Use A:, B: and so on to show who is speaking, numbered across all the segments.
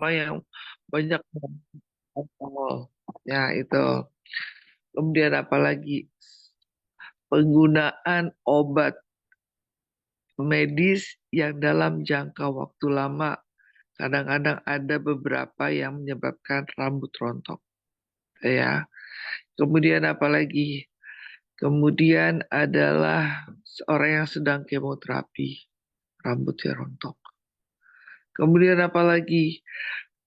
A: apa yang banyak alkohol. Ya, itu. Kemudian apalagi penggunaan obat medis yang dalam jangka waktu lama. Kadang-kadang ada beberapa yang menyebabkan rambut rontok. Ya. Kemudian apalagi? Kemudian adalah seorang yang sedang kemoterapi, rambutnya rontok. Kemudian apalagi?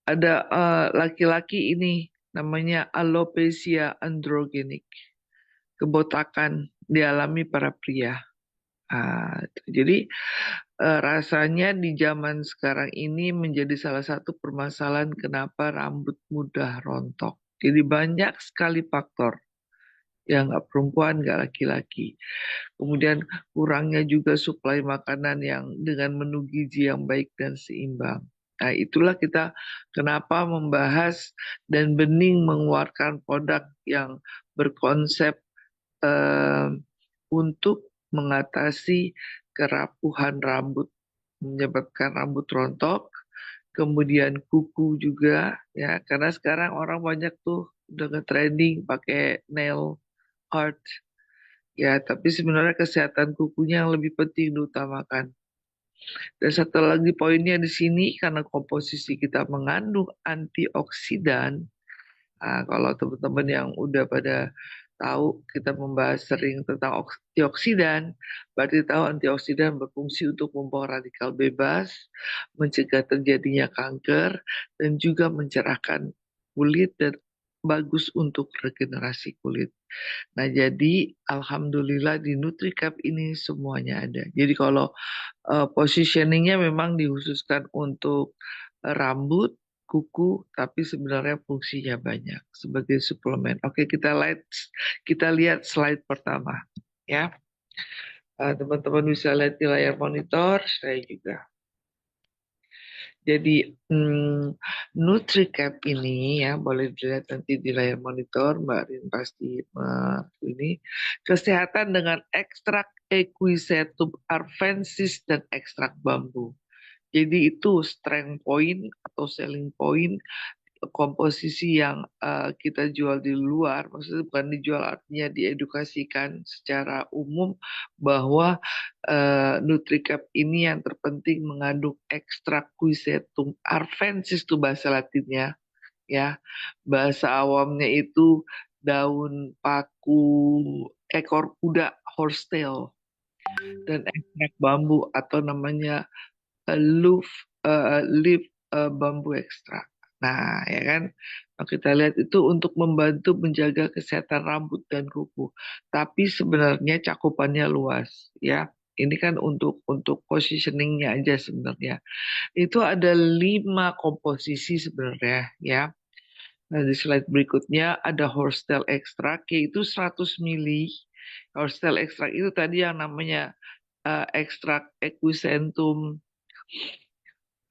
A: Ada laki-laki ini namanya alopecia androgenik, kebotakan dialami para pria. Jadi rasanya di zaman sekarang ini menjadi salah satu permasalahan kenapa rambut mudah rontok. Jadi banyak sekali faktor, yang nggak perempuan, nggak laki-laki. Kemudian kurangnya juga suplai makanan yang dengan menu gizi yang baik dan seimbang. Nah, itulah kita kenapa membahas dan Bening mengeluarkan produk yang berkonsep eh, untuk mengatasi kerapuhan rambut, menyebabkan rambut rontok, kemudian kuku juga, ya, karena sekarang orang banyak tuh udah nge-trending pakai nail art, ya, tapi sebenarnya kesehatan kukunya yang lebih penting diutamakan. Dan satu lagi poinnya di sini karena komposisi kita mengandung antioksidan. Kalau teman-teman yang udah pada tahu kita membahas sering tentang antioksidan, berarti tahu antioksidan berfungsi untuk membuang radikal bebas, mencegah terjadinya kanker, dan juga mencerahkan kulit dan bagus untuk regenerasi kulit. Nah, jadi alhamdulillah di NutriCap ini semuanya ada. Jadi kalau positioningnya memang dikhususkan untuk rambut, kuku, tapi sebenarnya fungsinya banyak sebagai suplemen. Oke, kita lihat slide pertama, ya. Teman-teman bisa lihat di layar monitor, saya juga. Jadi NutriCap ini ya boleh dilihat nanti di layar monitor, Mbak Rin pasti ini kesehatan dengan ekstrak Equisetum arvensis dan ekstrak bambu. Jadi itu strength point atau selling point komposisi yang kita jual di luar, maksudnya bukan dijual artinya diedukasikan secara umum bahwa NutriCap ini yang terpenting mengandung ekstrak Quissetum arvensis itu bahasa Latinnya, ya. Bahasa awamnya itu daun paku ekor kuda horsetail dan ekstrak bambu atau namanya leaf bambu ekstrak. Nah, ya kan, kalau kita lihat itu untuk membantu menjaga kesehatan rambut dan kuku. Tapi sebenarnya cakupannya luas, ya. Ini kan untuk positioningnya aja sebenarnya. Itu ada 5 komposisi sebenarnya, ya. Nah, di slide berikutnya ada horsetail extract, yaitu 100 mili. Horsetail extract itu tadi yang namanya ekstrak Equisentum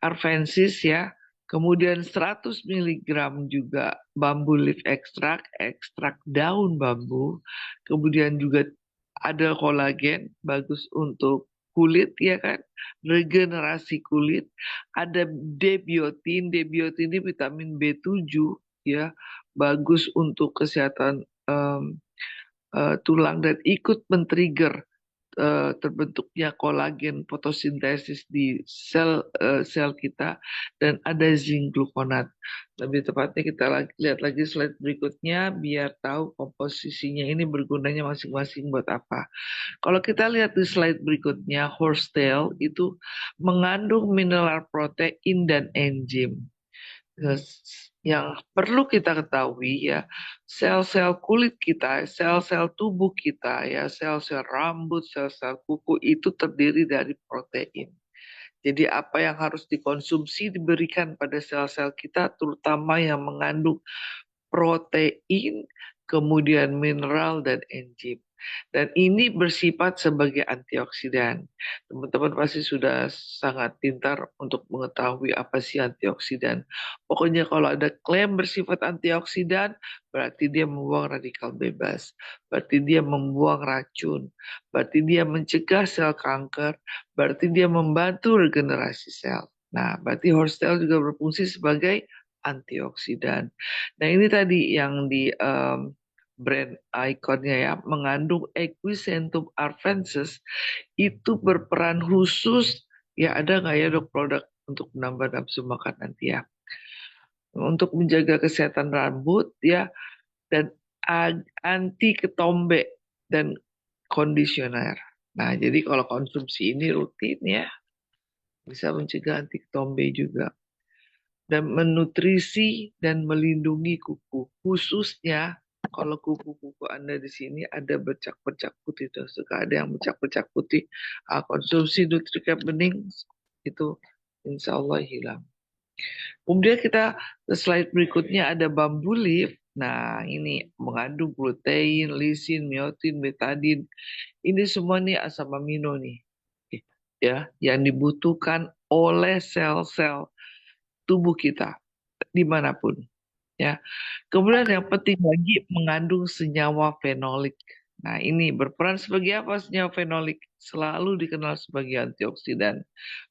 A: arvensis, ya. Kemudian 100 miligram juga bambu leaf extract, ekstrak daun bambu. Kemudian juga ada kolagen, bagus untuk kulit, ya kan, regenerasi kulit. Ada debiotin, debiotin ini vitamin B7, ya, bagus untuk kesehatan tulang dan ikut men-trigger terbentuknya kolagen fotosintesis di sel kita, dan ada zinc gluconat. Lebih tepatnya kita lihat lagi slide berikutnya biar tahu komposisinya ini bergunanya masing-masing buat apa. Kalau kita lihat di slide berikutnya, horsetail itu mengandung mineral protein dan enzim. Yang perlu kita ketahui, ya, sel-sel kulit kita, sel-sel tubuh kita, ya, sel-sel rambut, sel-sel kuku itu terdiri dari protein. Jadi apa yang harus dikonsumsi diberikan pada sel-sel kita, terutama yang mengandung protein, kemudian mineral dan enzim. Dan ini bersifat sebagai antioksidan. Teman-teman pasti sudah sangat pintar untuk mengetahui apa sih antioksidan. Pokoknya kalau ada klaim bersifat antioksidan, berarti dia membuang radikal bebas. Berarti dia membuang racun. Berarti dia mencegah sel kanker. Berarti dia membantu regenerasi sel. Nah, berarti horsetail juga berfungsi sebagai antioksidan. Nah, ini tadi yang di brand ikonnya ya, mengandung Equisentum arvensis, itu berperan khusus, ya ada nggak ya dok produk untuk menambah nafsu makan nanti ya? Untuk menjaga kesehatan rambut ya, dan anti ketombe dan kondisioner. Nah, jadi kalau konsumsi ini rutin ya, bisa mencegah anti ketombe juga. Dan menutrisi dan melindungi kuku. Khususnya kalau kuku-kuku Anda di sini ada bercak-bercak putih, tuh. Suka ada yang bercak-bercak putih. Konsumsi NutriCap bening itu insya Allah hilang. Kemudian kita ke slide berikutnya ada bambu leaf. Nah, ini mengandung protein, lisin, biotin, betadin. Ini semua nih asam amino nih. Ya, yang dibutuhkan oleh sel-sel tubuh kita dimanapun. Ya, kemudian yang penting lagi mengandung senyawa fenolik. Nah, ini berperan sebagai apa senyawa fenolik? Selalu dikenal sebagai antioksidan.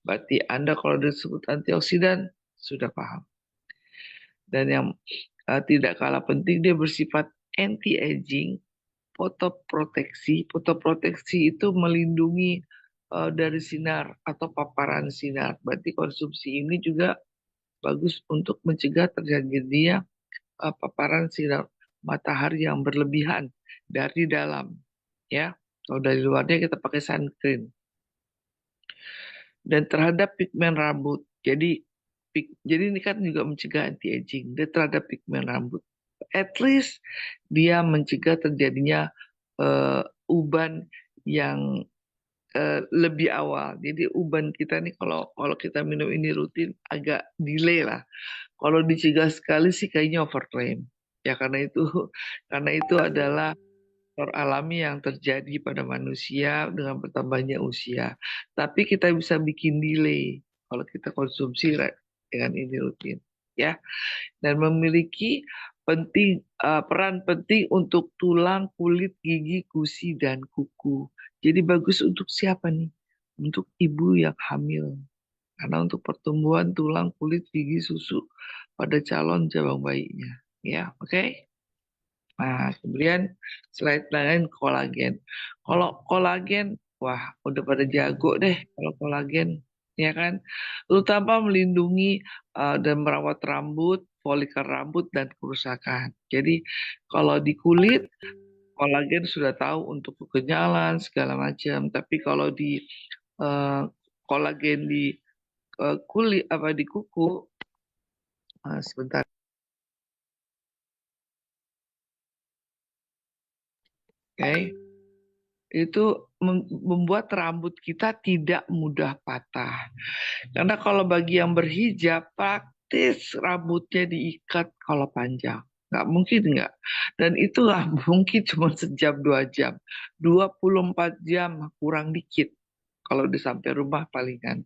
A: Berarti Anda kalau disebut antioksidan sudah paham. Dan yang tidak kalah penting dia bersifat anti-aging, fotoproteksi. Fotoproteksi itu melindungi dari sinar atau paparan sinar. Berarti konsumsi ini juga bagus untuk mencegah terjadinya paparan sinar matahari yang berlebihan dari dalam. Ya, kalau dari luarnya kita pakai sunscreen. Dan terhadap pigmen rambut. Jadi ini kan juga mencegah anti aging. Dia terhadap pigmen rambut. At least dia mencegah terjadinya uban yang lebih awal. Jadi uban kita nih kalau kita minum ini rutin agak delay lah. Kalau dicegah sekali sih kayaknya overclaim. Ya karena itu adalah faktor alami yang terjadi pada manusia dengan bertambahnya usia. Tapi kita bisa bikin delay kalau kita konsumsi dengan ini rutin, ya. Dan memiliki peran penting untuk tulang, kulit, gigi, gusi, dan kuku. Jadi bagus untuk siapa nih? Untuk ibu yang hamil. Karena untuk pertumbuhan tulang, kulit, gigi, susu pada calon jabang bayinya. Ya, oke? Okay? Nah, kemudian slide lain kolagen. Kalau kolagen, wah udah pada jago deh kalau kolagen, ya kan? Terutama melindungi dan merawat rambut, folikel rambut, dan kerusakan. Jadi kalau di kulit, kolagen sudah tahu untuk kekenyalan segala macam. Tapi kalau di uh, kolagen di kulit apa di kuku, sebentar, oke? Okay? Itu membuat rambut kita tidak mudah patah. Karena kalau bagi yang berhijab, praktis rambutnya diikat kalau panjang. Nggak mungkin nggak. Dan itu nggak mungkin cuma sejam 2 jam. 24 jam kurang dikit. Kalau udah sampai rumah palingan.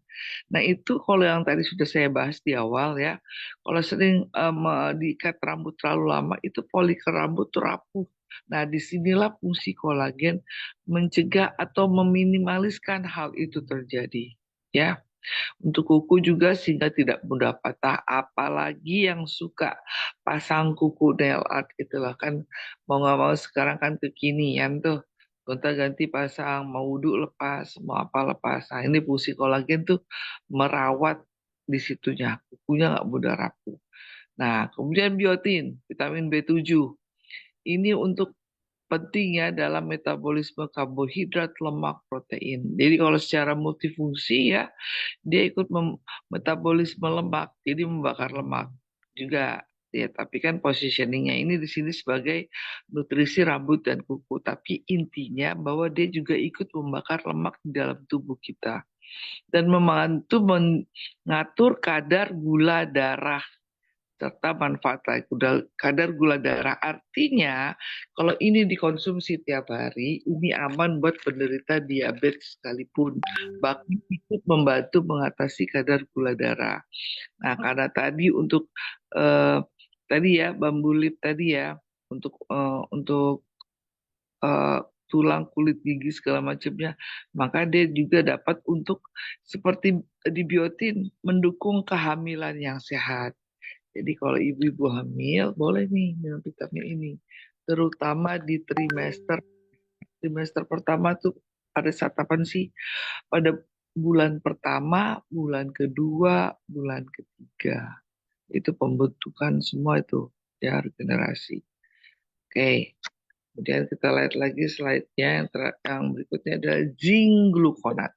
A: Nah itu kalau yang tadi sudah saya bahas di awal ya. Kalau sering diikat rambut terlalu lama, itu folikel rambut tuh rapuh. Nah disinilah fungsi kolagen mencegah atau meminimaliskan hal itu terjadi. Ya, untuk kuku juga sehingga tidak mudah patah, apalagi yang suka pasang kuku nail art itulah kan mau nggak mau sekarang kan kekinian tuh. Gonta-ganti pasang, mau wudhu lepas, mau apa lepas. Nah ini fungsi kolagen tuh merawat di situnya, kukunya nggak mudah rapuh. Nah kemudian biotin, vitamin B7. Ini untuk penting ya dalam metabolisme karbohidrat, lemak, protein. Jadi kalau secara multifungsi ya, dia ikut metabolisme lemak, jadi membakar lemak juga. Ya, tapi kan positioningnya ini di sini sebagai nutrisi rambut dan kuku. Tapi intinya bahwa dia juga ikut membakar lemak di dalam tubuh kita. Dan membantu mengatur kadar gula darah serta manfaat kadar gula darah. Artinya, kalau ini dikonsumsi tiap hari, ini aman buat penderita diabetes sekalipun. Bahkan ikut membantu mengatasi kadar gula darah. Nah, karena tadi untuk tadi ya bambu lip tadi ya untuk tulang, kulit gigi segala macamnya, maka dia juga dapat untuk seperti di biotin mendukung kehamilan yang sehat. Jadi kalau ibu-ibu hamil boleh nih minum vitamin ini, terutama di trimester. Trimester pertama tuh pada saat apa sih? Pada bulan pertama, bulan kedua, bulan ketiga. Itu pembentukan semua itu ya regenerasi. Oke, kemudian kita lihat lagi slide-nya yang berikutnya adalah zinc gluconat.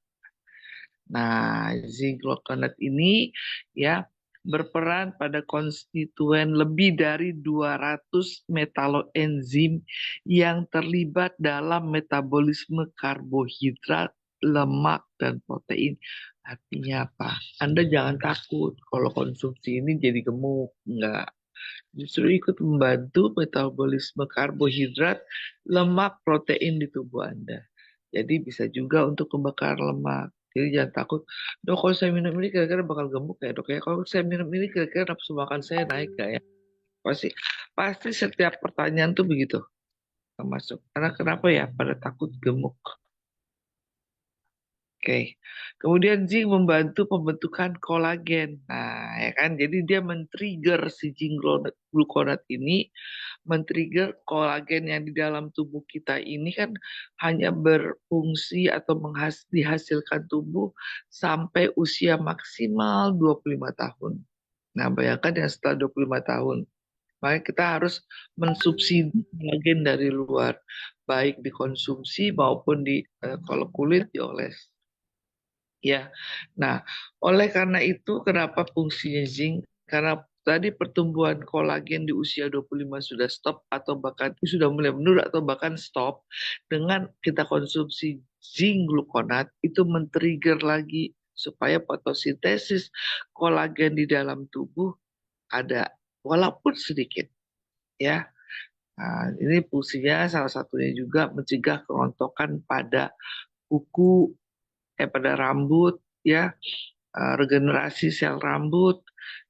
A: Nah, zinc gluconat ini ya berperan pada konstituen lebih dari 200 metaloenzim yang terlibat dalam metabolisme karbohidrat, lemak, dan protein. Artinya apa? Anda jangan takut kalau konsumsi ini jadi gemuk. Enggak. Justru ikut membantu metabolisme karbohidrat, lemak, protein di tubuh Anda. Jadi bisa juga untuk membakar lemak. Jadi jangan takut, dok kalau saya minum ini kira-kira bakal gemuk ya dok ya. Kalau saya minum ini kira-kira nafsu makan saya naik gak ya? Pasti, pasti setiap pertanyaan tuh begitu termasuk. Karena kenapa ya pada takut gemuk? Oke, kemudian zinc membantu pembentukan kolagen. Nah, ya kan, jadi dia men-trigger si zinc gluconat ini, men-trigger kolagen yang di dalam tubuh kita ini kan hanya berfungsi atau dihasilkan tubuh sampai usia maksimal 25 tahun. Nah, bayangkan yang setelah 25 tahun, maka kita harus mensubsidi kolagen dari luar, baik dikonsumsi maupun kalau kulit dioles. Ya, nah oleh karena itu kenapa fungsinya zinc? Karena tadi pertumbuhan kolagen di usia 25 sudah stop atau bahkan sudah mulai menurun atau bahkan stop, dengan kita konsumsi zinc gluconat itu men-trigger lagi supaya fotosintesis kolagen di dalam tubuh ada walaupun sedikit ya. Nah, ini fungsinya salah satunya juga mencegah kerontokan pada kuku, pada rambut ya, regenerasi sel rambut,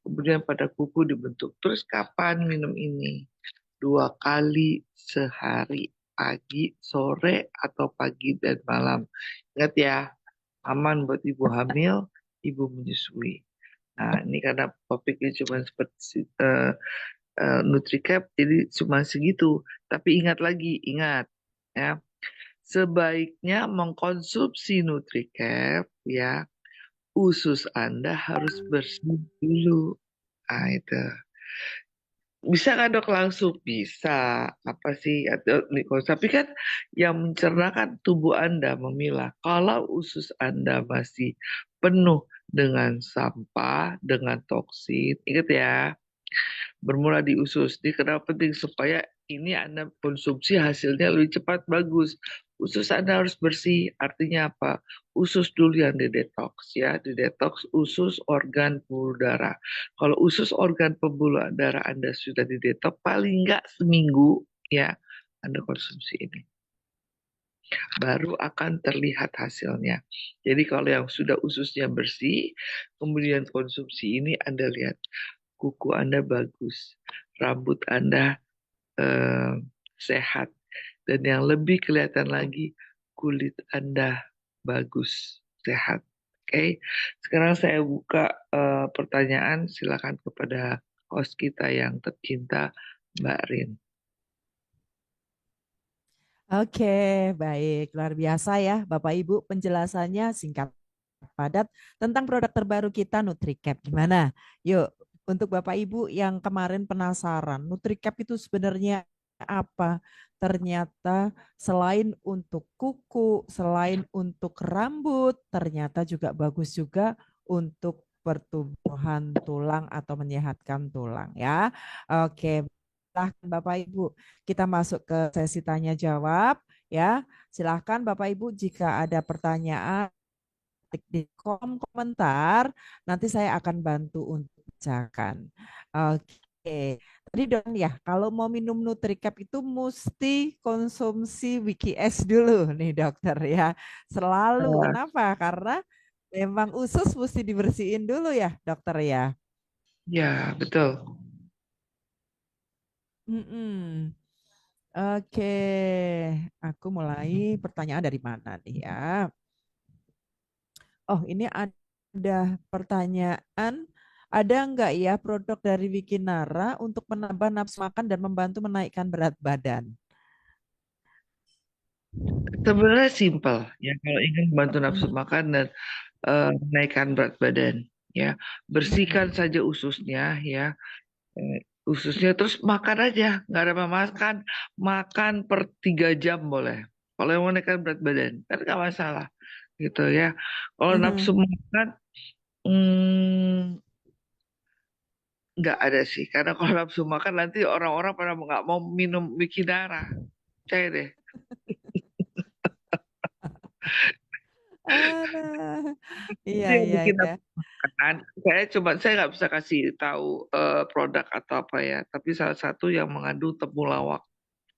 A: kemudian pada kuku dibentuk. Terus kapan minum ini? 2 kali sehari, pagi, sore, atau pagi dan malam. Ingat ya, aman buat ibu hamil, ibu menyusui. Nah, ini karena topiknya cuma seperti NutriCap, jadi cuma segitu. Tapi ingat lagi, ingat ya, sebaiknya mengkonsumsi NutriCap ya, usus Anda harus bersih dulu. Nah, itu. Bisa kan dok langsung? Bisa. Apa sih? Tapi kan yang mencernakan tubuh Anda memilah. Kalau usus Anda masih penuh dengan sampah, dengan toksin, ingat ya, bermula di usus. Ini kenapa penting? Supaya ini Anda konsumsi hasilnya lebih cepat, bagus. Usus Anda harus bersih, artinya apa? Usus dulu yang didetoks ya, didetoks usus organ pembuluh darah. Kalau usus organ pembuluh darah Anda sudah didetoks, paling nggak seminggu ya, Anda konsumsi ini. Baru akan terlihat hasilnya. Jadi kalau yang sudah ususnya bersih, kemudian konsumsi ini Anda lihat, kuku Anda bagus, rambut Anda sehat, dan yang lebih kelihatan lagi, kulit Anda bagus, sehat. Oke, sekarang saya buka pertanyaan, silakan kepada host kita yang tercinta, Mbak Rin.
B: Oke, baik. Luar biasa ya Bapak Ibu penjelasannya singkat padat tentang produk terbaru kita NutriCap. Gimana? Yuk, untuk Bapak Ibu yang kemarin penasaran, NutriCap itu sebenarnya apa? Ternyata selain untuk kuku, selain untuk rambut, ternyata juga bagus juga untuk pertumbuhan tulang atau menyehatkan tulang ya. Oke, silahkan Bapak Ibu. Kita masuk ke sesi tanya jawab ya. Silahkan Bapak Ibu jika ada pertanyaan ketik di kolom komentar, nanti saya akan bantu untuk bacakan. Oke, tadi dong ya, kalau mau minum NutriCap itu mesti konsumsi Wiki S dulu nih dokter ya. Selalu,
A: Ya,
B: kenapa? Karena memang usus mesti dibersihin dulu ya dokter ya.
A: ya betul.
B: Mm-mm. Oke, aku mulai pertanyaan dari mana nih ya? Oh, ini ada pertanyaan. Ada nggak ya produk dari Wikinara untuk menambah nafsu makan dan membantu menaikkan berat badan?
A: Sebenarnya simpel ya kalau ingin membantu nafsu
B: Mhm,
A: makan dan menaikkan berat badan ya.
B: mhm,
A: Bersihkan saja ususnya ya. Eh, Ususnya terus makan aja, nggak ada apa makan, makan per 3 jam boleh. Kalau yang mau naikkan berat badan kan nggak masalah gitu ya. Kalau nafsu
B: mhm.
A: makan hmm, nggak ada sih, karena kalau nafsu makan nanti orang-orang pada nggak mau minum Wikinara, percaya deh.
B: Alah. Iya,
A: Itu yang
B: iya,
A: bikin
B: iya.
A: nafsu makan. Saya nggak bisa kasih tahu produk atau apa ya, tapi salah satu yang mengandung temulawak.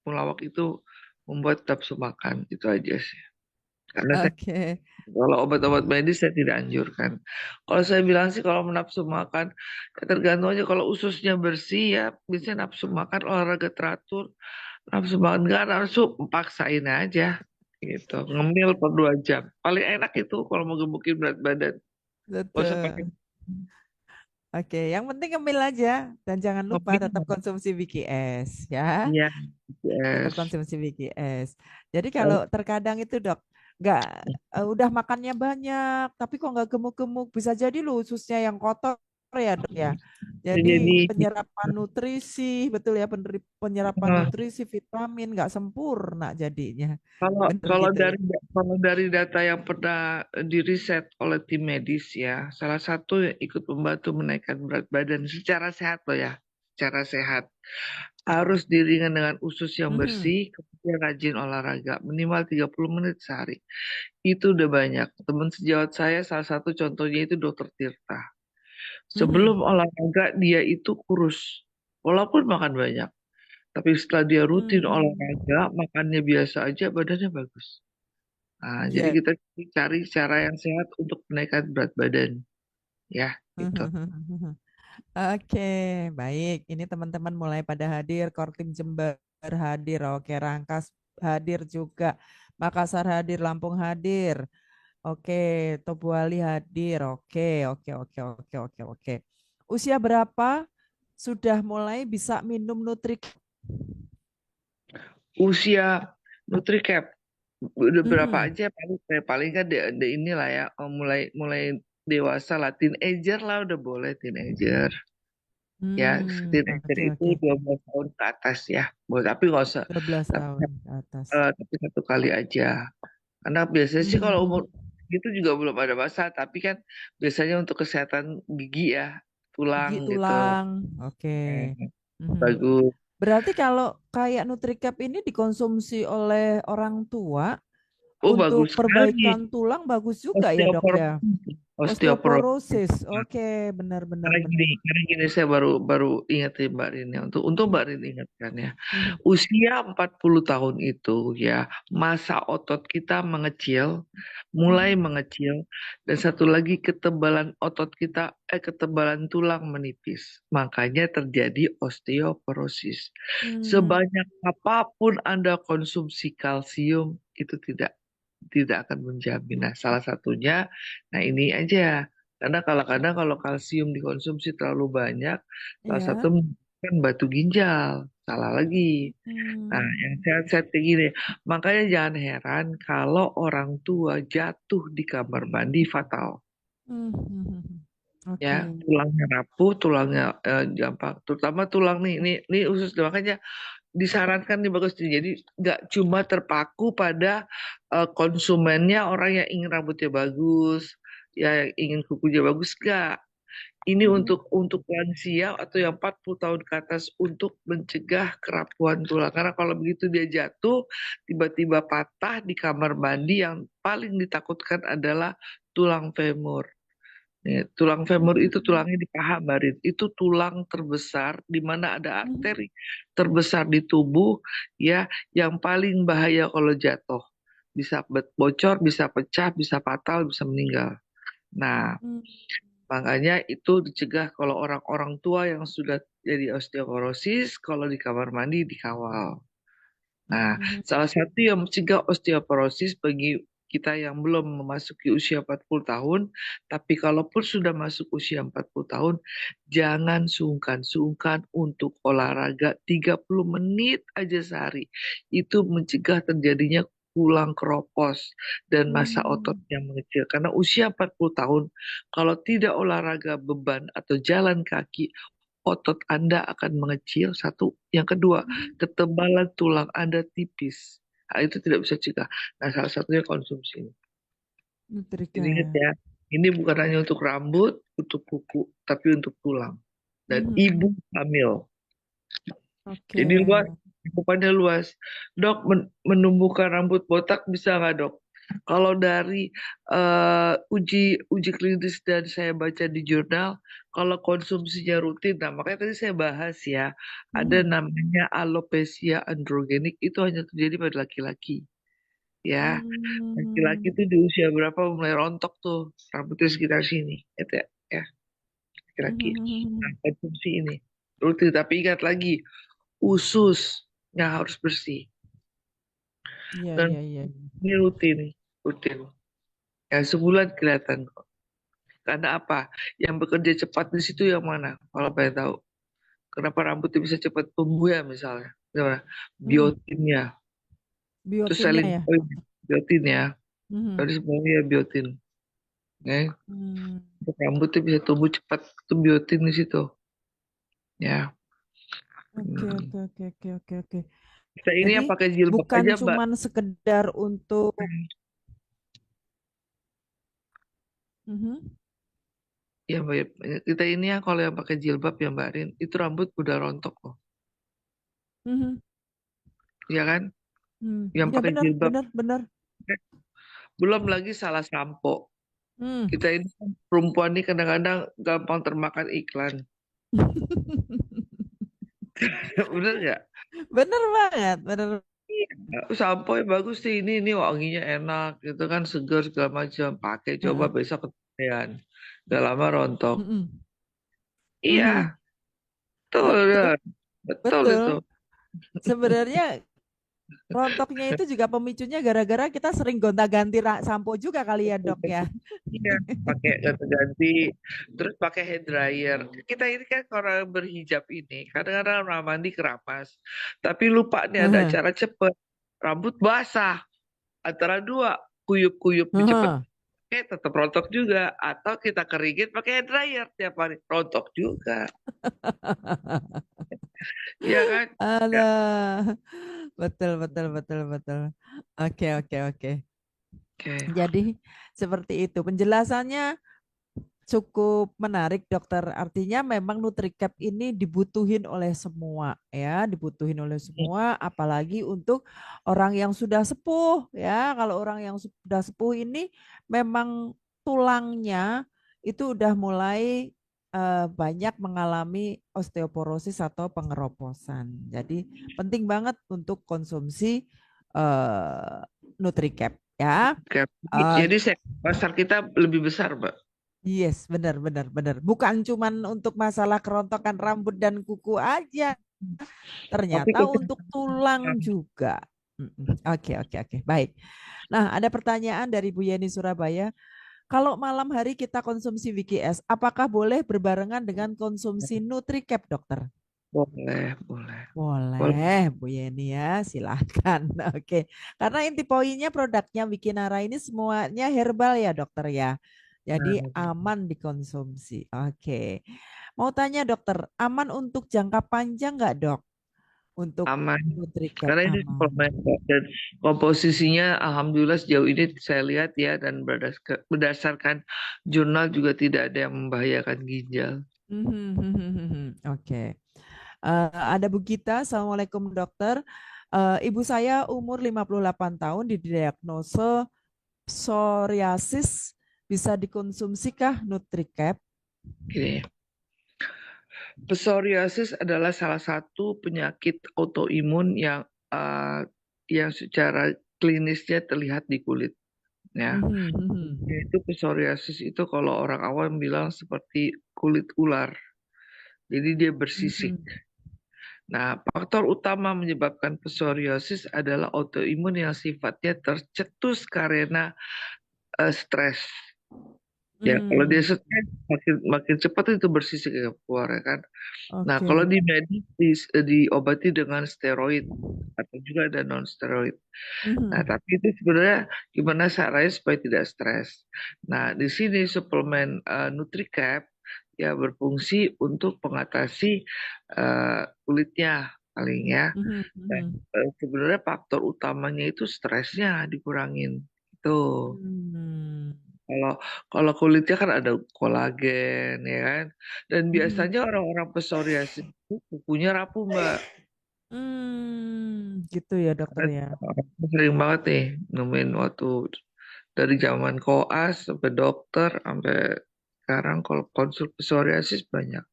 A: Temulawak itu membuat nafsu makan, itu aja sih. Karena saya
B: Oke.
A: kalau obat-obat medis saya tidak anjurkan. Kalau saya bilang sih kalau menafsu makan, ya tergantung aja kalau ususnya bersih ya bisa nafsu makan olahraga teratur, nafsu makan nggak nafsu paksain aja gitu. Ngemil per 2 jam. Paling enak itu kalau mau gebukin berat badan. Gak usah pakai
B: Betul. Oke, yang penting ngemil aja dan jangan lupa tetap
A: ngemil.
B: konsumsi BKS ya.
A: Iya,
B: Tetap
A: yes.
B: konsumsi BKS. Jadi kalau terkadang itu dok, nggak udah makannya banyak, tapi kok nggak gemuk-gemuk, bisa jadi loh ususnya yang kotor ya dok ya. Jadi
A: Jadi
B: penyerapan nutrisi, betul ya, penyerapan
A: eh,
B: nutrisi, vitamin nggak sempurna jadinya.
A: kalau
B: Bener
A: kalau
B: gitu ya.
A: kalau dari data yang pernah diriset oleh tim medis ya, salah satu yang ikut membantu menaikkan berat badan secara sehat loh ya, secara sehat harus diringan dengan usus yang
B: Mhm.
A: bersih, kemudian rajin olahraga minimal 30 menit sehari. Itu udah banyak. Teman sejawat saya salah satu contohnya itu Dokter Tirta.
B: Mhm.
A: Sebelum olahraga dia itu kurus, walaupun makan banyak. Tapi setelah dia rutin
B: Hmm.
A: olahraga, makannya biasa aja, badannya bagus. Nah, jadi
B: Ya.
A: kita cari cara yang sehat untuk menaikkan berat badan, ya, gitu.
B: Oke, baik. Ini teman-teman mulai pada hadir, Kortim Jember hadir, oke, Rangkas hadir juga, Makassar hadir, Lampung hadir, oke, Tobuali hadir, oke, oke, oke, oke, oke, oke. Usia berapa sudah mulai bisa minum Nutrik?
A: Usia NutriCap udah berapa
B: Mhm.
A: aja paling paling kan inilah ya, mulai mulai dewasa lah, teenager lah udah boleh teenager. Ya, teenager
B: Oke,
A: itu
B: oke.
A: 12 tahun ke atas ya. Boleh, tapi nggak usah.
B: 12
A: Tapi,
B: tahun ke atas.
A: tapi satu kali aja. Karena biasanya sih kalau umur
B: Mhm.
A: itu juga belum ada masalah, tapi kan biasanya untuk kesehatan gigi ya, tulang
B: Gigi
A: gitu.
B: tulang, oke.
A: Eh,
B: Mhm.
A: bagus.
B: Berarti kalau kayak Nutricap ini dikonsumsi oleh orang tua
A: Oh,
B: untuk
A: bagus
B: perbaikan
A: sekali.
B: tulang bagus juga ya dok ya.
A: Osteoporosis. Osteoporosis.
B: Osteoporosis, oke, benar benar benar.
A: Karena gini saya baru baru ingetin Mbak Rin ya. Untuk Mbak Rin ingatkan ya.
B: Mhm.
A: Usia 40 tahun itu ya, masa otot kita mengecil, mulai
B: Mhm.
A: mengecil, dan satu lagi ketebalan otot kita, ketebalan tulang menipis. Makanya terjadi osteoporosis.
B: Mhm.
A: Sebanyak apapun Anda konsumsi kalsium, itu tidak akan menjamin. Nah, salah satunya, nah ini aja. Karena kadang-kadang kalau kalsium dikonsumsi terlalu banyak, salah satu
B: Ya.
A: menyebabkan batu ginjal. Salah lagi. Nah,
B: Hmm.
A: yang sehat-sehat kayak gini. Makanya jangan heran kalau orang tua jatuh di kamar mandi fatal.
B: Mhm.
A: Ya,
B: Oke.
A: tulangnya rapuh, tulangnya gampang. Terutama tulang nih, ini usus. Makanya disarankan nih bagus nih. Jadi nggak cuma terpaku pada konsumennya orang yang ingin rambutnya bagus, ya yang ingin kukunya bagus, nggak. Ini
B: Mhm.
A: untuk lansia atau yang 40 tahun ke atas untuk mencegah kerapuhan tulang. Karena kalau begitu dia jatuh, tiba-tiba patah di kamar mandi yang paling ditakutkan adalah tulang femur. Ya, tulang femur itu
B: Mhm.
A: tulangnya di paha barin. Itu tulang terbesar di mana ada
B: Mhm.
A: arteri terbesar di tubuh ya yang paling bahaya kalau jatuh. Bisa bocor, bisa pecah, bisa fatal, bisa meninggal. Nah,
B: Mhm.
A: makanya itu dicegah kalau orang-orang tua yang sudah jadi osteoporosis, kalau di kamar mandi dikawal. Nah,
B: Mhm.
A: salah satu yang mencegah osteoporosis bagi kita yang belum memasuki usia 40 tahun, tapi kalaupun sudah masuk usia 40 tahun, jangan sungkan-sungkan untuk olahraga 30 menit aja sehari. Itu mencegah terjadinya tulang keropos dan massa otot
B: Hmm.
A: yang mengecil. Karena usia 40 tahun, kalau tidak olahraga beban atau jalan kaki, otot Anda akan mengecil, satu. Yang kedua,
B: Mhm.
A: ketebalan tulang Anda tipis. Nah, itu tidak bisa cegah. Nah, salah satunya konsumsi ini. Jadi ingat
B: Nutrika.
A: ya, ini bukan hanya untuk rambut, untuk kuku, tapi untuk tulang. Dan
B: Mhm.
A: ibu hamil.
B: Oke.
A: Jadi luas, cakupannya luas. Dok, menumbuhkan rambut botak bisa nggak dok? Kalau dari uji uji klinis dan saya baca di jurnal, kalau konsumsinya rutin, nah makanya tadi saya bahas ya, ada
B: Mhm.
A: namanya alopecia androgenik itu hanya terjadi pada laki-laki, ya. Laki-laki
B: Hmm.
A: itu di usia berapa mulai rontok tuh rambutnya sekitar sini, itu ya, ya, laki-laki. Nah,
B: Mhm.
A: konsumsi ini rutin, tapi ingat lagi ususnya harus bersih
B: Iya,
A: dan
B: iya, iya.
A: ini rutin, rutin. Ya sebulan kelihatan kok. Karena apa? Yang bekerja cepat di situ yang mana? Kalau pengen tahu. Kenapa rambutnya bisa cepat tumbuh ya misalnya? Gimana?
B: Mhm.
A: Biotinnya. Terus
B: Biotinnya
A: selling
B: ya.
A: point biotin ya.
B: Mhm.
A: Tadi sebenarnya ya biotin. Ya.
B: Hmm.
A: Untuk rambutnya bisa tumbuh cepat itu biotin di situ. Ya.
B: Oke,
A: Hmm.
B: oke, oke, oke, oke, oke.
A: Kita ini
B: Jadi
A: yang pakai jilbab
B: bukan
A: aja, Mbak.
B: cuman sekedar untuk Mhm.
A: Ya, Mbak. Kita ini ya kalau yang pakai jilbab ya, Mbak Rin, itu rambut udah rontok loh.
B: Mhm.
A: Ya kan?
B: Hmm.
A: Yang
B: Iya
A: pakai
B: benar,
A: jilbab.
B: benar, benar.
A: Belum lagi salah sampo.
B: Hmm.
A: Kita ini kan perempuan ini kadang-kadang gampang termakan iklan. Bener nggak?
B: Bener banget, bener.
A: Iya, sampo yang bagus sih ini wanginya enak gitu kan segar segala macam. Pakai coba
B: Heeh.
A: besok ketemuan. Gak lama rontok.
B: Mhm. Mhm.
A: Iya, betul ya.
B: Betul,
A: Betul itu.
B: betul. Sebenarnya rontoknya itu juga pemicunya gara-gara kita sering gonta-ganti sampo juga kali ya, Dok ya.
A: Iya, pakai ganti-ganti, terus pakai hair dryer. Kita ini kan orang berhijab ini, kadang-kadang orang mandi keramas, tapi lupa nih ada
B: Heeh.
A: acara cepet, rambut basah, antara dua, kuyup-kuyup cepet,
B: Heeh.
A: tetap rontok juga, atau kita keringin pakai hair dryer tiap hari, rontok juga, iya kan? Ya,
B: Alah. Betul, betul, betul, betul. Oke, oke, oke.
A: oke.
B: Jadi seperti itu. Penjelasannya cukup menarik, dokter. Artinya memang NutriCap ini dibutuhin oleh semua, ya, dibutuhin oleh semua, apalagi untuk orang yang sudah sepuh, ya. Kalau orang yang sudah sepuh ini memang tulangnya itu udah mulai banyak mengalami osteoporosis atau pengeroposan. Jadi penting banget untuk konsumsi eh, NutriCap, ya.
A: Oke.
B: Eh,
A: Jadi pasar kita lebih besar, Mbak.
B: Yes, benar, benar, benar. Bukan cuman untuk masalah kerontokan rambut dan kuku aja,
A: Tapi
B: ternyata
A: kita
B: untuk tulang juga. Oke, oke, oke. Baik. Nah, ada pertanyaan dari Bu Yeni Surabaya. Kalau malam hari kita konsumsi WGS, apakah boleh berbarengan dengan konsumsi NutriCap, dokter?
A: boleh, boleh, boleh.
B: Boleh, Bu Yeni ya, silahkan. Oke, karena inti poinnya produknya Wikinara ini semuanya herbal ya dokter ya. Jadi
A: Nah,
B: aman dikonsumsi. Oke, mau tanya dokter, aman untuk jangka panjang nggak dok? Untuk
A: aman.
B: NutriCap
A: Karena ini
B: aman.
A: suplemen kok. Dan komposisinya alhamdulillah sejauh ini saya lihat ya dan berdasarkan jurnal juga tidak ada yang membahayakan ginjal.
B: Oke. Ada Bu Gita, Assalamualaikum dokter. Ibu saya umur 58 tahun didiagnosa psoriasis, bisa dikonsumsikah NutriCap?
A: Gini, psoriasis adalah salah satu penyakit autoimun yang secara klinisnya terlihat di kulit. Ya,
B: Mhm, mhm,
A: itu psoriasis itu kalau orang awam bilang seperti kulit ular. Jadi dia bersisik.
B: mhm,
A: Nah, faktor utama menyebabkan psoriasis adalah autoimun yang sifatnya tercetus karena stres. Ya, kalau dia
B: Hmm,
A: stres makin makin cepat itu bersisik keluar ya kan. Nah, kalau
B: oke.
A: di medis diobati dengan steroid atau juga ada non steroid. Nah,
B: Mhm,
A: tapi itu sebenarnya gimana caranya supaya tidak stres. Nah, di sini suplemen NutriCap ya berfungsi untuk mengatasi kulitnya paling ya.
B: mhm,
A: Dan
B: mhm.
A: sebenarnya faktor utamanya itu stresnya dikurangin. Itu.
B: Hmm,
A: Kalau kalau kulitnya kan ada kolagen ya kan. Dan
B: mhm.
A: biasanya orang-orang psoriasis itu kukunya rapuh, Mbak.
B: Gitu ya dokter
A: Karena
B: ya.
A: aku sering banget nih nemuin waktu dari zaman koas sampai dokter sampai sekarang kalau konsul psoriasis banyak.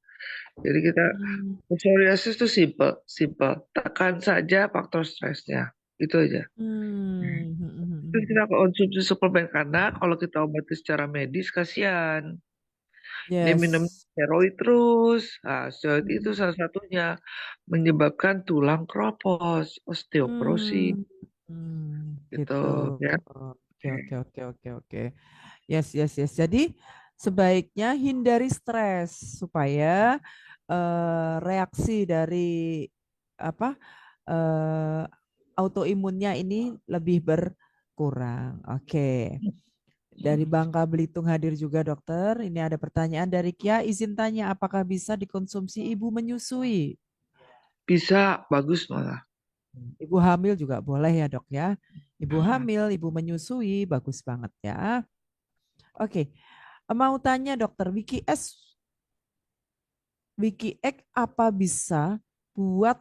A: Jadi kita
B: Hmm,
A: psoriasis itu simple, simple. Tekan saja faktor stresnya. Itu aja. Terus kita
B: hmm.
A: konsumsi suplemen karena kalau kita obati secara medis kasihan. Dia minum
B: Yes.
A: steroid terus. Nah, steroid itu
B: Hmm,
A: salah satunya menyebabkan tulang keropos, osteoporosis gitu
B: gitu.
A: ya.
B: Oke, oke, oke, oke, oke. Yes, yes, yes. Jadi sebaiknya hindari stres supaya reaksi dari apa eh, autoimunnya ini lebih berkurang. Oke. Dari Bangka Belitung hadir juga dokter. Ini ada pertanyaan dari Kia. Izin tanya, apakah bisa dikonsumsi ibu menyusui?
A: Bisa bagus malah.
B: Ibu hamil juga boleh ya dok ya. Ibu hamil, ibu menyusui, bagus banget ya. Oke, mau tanya dokter, Wiki X apa bisa buat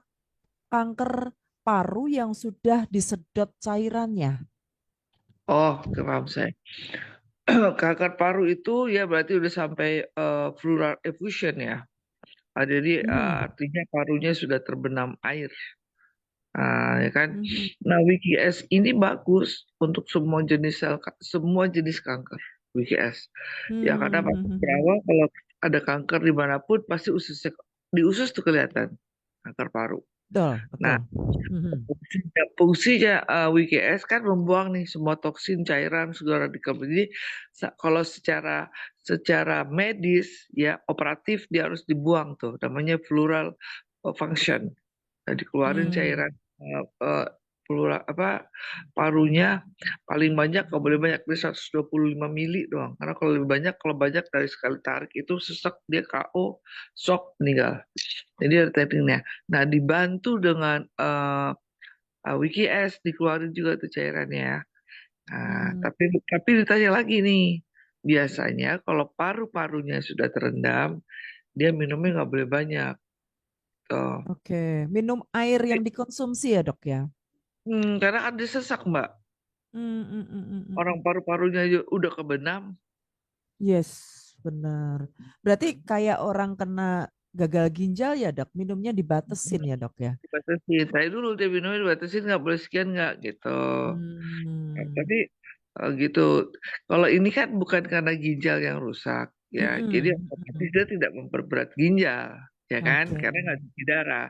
B: kanker paru yang sudah disedot cairannya?
A: Oh, paham saya. Kanker paru itu ya berarti udah sampai pleural effusion ya. Jadi
B: Mhm,
A: artinya parunya sudah terbenam air. Ya kan.
B: mhm,
A: Nah, WikiS ini bagus untuk semua jenis kanker. WikiS. Ya karena
B: mhm,
A: pasti
B: mhm.
A: berawal kalau ada kanker dimanapun pasti di usus tuh kelihatan kanker paru.
B: Betul,
A: Nah,
B: betul. Mhm,
A: fungsinya WGS kan membuang nih semua toksin, cairan, segala radikal. Jadi kalau secara secara medis ya operatif dia harus dibuang tuh, namanya pleural function. Nah, dikeluarin
B: hmm,
A: cairan pleural apa parunya paling banyak kalau boleh banyak dari 125 mili doang. Karena kalau lebih banyak kalau banyak dari sekali tarik itu sesek dia KO, shock meninggal. Jadi ada tekniknya. Nah, dibantu dengan WikiS dikeluarin juga tuh cairannya ya. Nah,
B: hmm.
A: tapi ditanya lagi nih, biasanya kalau paru-parunya sudah terendam, dia minumnya nggak boleh banyak. Tuh.
B: Oke, minum air yang dikonsumsi ya dok ya?
A: Karena kan dia sesak Mbak.
B: Hmm, hmm, hmm, hmm, hmm,
A: Orang
B: hmm.
A: paru-parunya aja udah kebenam,
B: Yes, benar. Berarti kayak orang kena gagal ginjal ya dok, minumnya dibatesin ya dok ya?
A: dibatasin. Saya dulu dia minumnya dibatasin nggak boleh sekian nggak gitu. Nah,
B: Hmm.
A: tapi gitu. Kalau ini kan bukan karena ginjal yang rusak, ya. Jadi
B: Mm-mm,
A: otomatis
B: mm-mm.
A: dia tidak memperberat ginjal, ya kan?
B: Oke.
A: Karena nggak cuci darah.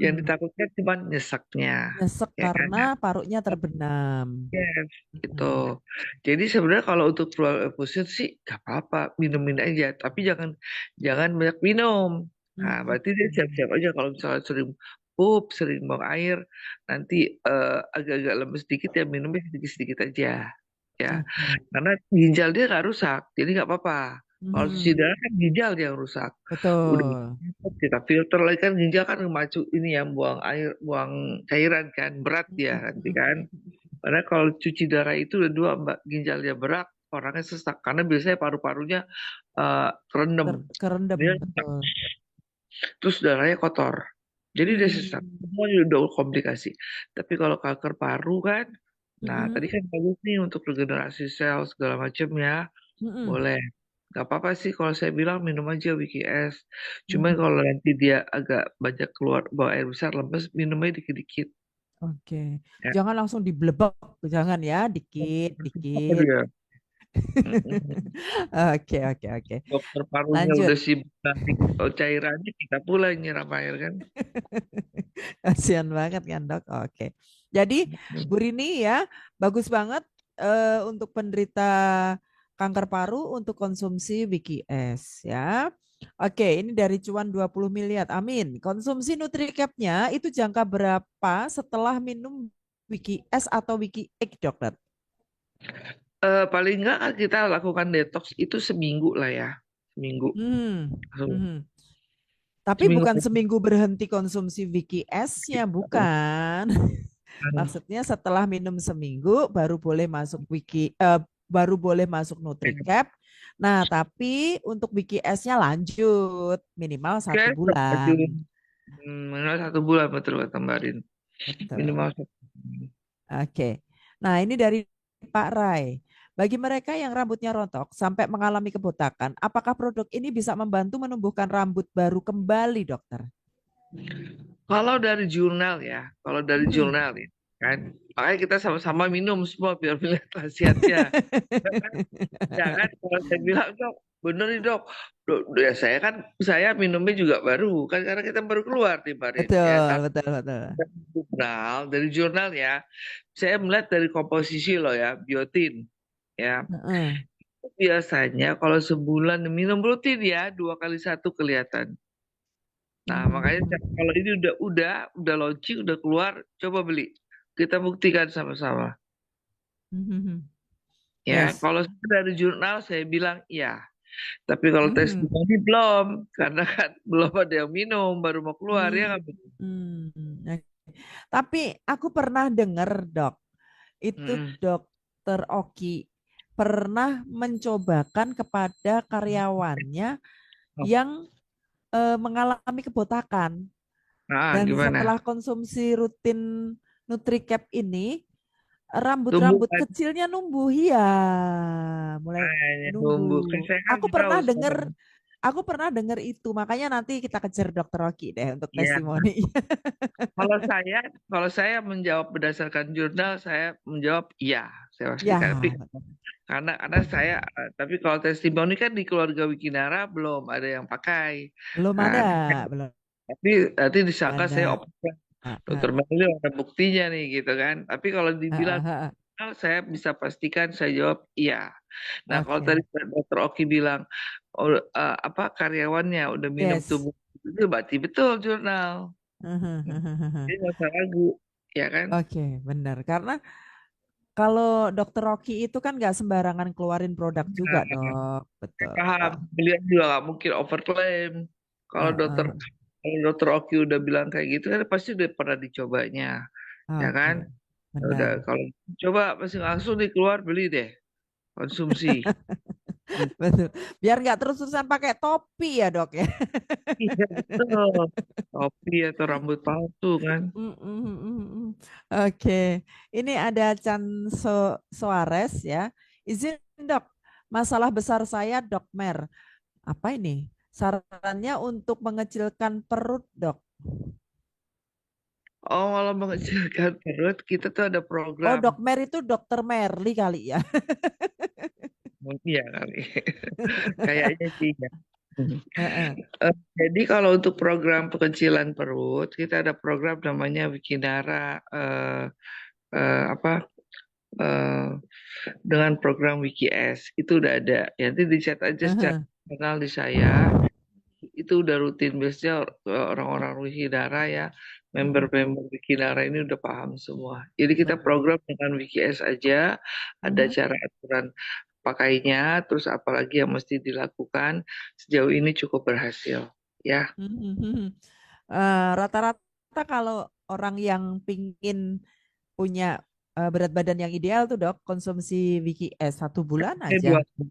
A: Yang
B: Mm-mm.
A: ditakutkan cuma nyeseknya,
B: Nyesek
A: ya kan?
B: karena parunya terbenam.
A: Yes, gitu.
B: Mm-mm.
A: Jadi sebenarnya kalau untuk fluid infusion sih gak apa-apa, minumin aja. Tapi jangan jangan banyak minum. Nah, berarti dia
B: Mm-mm.
A: siap-siap aja kalau misalnya sering sering buang air, nanti agak-agak lemes sedikit ya minumnya sedikit-sedikit aja. Ya,
B: Oke.
A: karena ginjal dia nggak rusak, jadi nggak apa-apa. Kalau cuci
B: Mhm.
A: darah kan ginjal dia yang rusak. Udah
B: Betul.
A: kita filter lagi kan ginjal kan memacu ini ya buang air, buang cairan kan berat dia nanti kan.
B: Mm-mm.
A: Karena kalau cuci darah itu ada dua mbak, ginjalnya berat, orangnya sesak karena biasanya paru-parunya terendam,
B: Kerendam,
A: dia sesak,
B: betul.
A: terus darahnya kotor. Jadi dia sesak,
B: Hmm.
A: semuanya udah komplikasi. Tapi kalau kanker paru kan, nah tadi
B: Mm-mm.
A: kan bagus nih untuk regenerasi sel segala macam ya.
B: Mm-mm.
A: Boleh. Gak apa-apa sih kalau saya bilang minum aja Wiki es. Cuman
B: Mhm.
A: kalau nanti dia agak banyak keluar bawa air besar lemes, minumnya dikit-dikit.
B: Oke.
A: Ya.
B: Jangan langsung diblebek, jangan ya, dikit,
A: Apa
B: dikit.
A: dia? Mm-mm.
B: Oke, oke, oke.
A: Dokter parunya
B: Lanjut.
A: udah sibuk ganti cairannya, kita pula yang nyiram air kan.
B: Kasihan banget kan dok. Oke. Jadi Bu Rini ya, bagus banget untuk penderita kanker paru untuk konsumsi Wiki S ya. Oke, ini dari cuan 20 miliar. Amin. Konsumsi NutriCap-nya itu jangka berapa setelah minum Wiki S atau Wiki X, dokter?
A: Paling nggak kan kita lakukan detox itu seminggu lah ya, seminggu.
B: Hmm.
A: Langsung
B: Hmm. Tapi
A: seminggu.
B: bukan seminggu berhenti konsumsi Wiki S-nya, bukan. Maksudnya setelah minum seminggu baru boleh masuk baru boleh masuk NutriCap. Nah, tapi untuk BKS-nya lanjut minimal
A: Oke,
B: satu
A: baju
B: bulan.
A: minimal 1 bulan betul kata Mbak Rin.
B: Betul.
A: Minimal 1 bulan.
B: Oke. Nah, ini dari Pak Rai. Bagi mereka yang rambutnya rontok sampai mengalami kebotakan, apakah produk ini bisa membantu menumbuhkan rambut baru kembali, dokter?
A: Kalau dari jurnal ya, kalau dari
B: Hmm.
A: jurnal ya, kan, makanya kita sama-sama minum semua biar melihat khasiatnya. Ya kan, kalau saya bilang dok, bener nih dok. Ya saya kan, saya minumnya juga baru, kan karena kita baru keluar di Barin ya.
B: Betul,
A: Tapi
B: betul, betul.
A: dari jurnal ya, saya melihat dari komposisi loh ya, biotin ya.
B: Heeh.
A: Biasanya kalau sebulan minum rutin ya, 2 kali 1 kelihatan. Nah, makanya
B: Hmm.
A: kalau ini udah launching, udah keluar, coba beli. Kita buktikan sama-sama.
B: Hmm.
A: Ya,
B: Yes.
A: kalau dari jurnal saya bilang iya. Tapi kalau
B: Hmm.
A: testimoni belum, karena kan belum ada yang minum, baru mau keluar ya
B: Hmm.
A: kan.
B: Hmm. Oke. Tapi aku pernah dengar, dok, itu
A: Mm-mm.
B: dokter Oki pernah mencobakan kepada karyawannya
A: Oh,
B: yang mengalami kebotakan.
A: nah,
B: Dan
A: gimana?
B: setelah konsumsi rutin NutriCap ini, rambut-rambut
A: Tumbuhan
B: kecilnya numbuh, ya, mulai
A: kayaknya tumbuh. Kan
B: numbuh.
A: saya kan tahu sekarang.
B: Aku pernah dengar itu, makanya nanti kita kejar dokter Oki deh untuk
A: Iya.
B: testimoni.
A: Kalau saya, kalau saya menjawab berdasarkan jurnal, saya menjawab iya. Saya pastikan. Tapi
B: Ya,
A: karena saya, tapi kalau testimoni kan di keluarga Wikinara belum ada yang pakai.
B: belum
A: Nah,
B: ada, belum
A: tapi nanti disangka saya
B: ada.
A: opera.
B: Ah, ah,
A: Dokter Melly ada buktinya nih gitu kan. Tapi kalau
B: ah,
A: dibilang
B: ah, ah.
A: saya bisa pastikan saya jawab iya. Nah, kalau tadi
B: Oke,
A: Dokter Oki bilang oh, apa karyawannya udah minum
B: yes.
A: tubuh itu berarti betul jurnal. Jadi nggak usah ragu, ya kan?
B: Oke, benar. Karena kalau dokter Rocky itu kan nggak sembarangan keluarin produk juga,
A: Nah,
B: dok. Betul.
A: paham. Beliau juga nggak mungkin overclaim. Kalau dokter
B: Heeh.
A: kalau dokter Oki udah bilang kayak gitu kan pasti udah pernah dicobanya, ya kan?
B: Oke,
A: Ya udah
B: benar.
A: kalau coba pasti langsung nih keluar beli deh konsumsi.
B: Betul. Biar nggak terus-terusan pakai topi ya, dok ya.
A: Iya betul. Topi atau rambut palsu kan?
B: Mm, mm, mm, mm, mm. Oke, ini ada Soares ya. Izin dok, masalah besar saya dok Mer. Apa ini? Sarannya untuk mengecilkan perut dok.
A: Oh, kalau mengecilkan perut kita tuh ada
B: Oh
A: program.
B: dok Mer itu dokter Merly kali ya.
A: Iya kali. Kayaknya sih ya.
B: Heeh.
A: Jadi kalau untuk program pengecilan perut, kita ada program namanya Wikinara apa eh, dengan program WikiS itu udah ada. Ya, nanti dicat aja secara
B: Heeh.
A: personal di saya. Itu udah rutin biasanya orang-orang Wikinara ya,
B: Mm,
A: member-member Wikinara ini udah paham semua. Jadi kita
B: betul.
A: program dengan WikiS aja, ada
B: Mhm.
A: cara aturan pakainya, terus apalagi yang mesti dilakukan. Sejauh ini cukup berhasil. Ya,
B: Mhm. Rata-rata kalau orang yang pingin punya berat badan yang ideal tuh dok, konsumsi Wiki S 1 bulan
A: ini dua,
B: aja.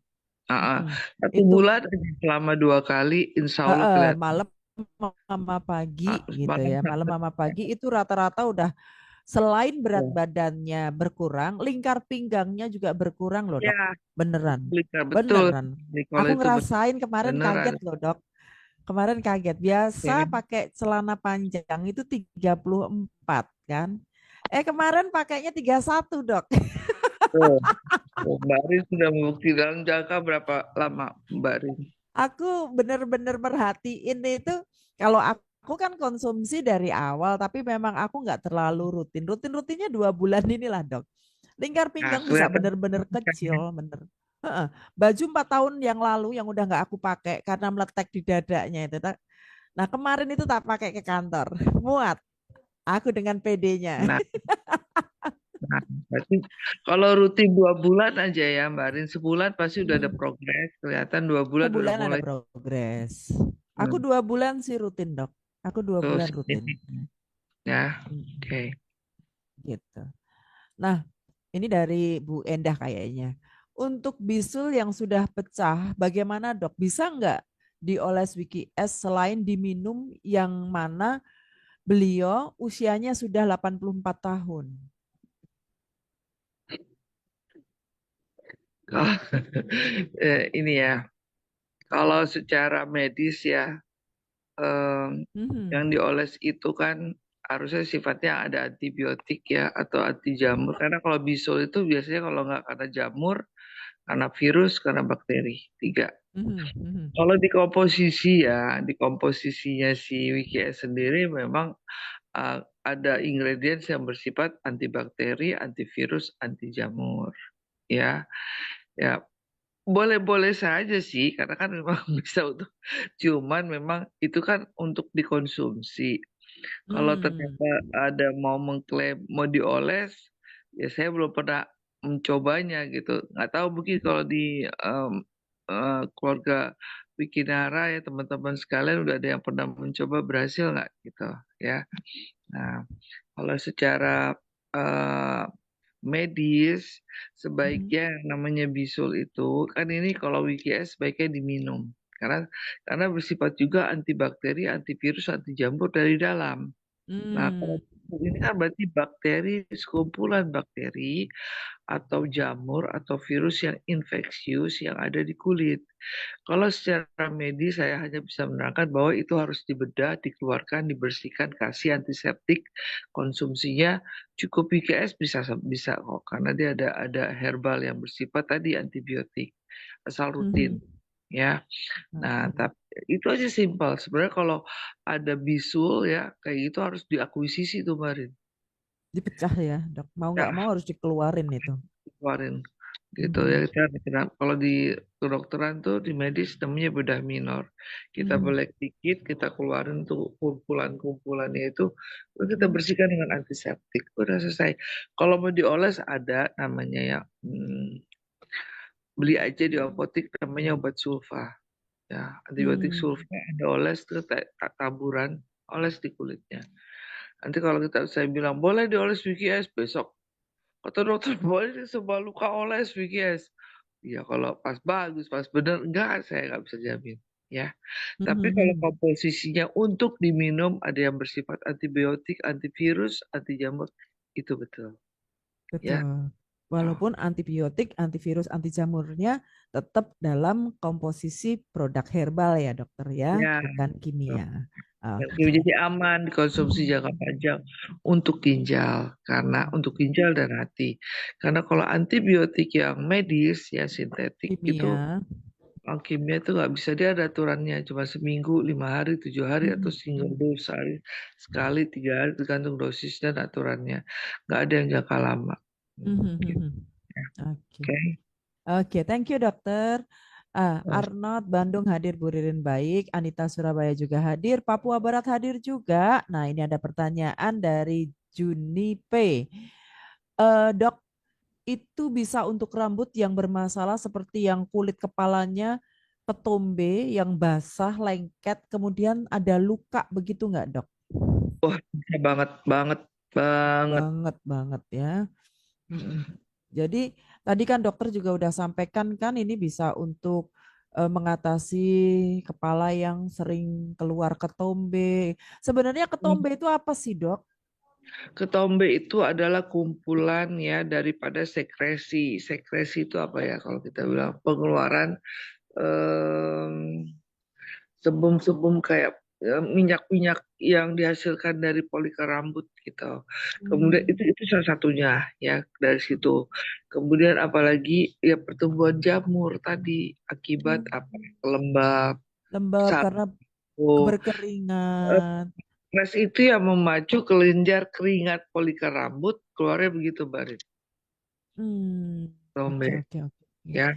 A: ah,
B: Mm-mm.
A: 1 bulan
B: Itu
A: selama 2 kali, insya Allah kelihatan.
B: malam sama pagi gitu
A: Malam
B: ya. Malam sama pagi itu rata-rata udah selain berat
A: sampai
B: badannya berkurang, lingkar pinggangnya juga berkurang loh dok.
A: ya,
B: Beneran.
A: betul.
B: Beneran.
A: Kalau
B: Aku
A: itu
B: ngerasain kemarin
A: beneran.
B: kaget loh dok. Kemarin kaget. Biasa
A: Ya,
B: pakai celana panjang itu 34 kan. Kemarin pakainya 31 dok.
A: betul. Oh, Mbak Rin sudah membukti dalam jangka berapa lama, Mbak Rin?
B: Aku bener-bener merhatiin itu kalau aku kan konsumsi dari awal, tapi memang aku nggak terlalu rutin. Rutin-rutinnya 2 bulan inilah dok. Lingkar
A: Nah,
B: pinggang bisa
A: kelihatan
B: bener-bener
A: kan.
B: kecil, bener. Heeh. Baju 4 tahun yang lalu yang udah nggak aku pakai karena meletek di dadanya itu. Nah kemarin itu tak pakai ke kantor, muat. Aku dengan PD-nya.
A: Nah, nah, berarti kalau rutin 2 bulan aja ya, Mbak Rin, sebulan pasti udah ada progres. Kelihatan 2 bulan udah
B: Sebulan ada
A: mulai.
B: progres. Aku
A: Hmm,
B: 2 bulan sih rutin dok. Aku dua
A: tuh
B: bulan rutin.
A: signifikan. Ya, oke.
B: Mm, gitu. Nah, ini dari Bu Endah kayaknya. Untuk bisul yang sudah pecah, bagaimana dok? Bisa nggak dioles Wiki S selain diminum yang mana beliau usianya sudah 84 tahun?
A: Kalau ini ya, kalau secara medis ya, yang
B: Mhm,
A: dioles itu kan harusnya sifatnya ada antibiotik ya atau anti jamur. Karena kalau bisul itu biasanya kalau nggak karena jamur, karena virus, karena bakteri. Tiga.
B: mhm, mhm,
A: Kalau di komposisi ya, di komposisinya si WKS sendiri memang ada ingredients yang bersifat antibakteri, antivirus, anti jamur. Ya, ya boleh-boleh saja sih, karena kan memang bisa untuk, cuman memang itu kan untuk dikonsumsi. Kalau
B: hmm,
A: ternyata ada mau mengklaim mau dioles, ya saya belum pernah mencobanya gitu. Nggak tahu mungkin kalau di keluarga Wikinara ya teman-teman sekalian udah ada yang pernah mencoba berhasil nggak gitu ya. Nah, kalau secara eh, medis
B: mhm,
A: sebaiknya yang namanya bisul itu kan ini kalau WKS sebaiknya diminum karena bersifat juga antibakteri, antivirus, anti jamur dari dalam. Nah, kalau
B: hmm,
A: ini kan berarti bakteri, sekumpulan bakteri atau jamur atau virus yang infeksius yang ada di kulit. Kalau secara medis saya hanya bisa menerangkan bahwa itu harus dibedah, dikeluarkan, dibersihkan, kasih antiseptik, konsumsinya cukup IKS bisa bisa kok karena dia ada herbal yang bersifat tadi antibiotik asal rutin
B: mhm.
A: ya. Nah,
B: Oke.
A: tapi itu aja simpel. Sebenarnya kalau ada bisul ya kayak gitu harus diakuisisi tuh Marin.
B: Dipecah ya, dok. Mau nggak
A: Ya,
B: mau harus dikeluarin itu.
A: keluarin gitu ya
B: Mhm,
A: kalau di kedokteran tuh di medis namanya bedah minor kita
B: mhm,
A: belek dikit kita keluarin tuh kumpulan-kumpulannya itu lalu kita
B: mhm,
A: bersihkan dengan antiseptik udah selesai kalau mau dioles ada namanya ya beli aja di apotek namanya obat sulfa ya antibiotik
B: hmm,
A: sulfa ada oles tuh taburan oles di kulitnya nanti kalau saya bilang boleh dioles VGS besok kata dokter boleh semua luka oles VGS. Ya kalau pas bagus, pas benar enggak saya nggak bisa jamin ya.
B: mhm,
A: Tapi kalau
B: mhm.
A: komposisinya untuk diminum ada yang bersifat antibiotik, antivirus, anti jamur itu betul ya.
B: Betul.
A: Oh,
B: Walaupun antibiotik, antivirus, anti jamurnya tetap dalam komposisi produk herbal ya dokter ya,
A: ya.
B: bukan
A: Oh.
B: kimia.
A: Jadi
B: Oke.
A: aman dikonsumsi jangka panjang untuk ginjal karena untuk ginjal dan hati. Karena kalau antibiotik yang medis ya sintetik itu
B: Kimia.
A: kimia itu nggak bisa dia ada aturannya cuma seminggu 5 hari 7 hari atau
B: Mhm,
A: single
B: mhm,
A: dose sehari sekali 3 hari tergantung dosis dan aturannya nggak ada yang jangka lama.
B: mhm,
A: Gitu.
B: mhm. Oke.
A: Oke.
B: Oke, thank you dokter. Arnold Bandung hadir, Bu Ririn baik, Anita Surabaya juga hadir, Papua Barat hadir juga. Nah, ini ada pertanyaan dari Juni P. Dok, itu bisa untuk rambut yang bermasalah seperti yang kulit kepalanya ketombe, yang basah, lengket, kemudian ada luka, begitu nggak dok?
A: Wah bisa banget banget banget.
B: Banget, banget ya. Mm-mm. Jadi tadi kan dokter juga udah sampaikan kan ini bisa untuk mengatasi kepala yang sering keluar ketombe. Sebenarnya ketombe itu apa sih, Dok?
A: Ketombe itu adalah kumpulan ya daripada sekresi. Sekresi itu apa ya kalau kita bilang pengeluaran em, sebum-sebum kayak minyak-minyak yang dihasilkan dari folikel rambut gitu. Kemudian
B: Hmm.
A: itu salah satunya ya dari situ. Kemudian apalagi ya pertumbuhan jamur tadi akibat
B: Hmm.
A: apa? Lembab,
B: Lembab karena
A: sampo. Eh,
B: berkeringat.
A: Stres itu yang memacu kelenjar keringat folikel rambut keluarnya begitu Baris.
B: Hmm.
A: Tombe
B: Oke, oke, oke. Oke.
A: ya.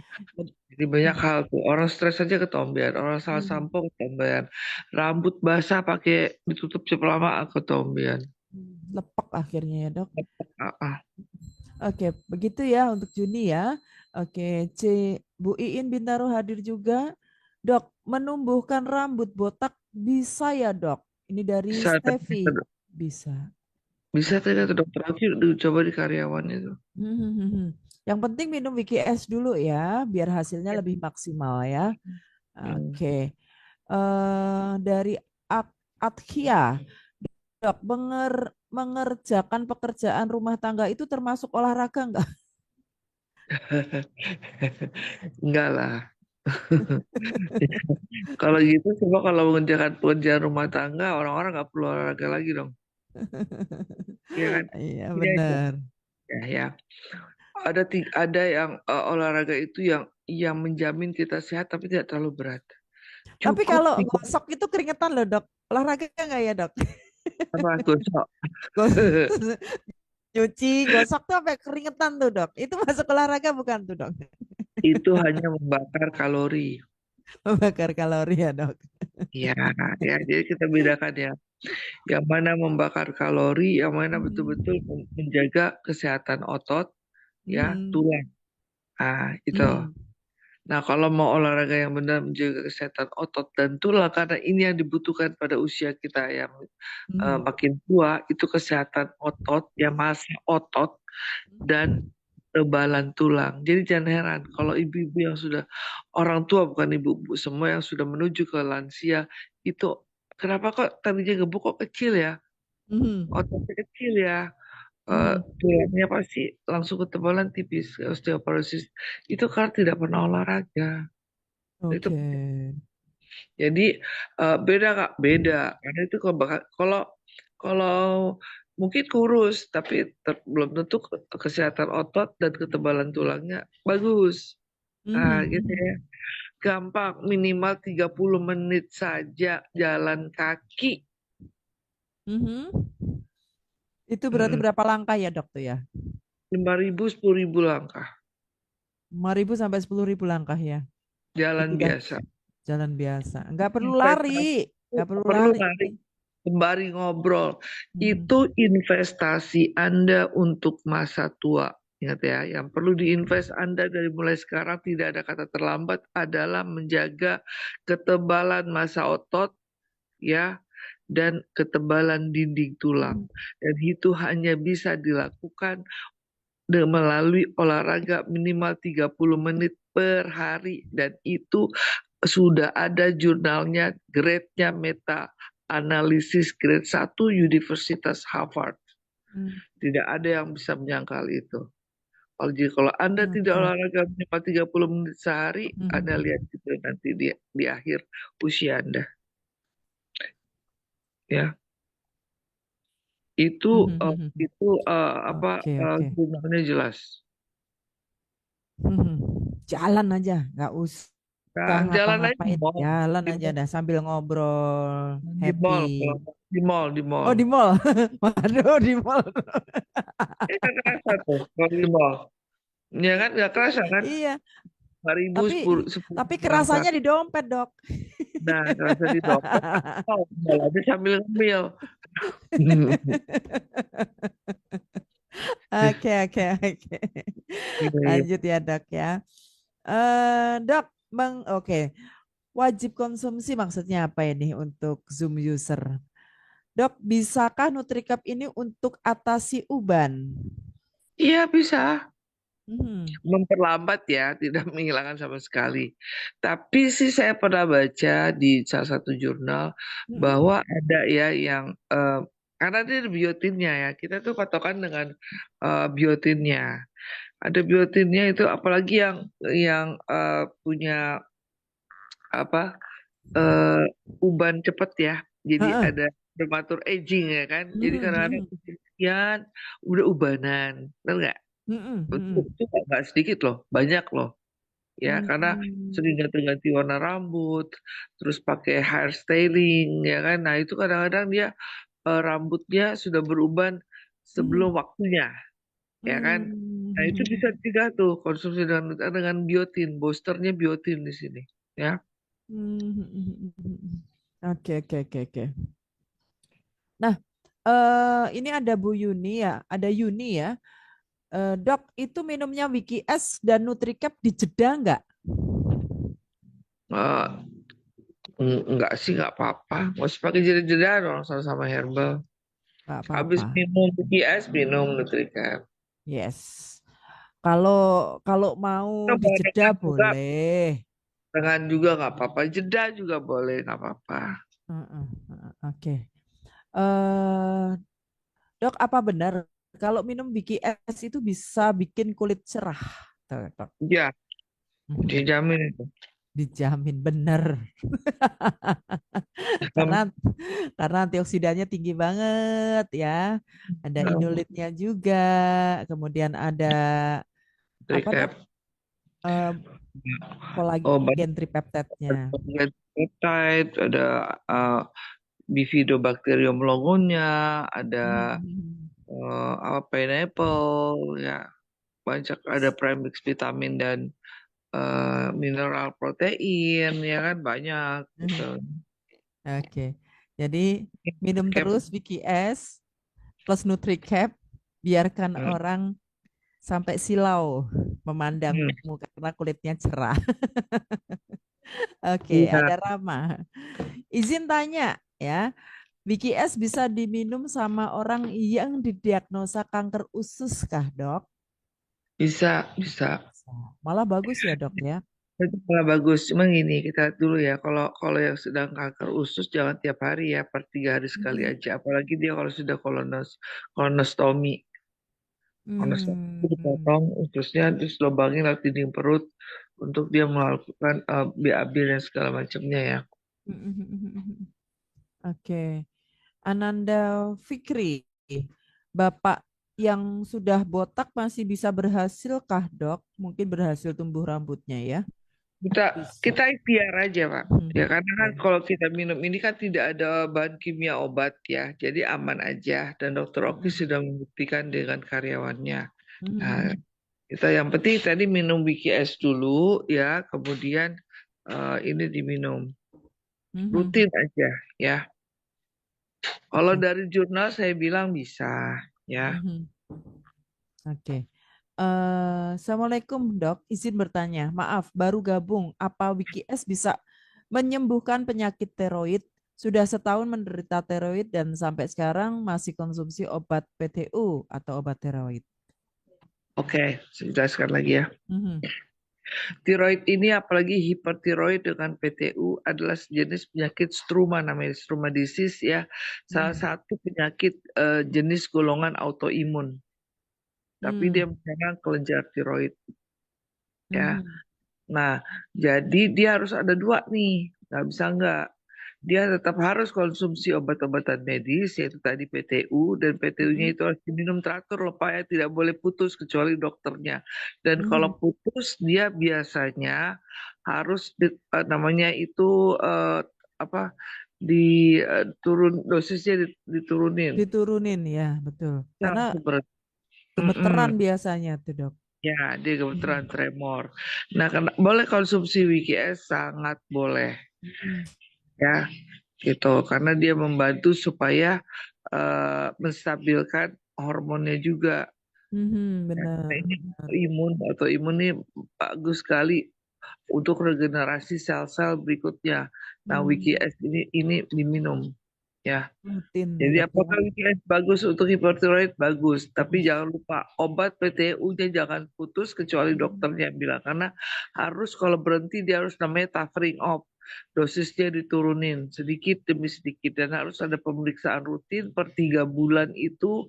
A: Jadi banyak
B: Hmm.
A: hal tuh. Orang stres aja ketombean, orang salah
B: Hmm.
A: sampo ketombean, rambut basah pakai ditutup cukup lama ketombean.
B: Lepek akhirnya ya, Dok.
A: Ah, ah.
B: Oke, begitu ya untuk Juni ya. Oke, C. Bu Iin Bintaro hadir juga. Dok, menumbuhkan rambut botak bisa ya, Dok? Ini dari
A: Bisa
B: Steffi.
A: ternyata,
B: Bisa.
A: bisa
B: Oke.
A: ternyata dokter aku coba di karyawan itu.
B: Hmm, hmm, hmm, hmm. Yang penting minum Wiki S dulu ya, biar hasilnya lebih maksimal ya.
A: Hmm.
B: Oke. Dari Atkia, Dok, mengerjakan pekerjaan rumah tangga itu termasuk olahraga nggak?
A: Enggak lah. Kalau gitu coba kalau mengerjakan pekerjaan rumah tangga orang-orang nggak perlu olahraga lagi dong. Iya kan?
B: Iya
A: Ini aja
B: benar.
A: ya, ya. Ada yang olahraga itu yang menjamin kita sehat tapi tidak terlalu berat.
B: Tapi
A: Cukup
B: kalau
A: tiga
B: gosok itu keringetan loh, Dok. Olahraga nggak ya, Dok?
A: apa gosok.
B: Gos- Nyuci, gosok tuh sampai keringetan tuh, Dok. Itu masuk olahraga bukan tuh, Dok?
A: Itu hanya membakar kalori.
B: Membakar kalori ya, Dok.
A: Ya, ya. Jadi kita bedakan ya. Yang mana membakar kalori, yang mana betul-betul
B: Hmm.
A: menjaga kesehatan otot, ya,
B: Hmm.
A: tulang. Ah, itu.
B: Hmm.
A: Nah, kalau mau olahraga yang benar menjaga kesehatan otot dan tulang, karena ini yang dibutuhkan pada usia kita yang
B: Hmm.
A: makin tua, itu kesehatan otot, ya masa otot dan ketebalan tulang. Jadi jangan heran kalau ibu-ibu yang sudah orang tua bukan ibu-ibu semua yang sudah menuju ke lansia itu kenapa kok tadinya gebuk kok kecil ya,
B: Hmm.
A: ototnya kecil ya,
B: Hmm.
A: tulangnya pasti langsung ketebalan tipis, osteoporosis itu karena tidak pernah olahraga. Itu
B: Oke.
A: jadi beda Kak, beda. Karena itu kalau kalau mungkin kurus tapi belum tentu kesehatan otot dan ketebalan tulangnya bagus. Nah, gitu
B: Mhm.
A: ya. Gampang, minimal 30 menit saja jalan kaki.
B: Mhm. Itu berarti
A: Mm,
B: berapa langkah ya, Dok tuh ya?
A: 5.000, 10.000 langkah.
B: 5.000 sampai 10.000 langkah ya. Itu
A: Jalan
B: udah
A: biasa.
B: jalan biasa. Enggak perlu
A: Investasi
B: lari. Enggak perlu
A: perlu
B: lari.
A: lari sembari ngobrol.
B: Hmm.
A: Itu investasi Anda untuk masa tua. Ingat ya, yang perlu diinvest Anda dari mulai sekarang tidak ada kata terlambat adalah menjaga ketebalan masa otot ya dan ketebalan dinding tulang. Dan itu hanya bisa dilakukan melalui olahraga minimal 30 menit per hari dan itu sudah ada jurnalnya, grade-nya meta analisis grade 1 Universitas Harvard.
B: Hmm.
A: Tidak ada yang bisa menyangkal itu. Kalau Anda tidak
B: Oke.
A: olahraga minimal 30 menit sehari, Anda lihat
B: Mhm.
A: itu nanti di akhir usia Anda. Ya, itu
B: Mhm.
A: apa
B: Oke, oke.
A: jurnalnya jelas.
B: Mhm. Jalan aja, nggak usah
A: Nah, jalan aja
B: ngapa-ngapain. Jalan aja dah sambil ngobrol,
A: di
B: happy.
A: mall, di mall, di
B: Oh,
A: mall.
B: di mall. Waduh, di mall.
A: Nggak kerasa tuh kalau di mall. Ya kan nggak kerasa kan?
B: Iya,
A: 5.000,
B: tapi
A: 10
B: tapi
A: langkah.
B: kerasanya di dompet, Dok.
A: Nah, kerasa di dompet. Oh, jalan aja sambil ngemil.
B: Oke, oke, oke.
A: Gitu.
B: Lanjut ya, Dok ya. Dok, oke. Wajib konsumsi maksudnya apa ini untuk Zoom user? Dok, bisakah NutriCap ini untuk atasi uban?
A: Iya bisa
B: Hmm.
A: memperlambat ya, tidak menghilangkan sama sekali. Tapi sih saya pernah baca di salah satu jurnal
B: Mm-mm.
A: bahwa ada ya yang karena dia ada biotinnya ya, kita tuh patokan dengan biotinnya. Ada biotinnya itu apalagi yang punya apa uban cepet ya. jadi
B: Heeh.
A: ada prematur aging ya kan. Jadi
B: Mhm,
A: kadang-kadang
B: mhm.
A: usian udah ubanan, benar nggak?
B: Mhm, mhm.
A: Itu nggak sedikit loh, banyak loh. Ya karena
B: Mhm.
A: sering ganti-ganti warna rambut, terus pakai hair styling ya kan. Nah itu kadang-kadang dia rambutnya sudah beruban
B: Mhm.
A: sebelum waktunya ya kan. Nah itu bisa
B: Mhm.
A: dicegah tuh konsumsi dengan biotin, boosternya biotin di sini ya.
B: Mhm. Oke, oke, oke, oke. Nah, ini ada Bu Yuni ya, ada Yuni ya. Dok, itu minumnya Wiki S dan Nutricap dijeda nggak?
A: Eh, enggak sih nggak apa-apa, nggak usah pakai jeda-jeda dong sama-sama herbal.
B: Nggak
A: Habis
B: apa-apa.
A: minum BTS minum Nutricap.
B: Yes. Kalau kalau mau
A: Kita
B: dijeda
A: barengan juga,
B: boleh.
A: dengan juga nggak apa-apa, jeda juga boleh nggak apa-apa.
B: Heeh, heeh, oke. Eh, Dok, apa benar kalau minum Wiki S itu bisa bikin kulit cerah? Tuh, Dok.
A: Ya,
B: Mhm.
A: dijamin itu.
B: Dijamin benar. karena
A: Sama
B: karena antioksidannya tinggi banget ya. Ada inulitnya juga, kemudian ada apa dok?
A: Nutricap.
B: Eh,
A: Oh, banyak
B: kolagen tripeptide-nya.
A: peptide, ada Bifidobacterium longonnya, ada
B: Mhm.
A: apa pineapple, ya banyak, ada premix vitamin dan mineral protein, ya kan banyak gitu.
B: Mhm. Oke, jadi minum
A: Cap.
B: terus Vicky S plus NutriCap, biarkan
A: Hmm.
B: orang sampai silau
A: Hmm.
B: memandangmu karena kulitnya cerah. Oke,
A: Iya,
B: ada Rama. Izin tanya ya, Vicky S bisa diminum sama orang yang didiagnosa kanker usus kah, Dok?
A: bisa, bisa.
B: Malah bagus ya, Dok ya.
A: Itu malah bagus. Cuma gini, kita lihat dulu ya. Kalau kalau yang sedang kanker usus jangan tiap hari ya, per 3 hari sekali
B: Mhm.
A: aja. Apalagi dia kalau sudah kolonostomi. Kolonostomi itu
B: Hmm.
A: dipotong ususnya, terus lubangin lewat dinding perut untuk dia melakukan BAB dan segala macamnya ya.
B: Oke. Ananda Fikri, Bapak yang sudah botak masih bisa berhasil kah, Dok? Mungkin berhasil tumbuh rambutnya ya?
A: Kita
B: Bisa.
A: kita ikhtiar aja, Pak. Ya
B: Mhm.
A: karena kan
B: Oke.
A: kalau kita minum ini kan tidak ada bahan kimia obat ya, jadi aman aja. Dan Dokter Oki
B: Mhm.
A: sudah membuktikan dengan karyawannya. Nah,
B: Mhm.
A: kita yang penting tadi minum Wiki S dulu ya, kemudian ini diminum
B: Mhm.
A: rutin aja ya. Kalau
B: Oke.
A: dari jurnal saya bilang bisa ya.
B: Mhm. Oke. Assalamualaikum, Dok. Izin bertanya. Maaf, baru gabung. Apa Wiki S bisa menyembuhkan penyakit tiroid? Sudah setahun menderita tiroid dan sampai sekarang masih konsumsi obat PTU atau obat tiroid.
A: Oke, saya jelaskan lagi ya.
B: Mhm.
A: Tiroid ini apalagi hipertiroid dengan PTU adalah sejenis penyakit struma, namanya struma disease ya. Salah
B: Mhm.
A: satu penyakit jenis golongan autoimun. Tapi dia
B: Hmm.
A: menyerang kelenjar tiroid ya.
B: Mhm.
A: Nah, jadi dia harus ada dua nih, nggak bisa nggak. Dia tetap harus konsumsi obat-obatan medis, yaitu tadi PTU, dan PTU-nya
B: Mhm.
A: itu harus diminum teratur loh Pak ya, tidak boleh putus kecuali dokternya. Dan
B: Mhm.
A: kalau putus, dia biasanya harus namanya itu apa, turun dosisnya diturunin.
B: Diturunin ya, betul.
A: Ya,
B: Karena
A: seperti
B: gemeteran biasanya tuh, Dok.
A: ya, dia
B: Mhm.
A: kebetulan tremor. Nah, boleh konsumsi WKS, sangat boleh
B: Mhm.
A: ya, gitu. Karena dia membantu supaya menstabilkan hormonnya juga.
B: Mhm,
A: Ya,
B: benar,
A: nah, ini
B: benar.
A: imun atau imun ini bagus sekali untuk regenerasi sel-sel berikutnya. Nah,
B: Hmm,
A: WKS ini diminum ya.
B: rutin ya,
A: Jadi
B: Dok ya.
A: apakah WKS bagus untuk hipertiroid? Bagus. Tapi
B: Mhm.
A: jangan lupa obat PTU-nya jangan putus kecuali
B: Mhm.
A: dokternya bilang. Karena harus kalau berhenti dia harus namanya tapering off. Dosisnya diturunin sedikit demi sedikit. Dan harus ada pemeriksaan rutin per 3 bulan itu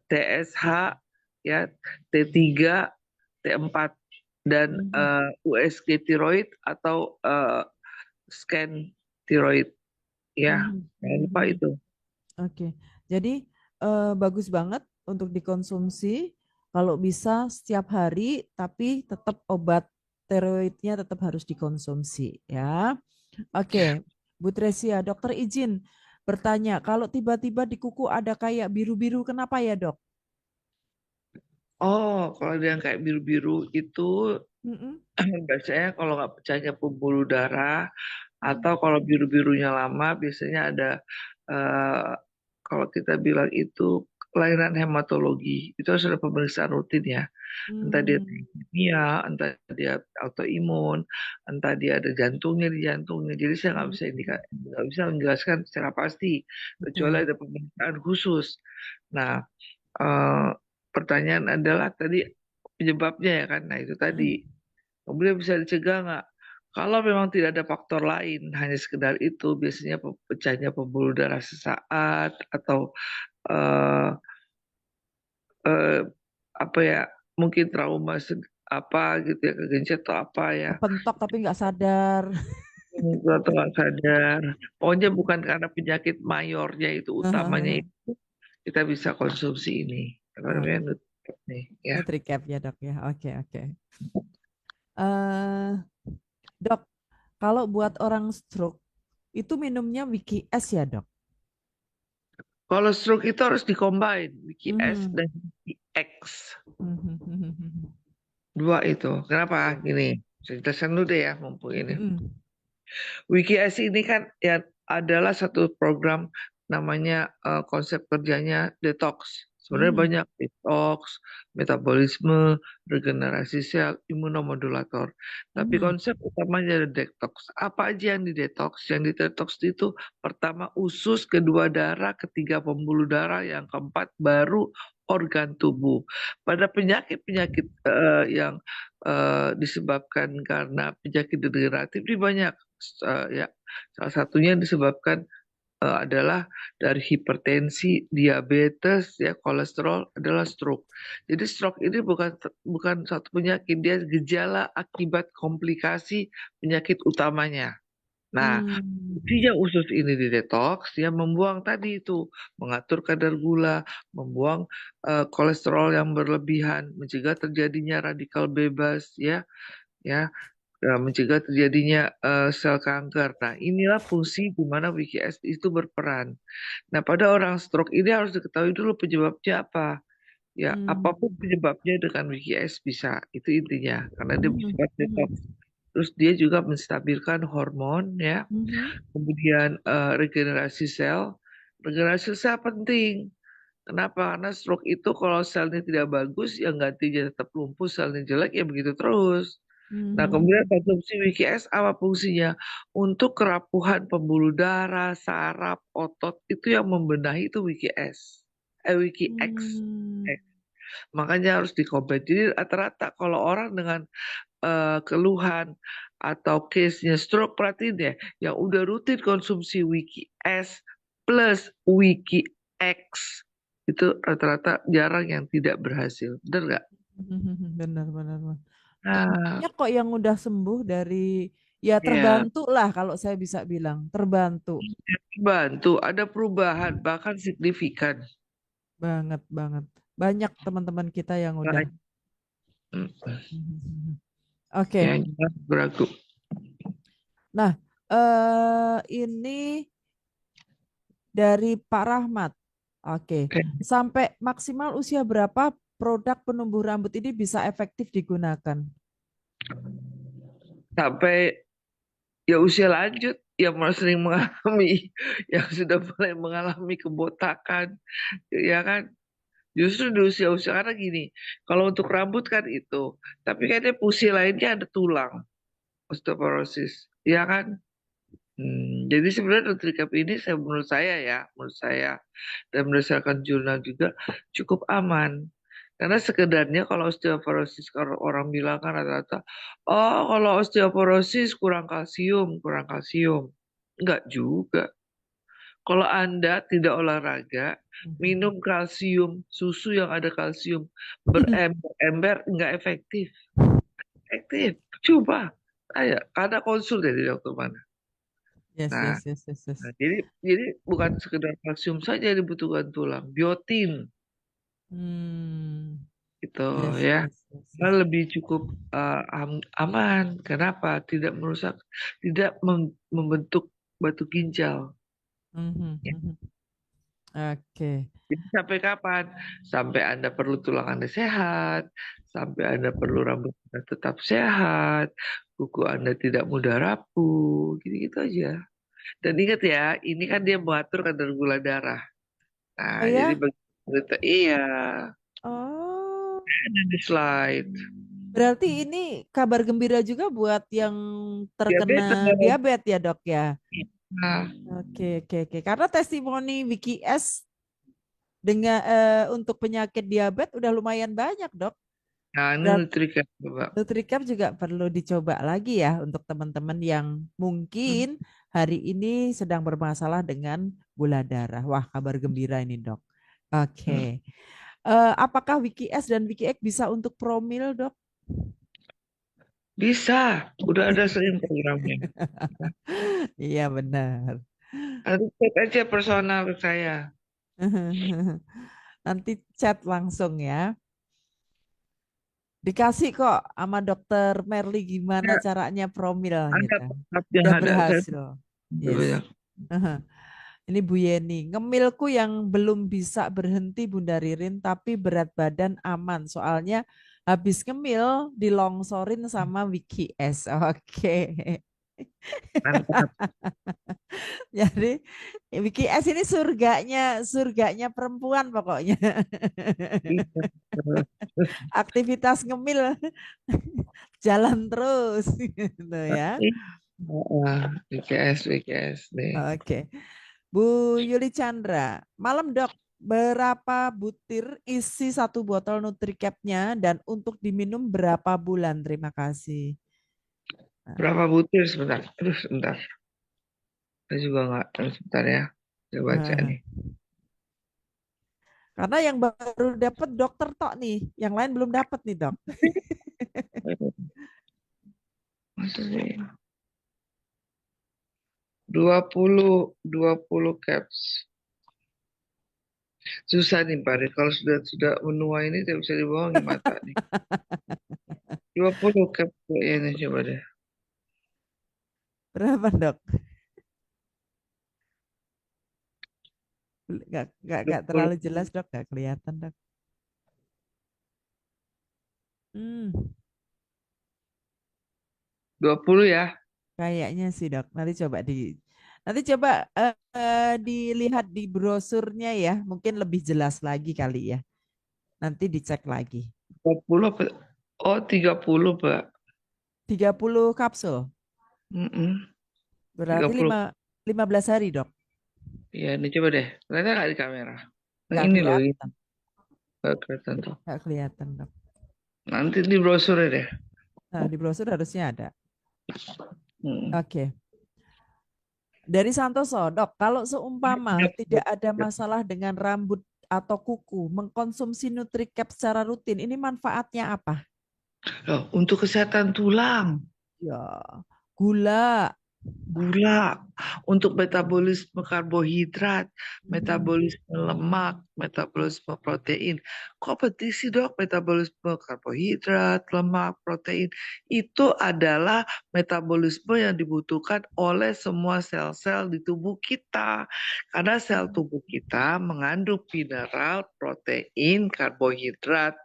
A: TSH, ya, T3, T4, dan
B: Mhm.
A: USG tiroid atau scan tiroid. Ya,
B: Mhm,
A: jangan
B: mhm,
A: lupa
B: mhm.
A: itu.
B: Oke, jadi bagus banget untuk dikonsumsi kalau bisa setiap hari, tapi tetap obat steroidnya tetap harus dikonsumsi ya. Oke, Bu Tresia, dokter izin bertanya, kalau tiba-tiba di kuku ada kayak biru-biru, kenapa ya dok?
A: Oh, kalau ada yang kayak biru-biru itu
B: Mm-mm,
A: biasanya kalau nggak pecahnya pembuluh darah
B: mm-mm,
A: atau kalau biru-birunya lama biasanya ada eh, kalau kita bilang itu kelainan hematologi. Itu harus ada pemeriksaan rutin ya. Entah dia
B: mm,
A: thalassemia, entah dia autoimun, entah dia ada jantungnya di jantungnya. Jadi saya
B: mm,
A: nggak bisa menjelaskan secara pasti kecuali
B: betul.
A: ada pemeriksaan khusus. Nah, eh, pertanyaan adalah tadi penyebabnya ya kan. Nah itu tadi.
B: Mm-mm,
A: Kemudian bisa dicegah nggak? Kalau memang tidak ada faktor lain, hanya sekedar itu, biasanya pecahnya pembuluh darah sesaat atau eh, eh, apa ya, mungkin trauma apa gitu ya, kegencet atau apa ya,
B: Kepentok tapi nggak sadar.
A: atau nggak sadar. Pokoknya bukan karena penyakit mayornya itu utamanya itu kita bisa konsumsi ini. Apa namanya?
B: Oke,
A: Nih, ya.
B: Nutricap ya dok ya. Oke, oke. eh Dok, kalau buat orang stroke itu minumnya Wiki S ya, Dok?
A: Kalau stroke itu harus dikombin, Wiki S
B: Mhm.
A: dan Wiki X.
B: Mhm.
A: Dua itu. Kenapa?
B: Oke.
A: Gini, saya jelaskan dulu deh ya, mumpung ini.
B: Mhm.
A: WikiIC ini kan ya adalah satu program namanya konsep kerjanya detox. Sebenarnya
B: Mhm.
A: banyak detox, metabolisme, regenerasi sel, imunomodulator. Tapi
B: Mhm.
A: konsep utamanya ada detox. Apa aja yang di detox? Yang di detox itu pertama usus, kedua darah, ketiga pembuluh darah, yang keempat baru organ tubuh. Pada penyakit-penyakit yang disebabkan karena penyakit degeneratif ini banyak. Ya, salah satunya yang disebabkan adalah dari hipertensi, diabetes, ya kolesterol adalah stroke. Jadi stroke ini bukan satu penyakit, dia gejala akibat komplikasi penyakit utamanya. Nah,
B: Hmm.
A: fungsinya usus ini di detox, dia membuang tadi itu, mengatur kadar gula, membuang kolesterol yang berlebihan, mencegah terjadinya radikal bebas, ya, mencegah terjadinya sel kanker. Nah, inilah fungsi di mana WikiS itu berperan. Nah, pada orang stroke ini harus diketahui dulu penyebabnya apa. Ya,
B: Hmm.
A: apapun penyebabnya dengan WikiS bisa. Itu intinya. Karena dia
B: Mhm.
A: bersifat detox.
B: Mhm.
A: Terus dia juga menstabilkan hormon, ya.
B: Mhm.
A: Kemudian regenerasi sel. Regenerasi sel penting. Kenapa? Karena stroke itu kalau selnya tidak bagus, yang gantinya tetap lumpuh, selnya jelek, ya begitu terus. Nah, kemudian
B: Mhm.
A: konsumsi WikiS apa fungsinya? Untuk kerapuhan pembuluh darah, saraf, otot, itu yang membenahi itu WikiS. Wiki X.
B: Hmm.
A: Makanya harus dikombin. Jadi rata-rata kalau orang dengan keluhan atau case-nya stroke, perhatiin deh, yang udah rutin konsumsi Wiki S plus Wiki X, itu rata-rata jarang yang tidak berhasil. Benar nggak?
B: Mhm. Benar, benar, benar.
A: Nah,
B: Banyak kok yang udah sembuh dari ya
A: ya,
B: terbantu lah kalau saya bisa bilang terbantu
A: bantu. Ada perubahan, bahkan signifikan.
B: banget banget. Banyak teman-teman kita yang udah.
A: Makanya, hmm,
B: Mhm. Oke.
A: ya, jangan beragu.
B: Nah, ini dari Pak Rahmat. Oke.
A: Oke.
B: Sampai maksimal usia berapa produk penumbuh rambut ini bisa efektif digunakan?
A: Sampai ya usia lanjut, yang sering mengalami, yang sudah mulai mengalami kebotakan, ya kan? Justru di usia-usia karena gini, kalau untuk rambut kan itu, tapi kan dia fungsi lainnya ada tulang, osteoporosis, ya kan? Jadi sebenarnya Nutricap ini menurut saya dan berdasarkan jurnal juga cukup aman. Karena sekedarnya kalau osteoporosis, kalau orang bilang kan rata-rata, oh kalau osteoporosis kurang kalsium, kurang kalsium. Enggak juga. Kalau Anda tidak olahraga, minum kalsium, susu yang ada kalsium, berember-ember, enggak efektif. Efektif. Coba. Ayo, karena konsul dari dokter mana.
B: Yes,
A: Nah,
B: yes, yes, yes, yes.
A: jadi bukan sekedar kalsium saja yang dibutuhkan tulang, biotin
B: Hmm,
A: gitu
B: yes,
A: ya.
B: yes, yes,
A: Nah,
B: yes.
A: lebih cukup aman. Kenapa? Tidak merusak, tidak membentuk batu ginjal.
B: Mhm, mhm. Oke.
A: Jadi sampai kapan? Sampai Anda perlu tulang Anda sehat, sampai Anda perlu rambut Anda tetap sehat, kuku Anda tidak mudah rapuh, gitu-gitu aja. Dan ingat ya, ini kan dia mengatur kadar gula darah. Nah,
B: Oh
A: jadi
B: ya?
A: berita iya,
B: Oh,
A: ada di slide.
B: berarti ini kabar gembira juga buat yang terkena
A: Diabetes.
B: diabetes ya, Dok ya?
A: Nah,
B: Oke, oke, oke. Karena testimoni Wiki S dengan untuk penyakit diabetes udah lumayan banyak, Dok.
A: nah ini
B: Berarti
A: Nutricare, Mbak.
B: Nutricap juga perlu dicoba lagi ya untuk teman-teman yang mungkin hari ini sedang bermasalah dengan gula darah. Wah, kabar gembira ini, Dok.
A: Hmm.
B: Oke. Apakah Wiki S dan Wiki X bisa untuk promil, Dok?
A: Bisa, udah ada sering programnya.
B: Iya, benar.
A: Nanti cek aja personal ke saya.
B: Nanti chat langsung ya. Dikasih kok sama dokter Merly gimana
A: Ya,
B: caranya promil
A: ada
B: gitu.
A: tetap yang
B: Udah
A: ada saya
B: berhasil. Yes.
A: banyak.
B: Ini Bu Yeni, ngemilku yang belum bisa berhenti Bunda Ririn, tapi berat badan aman. Soalnya habis ngemil dilongsorin sama Wiki S. Oke.
A: Mantap.
B: Jadi Wiki S ini surganya perempuan pokoknya.
A: Bisa.
B: Aktivitas ngemil jalan terus gitu ya.
A: BKS, BKS nih.
B: Oke. Bu Yuli Chandra, malam dok, berapa butir isi satu botol Nutricapnya dan untuk diminum berapa bulan? Terima kasih. Nah,
A: Berapa butir sebentar? Terus sebentar. Saya juga nggak tahu sebentar ya. Saya baca nih.
B: karena yang baru dapat dokter tok nih, yang lain belum dapat nih dok.
A: Masa sih? 20 caps. Susah nih Pak. Kalau sudah menua ini tidak bisa dibohongi mata nih. 20 caps kayaknya coba deh.
B: Berapa dok? Nggak
A: 20,
B: terlalu jelas dok, nggak kelihatan dok. Hmm,
A: 20 ya.
B: kayaknya sih dok. Nanti coba dilihat di brosurnya ya, mungkin lebih jelas lagi kali ya. Nanti dicek lagi.
A: 20 apa? Oh, 30 Pak.
B: 30 kapsul.
A: Mm-mm.
B: Berarti
A: 30.
B: 15 hari, Dok.
A: Ya, ini coba deh. Ternyata nggak di kamera. Yang
B: Nggak
A: ini loh, ini
B: kelihatan.
A: nggak kelihatan tuh.
B: Nggak kelihatan, Dok.
A: Nanti di brosur deh.
B: Nah, di brosur harusnya ada.
A: Mm.
B: Oke. Dari Santoso, Dok, kalau seumpama tidak ada masalah dengan rambut atau kuku, mengkonsumsi Nutricap secara rutin, ini manfaatnya apa?
A: Loh, untuk kesehatan tulang,
B: Ya, gula.
A: gula, untuk metabolisme karbohidrat,
B: Mhm.
A: metabolisme lemak, metabolisme protein. Kok penting sih dok metabolisme karbohidrat, lemak, protein? Itu adalah metabolisme yang dibutuhkan oleh semua sel-sel di tubuh kita. Karena sel tubuh kita mengandung mineral, protein, karbohidrat,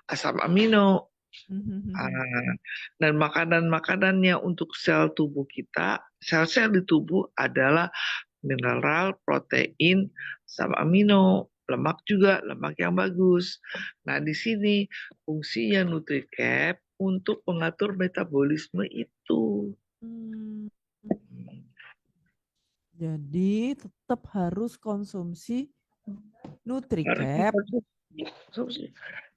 A: asam amino.
B: Mhm.
A: Ah, dan makanan-makanannya untuk sel tubuh kita, sel-sel di tubuh adalah mineral, protein, asam amino, lemak juga, lemak yang bagus. Nah, di sini fungsinya NutriCap untuk mengatur metabolisme itu.
B: Hmm. Jadi tetap harus konsumsi
A: Karena
B: Nutricap
A: kita tuh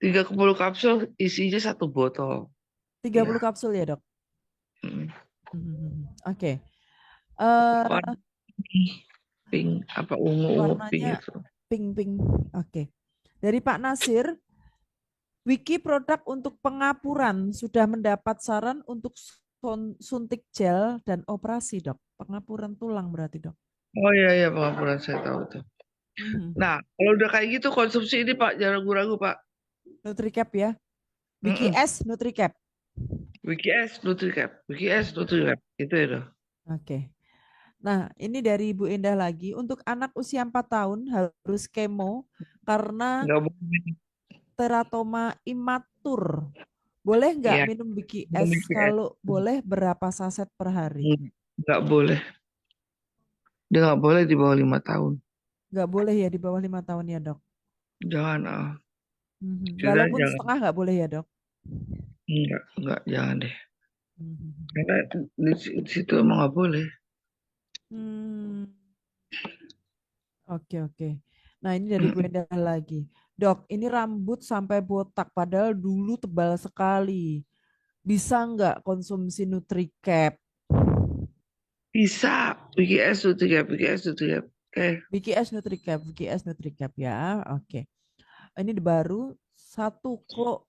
A: 30 kapsul isinya satu botol.
B: 30
A: Ya.
B: kapsul ya, Dok?
A: Mm.
B: Oke. Eh,
A: Warna pink, apa ungu-ungu pink
B: warnanya
A: itu.
B: pink-pink. Oke. Dari Pak Nasir, Wiki produk untuk pengapuran sudah mendapat saran untuk suntik gel dan operasi, Dok. pengapuran tulang berarti dok.
A: Oh iya, iya, pengampuran saya tahu tuh.
B: Mhm.
A: Nah, kalau udah kayak gitu konsumsi ini Pak, jangan ragu-ragu Pak.
B: Nutricap ya.
A: Mm-mm.
B: WKS Nutricap.
A: WGS Nutricap, WGS Nutricap, itu ya dong.
B: Oke. Nah, ini dari Ibu Indah lagi. Untuk anak usia 4 tahun harus kemo karena
A: Nggak boleh.
B: teratoma imatur. Boleh nggak
A: Iya,
B: minum BKS?
A: WGS.
B: Kalau boleh berapa saset per hari?
A: Nggak boleh. Dia nggak boleh di bawah 5 tahun.
B: Nggak boleh ya di bawah 5 tahun ya dok.
A: Jangan,
B: Mhm.
A: sudah
B: Walaupun
A: jangan.
B: setengah nggak boleh ya dok.
A: Enggak, jangan deh.
B: Mhm.
A: Karena di situ emang nggak boleh.
B: Hmm, oke oke. Nah ini dari Bu
A: Mm-mm.
B: Endah lagi. Dok, ini rambut sampai botak padahal dulu tebal sekali. Bisa nggak konsumsi NutriCap?
A: Bisa, WGS Nutricap, WGS Nutricap. Oke,
B: BKS NutriCap ya. Oke. Ini baru satu klo.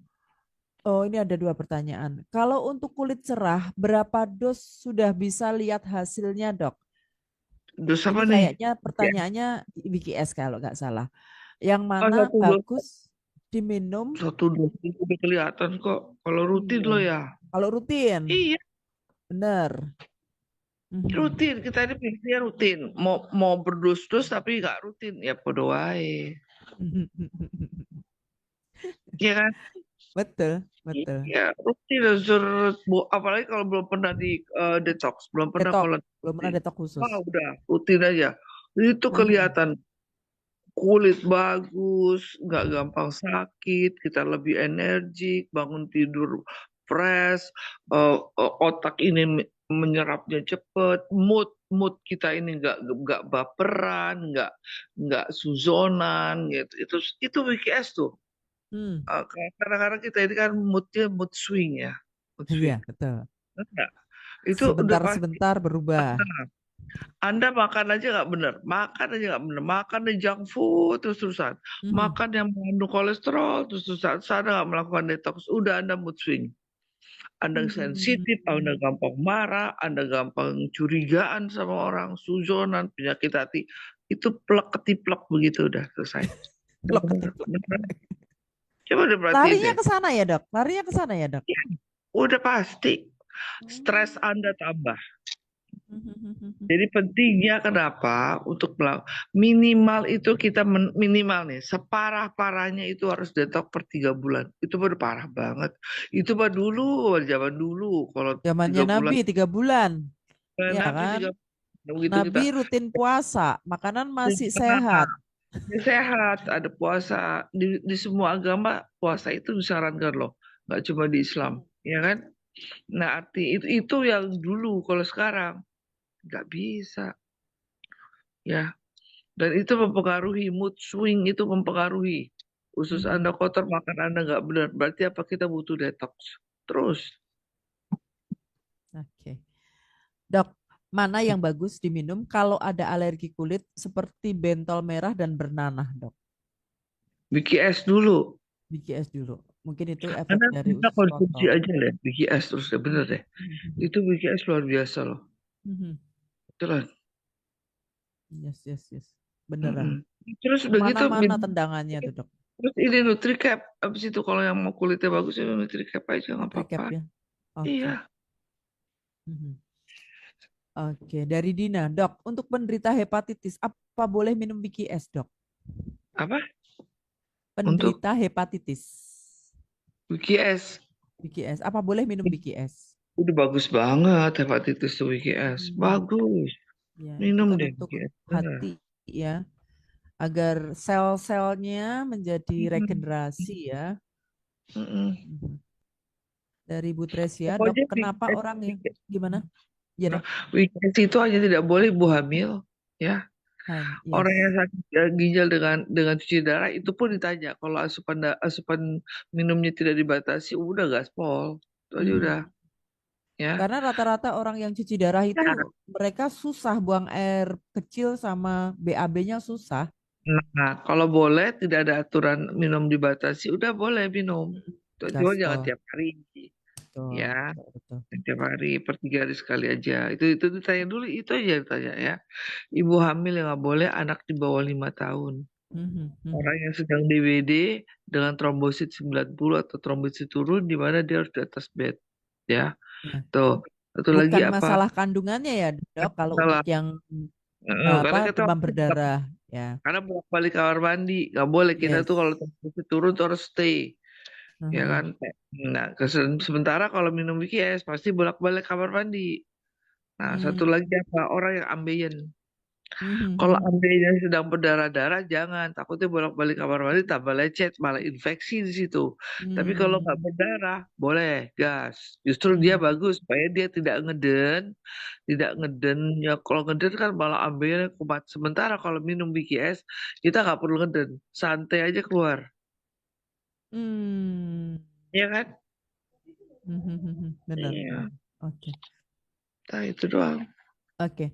B: Oh, ini ada dua pertanyaan. Kalau untuk kulit cerah, berapa dos sudah bisa lihat hasilnya, Dok?
A: terus apa
B: Ini
A: nih?
B: kayaknya
A: WGS.
B: pertanyaannya BKS kalau nggak salah. Yang
A: Oh,
B: mana
A: satu dua,
B: bagus diminum?
A: satu dua itu udah kelihatan kok. Kalau rutin
B: Iya.
A: lo ya.
B: Kalau rutin,
A: Iya,
B: benar. Mhm.
A: rutin. Kita ini biasanya rutin. Mau mau berdus-dus tapi nggak rutin. Ya podo wae. Iya kan?
B: Betul, betul.
A: Iya, rutin. Apalagi kalau belum pernah di detox. Belum pernah
B: Detok,
A: kalau
B: belum pernah
A: rutin.
B: detok khusus.
A: Wah, udah. Rutin aja. Itu
B: Mhm.
A: kelihatan kulit bagus, nggak gampang sakit, kita lebih energik, bangun tidur fresh, otak ini menyerapnya cepet, mood mood kita ini nggak baperan, nggak suzonan gitu. Itu WKS tuh.
B: Hmm.
A: Kadang-kadang kita ini kan moodnya mood swing ya, mood
B: Iya,
A: swing.
B: betul.
A: Enggak. Itu udah pasti.
B: Sebentar-sebentar berubah.
A: Anda makan aja nggak bener, makan aja nggak bener, makan yang junk food terus-terusan,
B: Mhm.
A: makan yang mengandung kolesterol terus-terusan, sana nggak melakukan detox, udah Anda mood swing, Anda sensitif, Anda
B: Hmm.
A: gampang marah, Anda gampang curigaan sama orang, suzonan, penyakit hati, itu plek ketiplek begitu udah selesai.
B: Blok ketiplok.
A: Beneran. Coba udah perhatiin
B: Larinya
A: deh,
B: ke sana ya, Dok? Larinya ke sana ya, Dok?
A: ya, udah pasti stres
B: Hmm.
A: Anda tambah. Jadi pentingnya kenapa untuk minimal itu kita minimal nih separah-parahnya itu harus detox per 3 bulan. Itu baru parah banget. Itu mah dulu zaman dulu kalau
B: Zamannya
A: 3 bulan
B: Nabi 3 bulan, ya
A: Nabi
B: kan?
A: 3 bulan begitu kita
B: Nabi rutin puasa, makanan masih sehat.
A: sehat, ada puasa di semua agama puasa itu disarankan loh, nggak cuma di Islam, ya kan? Nah arti itu yang dulu kalau sekarang nggak bisa ya. Dan itu mempengaruhi mood swing itu mempengaruhi. Usus
B: Mhm.
A: Anda kotor, makan Anda nggak benar. Berarti apa kita butuh detox. Terus,
B: Oke. Dok, mana yang bagus diminum kalau ada alergi kulit seperti bentol merah dan bernanah, Dok?
A: BKS dulu.
B: BKS dulu. Mungkin itu efek
A: Anda
B: dari
A: bisa
B: usus
A: konsumsi
B: kotor.
A: aja deh BKS terus deh, bener deh. Itu BKS luar biasa loh.
B: Mhm.
A: Itulah.
B: Yes, yes, yes. Beneran.
A: Mm-mm. Terus udah gitu
B: Kemana-mana tendangannya tuh, Dok.
A: terus ini Nutricap. Habis itu kalau yang mau kulitnya bagus itu Nutricap aja nggak
B: Nutricap
A: apa-apa.
B: ya.
A: Iya.
B: Oke. Mhm. Oke, dari Dina, Dok, untuk penderita hepatitis, apa boleh minum BKS, Dok?
A: Apa? Untuk
B: Penderita hepatitis,
A: BKS.
B: BKS, apa boleh minum BKS?
A: Udah bagus banget hepatitis tuh BKS.
B: Hmm,
A: Bagus.
B: ya, itu
A: Minum
B: kan
A: deh
B: untuk
A: BKS.
B: hati ya, agar sel-selnya menjadi
A: Mm-mm.
B: regenerasi ya.
A: Mm-mm.
B: Mhm. Dari Bu Tresia, Dok,
A: Pokoknya
B: kenapa orang yang gimana? Ya, Dok.
A: weekend itu hanya tidak boleh ibu hamil, ya. Orang yang
B: Yes.
A: sakit ginjal dengan cuci darah itu pun ditanya. Kalau asupan minumnya tidak dibatasi, udah gaspol. Itu aja udah,
B: Mhm.
A: ya.
B: Karena rata-rata orang yang cuci darah itu
A: Ya.
B: mereka susah buang air kecil sama BAB-nya susah.
A: Nah, kalau boleh tidak ada aturan minum dibatasi, udah boleh minum. Cuma jangan
B: Gaspol.
A: tiap hari.
B: betul,
A: ya.
B: betul, betul.
A: Setiap hari, per 3 hari sekali aja. Itu ditanya dulu, itu aja ditanya ya. Ibu hamil yang nggak boleh anak di bawah 5 tahun.
B: Mhm, mhm.
A: Orang yang sedang DBD dengan trombosit 90 atau trombosit turun di mana dia harus di atas bed. Ya,
B: Ya.
A: tuh. Satu lagi
B: Bukan
A: apa?
B: masalah kandungannya ya, Dok, kalau untuk
A: Salah.
B: yang
A: Karena
B: apa
A: kita
B: demam berdarah ya.
A: karena bolak-balik kamar mandi, nggak boleh kita tuh kalau
B: Yes.
A: trombosit turun tuh harus stay, ya
B: Mhm,
A: kan? Nah, sementara kalau minum WKS pasti bolak-balik kamar mandi. Nah, satu
B: mhm,
A: lagi apa? Orang yang ambeien.
B: mhm,
A: Kalau
B: mhm,
A: ambeien sedang berdarah-darah, jangan. Takutnya bolak-balik kamar mandi tambah lecet, malah infeksi di situ. Tapi kalau nggak
B: mhm,
A: berdarah, boleh gas. Justru dia
B: mhm.
A: bagus supaya dia tidak ngeden, tidak ngeden. Ya kalau ngeden kan malah ambeien kumat. Sementara kalau minum BKS, kita nggak perlu ngeden, santai aja keluar,
B: Hmm.
A: ya kan?
B: Mhm, mhm. Benar, benar.
A: Iya,
B: Oke.
A: nah itu doang.
B: Oke.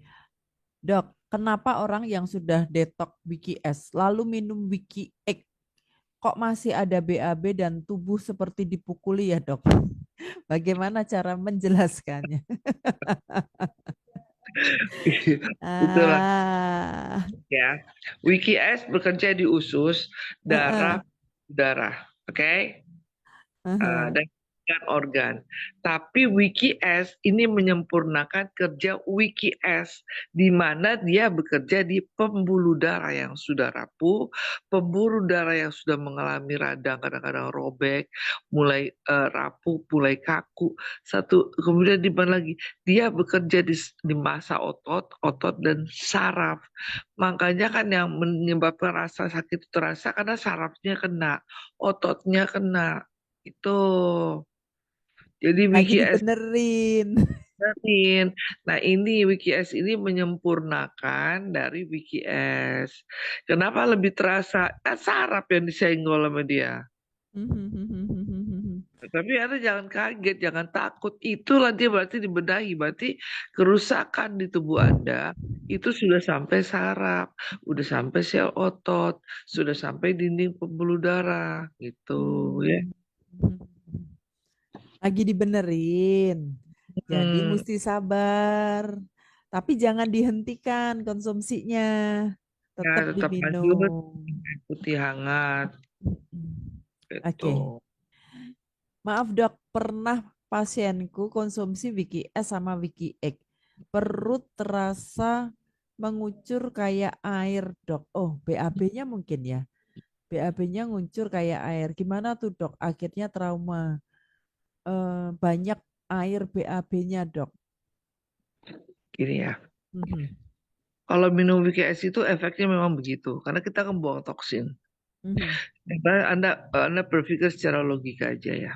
B: Dok, kenapa orang yang sudah detox Wiki S lalu minum Wiki X kok masih ada BAB dan tubuh seperti dipukuli ya, Dok? Bagaimana cara menjelaskannya?
A: Itulah
B: Ah,
A: ya. WKS bekerja di usus,
B: heeh,
A: darah, darah, oke?
B: heeh.
A: Dan organ. Tapi WikiS ini menyempurnakan kerja WikiS di mana dia bekerja di pembuluh darah yang sudah rapuh, pembuluh darah yang sudah mengalami radang kadang-kadang robek, mulai rapuh, mulai kaku. Satu, kemudian di mana lagi? Dia bekerja di masa otot, otot dan saraf. Makanya kan yang menyebabkan rasa sakit itu terasa karena sarafnya kena, ototnya kena. Itu. Jadi
B: Lagi
A: WikiS
B: dibenerin.
A: benerin. Nah ini WikiS ini menyempurnakan dari WikiS. Kenapa lebih terasa? Kan saraf yang disenggol sama dia. Tapi Anda jangan kaget, jangan takut. Itu nanti berarti dibenahi. Berarti kerusakan di tubuh Anda itu sudah sampai saraf, udah sampai sel otot, sudah sampai dinding pembuluh darah gitu ya.
B: Hmm. Lagi dibenerin. Jadi
A: Hmm,
B: mesti sabar. Tapi jangan dihentikan konsumsinya.
A: ya
B: Tetap
A: tetap lanjut
B: diminum.
A: putih hangat
B: Hmm.
A: gitu.
B: Oke. Maaf dok, pernah pasienku konsumsi Wiki S sama Wiki X. Perut terasa mengucur kayak air dok. Oh, BAB-nya mungkin ya. BAB-nya nguncur kayak air. Gimana tuh dok? Akhirnya trauma. Banyak air BAB-nya dok.
A: Gini ya,
B: Mhm,
A: kalau minum WKS itu efeknya memang begitu, karena kita kan buang toksin.
B: mhm,
A: Anda berpikir secara logika aja ya.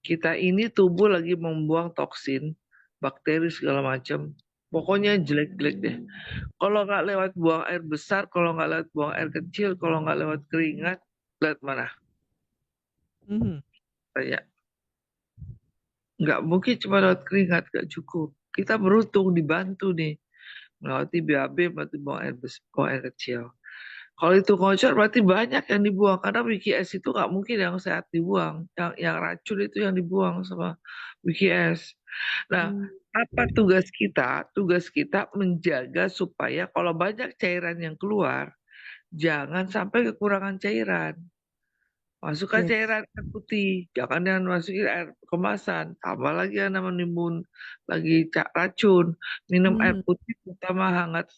A: Kita ini tubuh lagi membuang toksin, bakteri segala macam. Pokoknya jelek-jelek deh. Kalau nggak lewat buang air besar, kalau nggak lewat buang air kecil, kalau nggak lewat keringat, lewat mana?
B: mhm.
A: Tanya. Nggak mungkin cuma lewat keringat, nggak cukup. Kita beruntung dibantu nih. Melewati BAB, melewati buang air besar, buang air kecil. Kalau itu ngocor berarti banyak yang dibuang karena WikiS itu nggak mungkin yang sehat dibuang, yang racun itu yang dibuang sama WikiS. Nah,
B: Hmm.
A: apa tugas kita? Tugas kita menjaga supaya kalau banyak cairan yang keluar, jangan sampai kekurangan cairan. Masukkan
B: Yes.
A: cairan air putih, jangan yang masukin air kemasan. Tambah lagi yang namanya nimbun lagi racun. Minum air
B: Mhm,
A: putih terutama hangat.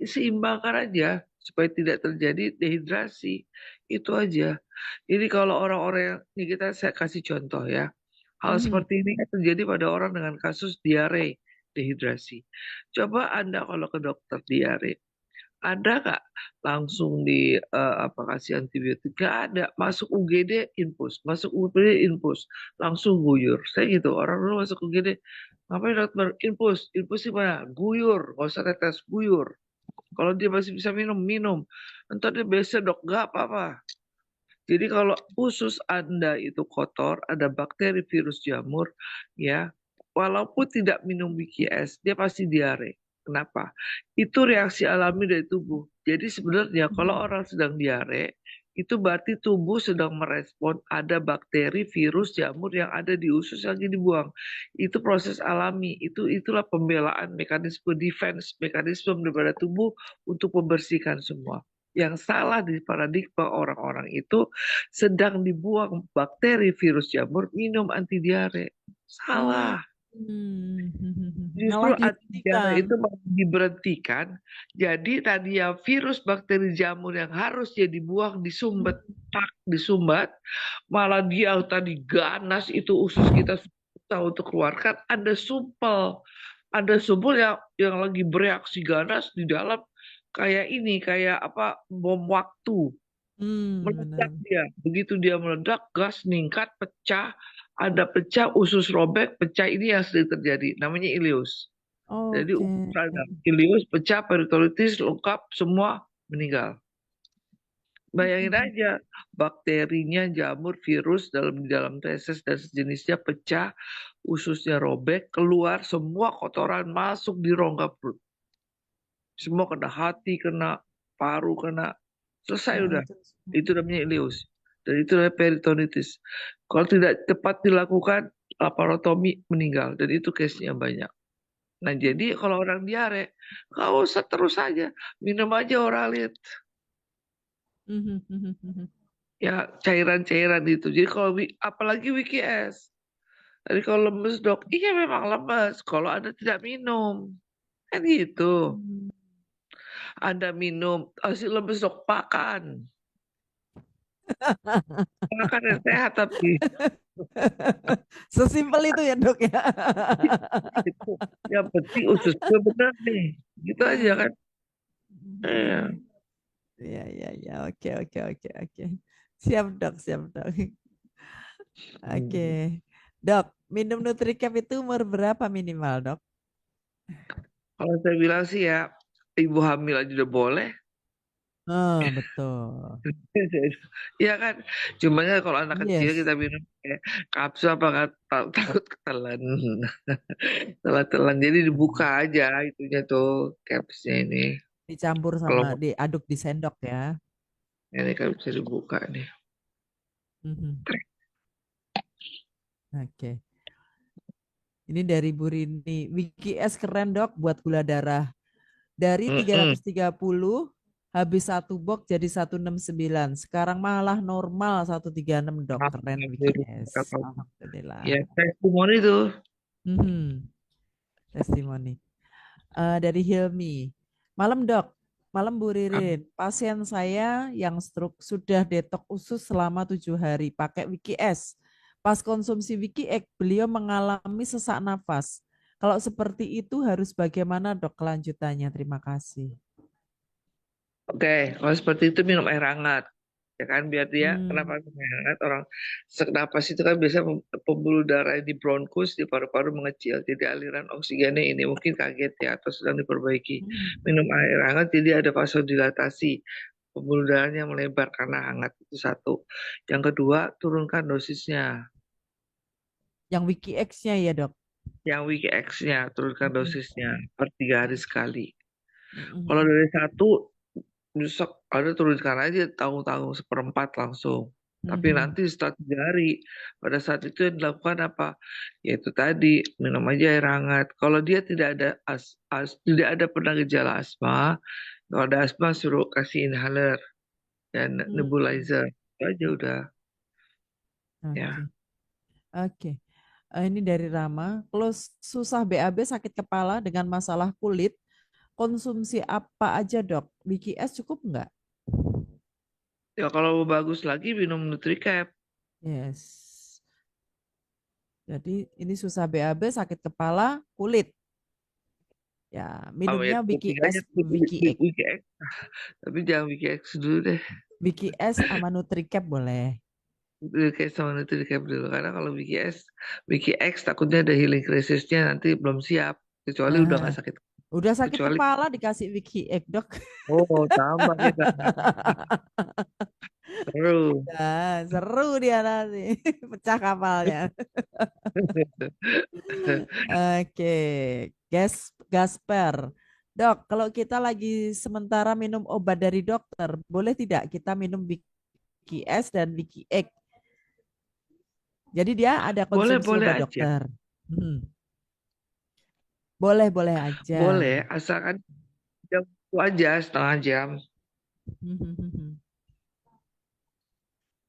A: Seimbangkan aja supaya tidak terjadi dehidrasi. Itu aja. Jadi kalau orang-orang yang ini saya kasih contoh ya. Hal
B: mhm.
A: seperti ini kan terjadi pada orang dengan kasus diare, dehidrasi. Coba Anda kalau ke dokter diare, ada nggak langsung di apa kasih antibiotik? Nggak ada. Masuk UGD infus, masuk UGD infus, langsung guyur. Saya gitu. Orang dulu masuk UGD, ngapain dokter? Infus, infus gimana? Guyur, nggak usah tetes, guyur. Kalau dia masih bisa minum, minum. Entar dia biasa dok, nggak apa-apa. Jadi kalau usus Anda itu kotor, ada bakteri, virus, jamur, ya, walaupun tidak minum WKS, dia pasti diare. Kenapa? Itu reaksi alami dari tubuh. Jadi sebenarnya kalau
B: Mhm.
A: orang sedang diare, itu berarti tubuh sedang merespon ada bakteri, virus, jamur yang ada di usus yang lagi dibuang. Itu proses alami. Itulah pembelaan mekanisme defense, mekanisme daripada tubuh untuk membersihkan semua. Yang salah di paradigma orang-orang itu sedang dibuang bakteri, virus, jamur, minum anti diare.
B: Oh,
A: Salah.
B: malah
A: Justru antidiare
B: dihentikan.
A: itu mau diberhentikan. Jadi tadi ya virus, bakteri, jamur yang harusnya dibuang disumbat, tak disumbat, malah dia tadi ganas itu usus kita susah untuk keluarkan. Ada sumpel yang lagi bereaksi ganas di dalam kayak ini, kayak apa bom waktu. Meledak
B: Benar.
A: dia. Begitu dia meledak, gas meningkat, pecah. Ada pecah, usus robek, pecah ini yang sering terjadi. Namanya ileus. Jadi
B: Oke.
A: ada ileus pecah, peritonitis lengkap, semua meninggal. Bayangin aja, bakterinya, jamur, virus di dalam feses dan sejenisnya pecah, ususnya robek, keluar semua kotoran masuk di rongga perut. Semua kena hati, kena paru, kena selesai udah.
B: Terus.
A: Itu namanya ileus. Dan itu namanya peritonitis. Kalau tidak cepat dilakukan laparotomi meninggal dan itu case-nya banyak. Nah, jadi kalau orang diare, nggak usah terus aja minum aja Oralit. Ya cairan-cairan itu. Jadi kalau apalagi WKS. Tadi kalau lemes dok, iya memang lemes. Kalau Anda tidak minum, kan gitu. Anda minum, hasil lemes dok, makan. Makan yang sehat tapi
B: Sesimpel itu ya dok ya.
A: itu yang penting usus gue benar nih. Gitu aja kan. Iya.
B: Ya, ya, ya. Oke, oke, oke, oke. Siap dok, siap dok. Oke.
A: Hmm.
B: Dok, minum Nutricap itu umur berapa minimal dok?
A: Kalau saya bilang sih ya, ibu hamil aja udah boleh.
B: Oh, betul.
A: Iya kan, cuman kan kalau anak kecil kita
B: Yes.
A: minum kayak kapsul apa kan takut ketelan, telan-telan. Jadi dibuka aja itunya tuh capsnya ini.
B: Dicampur
A: Kalau
B: sama diaduk di sendok ya.
A: ini kan bisa dibuka nih.
B: Mhm. Oke. Ini dari Bu Rini. Wiki S keren dok buat gula darah. Dari
A: Mm-mm.
B: 330 habis satu box jadi 169. Sekarang malah normal 136 dok. Keren Wiki S.
A: Ya,
B: Alhamdulillah.
A: testimoni tuh.
B: Mhm. Testimoni. Dari Hilmi. Malam dok. Malam Bu Ririn. Pasien saya yang stroke sudah detok usus selama 7 hari pakai Wiki S. Pas konsumsi Wiki X, beliau mengalami sesak nafas. Kalau seperti itu harus bagaimana dok kelanjutannya? Terima kasih.
A: Oke, kalau seperti itu minum air hangat. Ya kan, biar dia, kenapa
B: Hmm.
A: minum air hangat? Orang sesak napas itu kan biasanya pembuluh darah di bronkus, di paru-paru mengecil. Jadi aliran oksigennya ini mungkin kaget ya, atau sedang diperbaiki.
B: Hmm.
A: Minum air hangat, jadi ada vasodilatasi. Pembuluh darahnya melebar karena hangat, itu satu. Yang kedua, turunkan dosisnya.
B: Yang Wiki X-nya ya dok.
A: Yang Wiki X-nya, turunkan
B: Hmm.
A: dosisnya per 3 hari sekali. Kalau
B: Hmm.
A: dari satu, nyesek, ada turunkan aja tanggung-tanggung seperempat langsung. Tapi
B: Hmm.
A: nanti setelah 3 hari, pada saat itu yang dilakukan apa? Yaitu tadi, minum aja air hangat. Kalau dia tidak ada tidak ada pernah gejala asma, kalau ada asma suruh kasih inhaler dan
B: Hmm.
A: nebulizer. Itu aja udah
B: Oke.
A: ya.
B: Oke. Ini dari Rama. Kalau susah BAB sakit kepala dengan masalah kulit, konsumsi apa aja dok? Wiki S cukup nggak?
A: Ya kalau bagus lagi minum Nutricap.
B: Yes. Jadi ini susah BAB, sakit kepala, kulit. Ya,
A: Oh ya,
B: minumnya Wiki
A: tiganya
B: S, Wiki X.
A: Wiki X. Tapi jangan Wiki X dulu deh.
B: Wiki S sama Nutricap boleh.
A: Kayak sama Nutricap dulu. Karena kalau Wiki X takutnya ada healing crisisnya nanti belum siap. Kecuali udah
B: Nah,
A: nggak sakit.
B: udah sakit
A: Kecuali,
B: kepala dikasih Wiki X dok.
A: oh tambah kita. Terus.
B: Nah, seru dia nanti, pecah kapalnya. Oke, Gasper. Dok, kalau kita lagi sementara minum obat dari dokter, boleh tidak kita minum Wiki S dan Wiki X? Jadi dia ada konsumsi
A: Boleh-boleh
B: obat
A: aja.
B: dokter. Hmm, boleh-boleh aja.
A: Boleh, asalkan jam itu aja, setengah jam.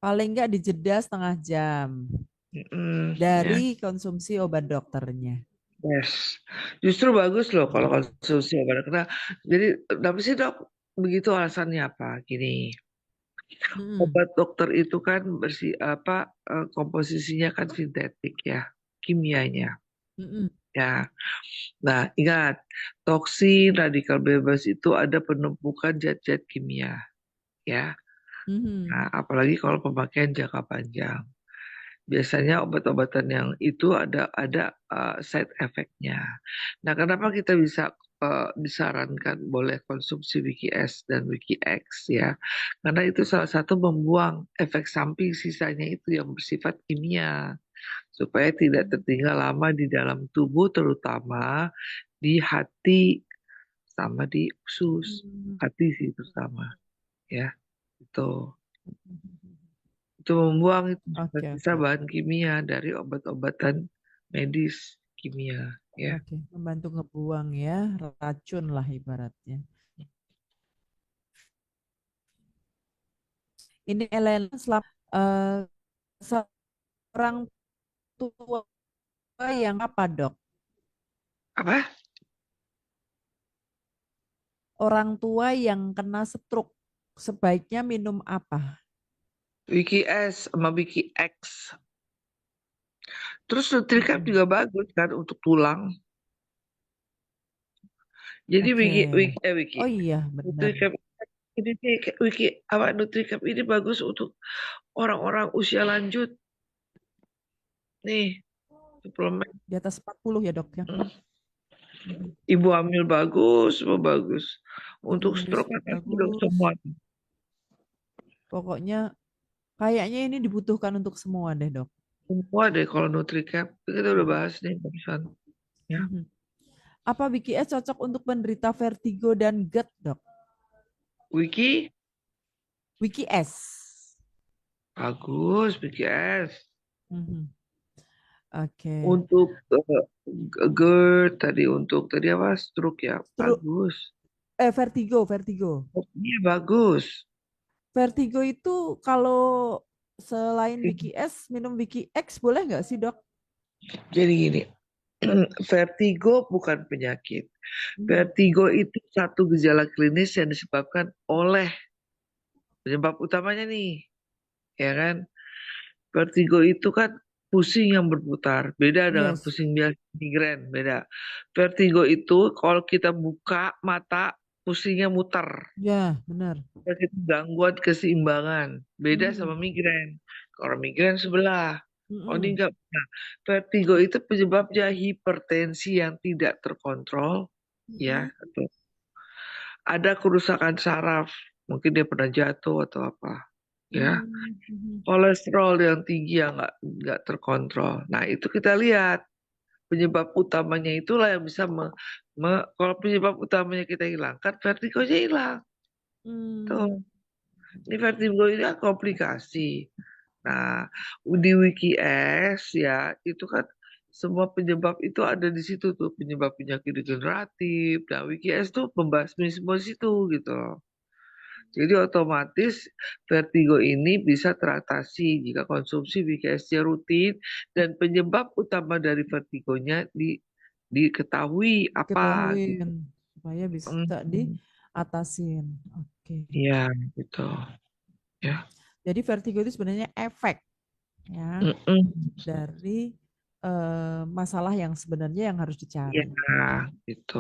B: Paling nggak dijeda setengah jam
A: Ya.
B: dari konsumsi obat dokternya.
A: Yes. Justru bagus loh kalau konsumsi obat. Karena, jadi, tapi sih dok, begitu alasannya apa? Gini,
B: Mm-mm.
A: obat dokter itu kan komposisinya kan sintetik ya, kimianya.
B: Mm-mm.
A: Ya, nah ingat, toksin radikal bebas itu ada penumpukan zat-zat kimia, ya.
B: Mhm.
A: Nah, apalagi kalau pemakaian jangka panjang. Biasanya obat-obatan yang itu ada side effect-nya. Nah, kenapa kita bisa disarankan boleh konsumsi Wiki S dan Wiki X ya? Karena itu salah satu membuang efek samping sisanya itu yang bersifat kimia supaya tidak tertinggal lama di dalam tubuh, terutama di hati sama di usus. Hati sih terutama ya. Itu itu membuang itu
B: Oke,
A: sisa
B: oke.
A: bahan kimia dari obat-obatan medis kimia ya.
B: Oke, membantu ngebuang ya racun lah ibaratnya. Ini Elena eh, seorang tua yang apa, Dok?
A: Apa?
B: Orang tua yang kena stroke sebaiknya minum apa?
A: Wiki S sama Wiki X. Terus Nutricap
B: Mm-mm.
A: juga bagus kan untuk tulang. Jadi
B: Oke.
A: Wiki
B: Oh iya, benar.
A: Nutricap ini nih, Wiki apa Nutricap ini bagus untuk orang-orang usia lanjut nih, suplemen.
B: Di atas 40 ya, Dok ya.
A: Hmm.
B: Mhm.
A: Ibu hamil bagus, semua bagus. Untuk
B: Nulis
A: stroke kan udah
B: bagus.
A: semua.
B: Pokoknya kayaknya ini dibutuhkan untuk semua deh, Dok.
A: Semua deh kalau Nutricap. Kita udah
B: Mhm.
A: bahas nih barusan. Ya.
B: Mhm. Apa BKS cocok untuk penderita vertigo dan GERD, Dok?
A: Wiki
B: Wiki S.
A: bagus, Wiki S.
B: Mhm. Oke.
A: Untuk GERD tadi, untuk tadi apa, stroke ya,
B: Terus
A: bagus.
B: vertigo, vertigo.
A: Iya bagus.
B: Vertigo itu kalau selain Wiki S, minum Wiki X boleh nggak sih, Dok?
A: Jadi gini, vertigo bukan penyakit.
B: Mhm.
A: Vertigo itu satu gejala klinis yang disebabkan oleh penyebab utamanya nih, ya kan? Vertigo itu kan pusing yang berputar, beda dengan
B: Yes.
A: pusing biasa migrain, beda. Vertigo itu kalau kita buka mata, pusingnya muter.
B: Ya, benar.
A: Itu gangguan keseimbangan, beda sama
B: Mhm.
A: migrain. Kalau migrain sebelah, oh ini
B: Mhm.
A: enggak. Nah, vertigo itu penyebabnya hipertensi yang tidak terkontrol, ya.
B: Mhm.
A: Atau ada kerusakan saraf, mungkin dia pernah jatuh atau apa, ya.
B: Mhm.
A: Kolesterol yang tinggi yang nggak terkontrol. Nah, itu kita lihat penyebab utamanya itulah yang bisa kalau penyebab utamanya kita hilangkan, vertigonya hilang. Tuh,
B: Hmm.
A: ini vertigo ini kan komplikasi. Nah, di WikiS ya itu kan semua penyebab itu ada di situ tuh, penyebab penyakit degeneratif. Nah, WikiS tuh membahas semua situ gitu loh. Jadi otomatis vertigo ini bisa teratasi jika konsumsi WikiS-nya rutin dan penyebab utama dari vertigonya diketahui apa
B: Diketahui
A: gitu.
B: supaya bisa
A: Mm,
B: diatasin. Oke.
A: Iya gitu ya.
B: Jadi vertigo itu sebenarnya efek ya
A: Mm-mm.
B: dari masalah yang sebenarnya yang harus
A: Iya
B: dicari.
A: gitu.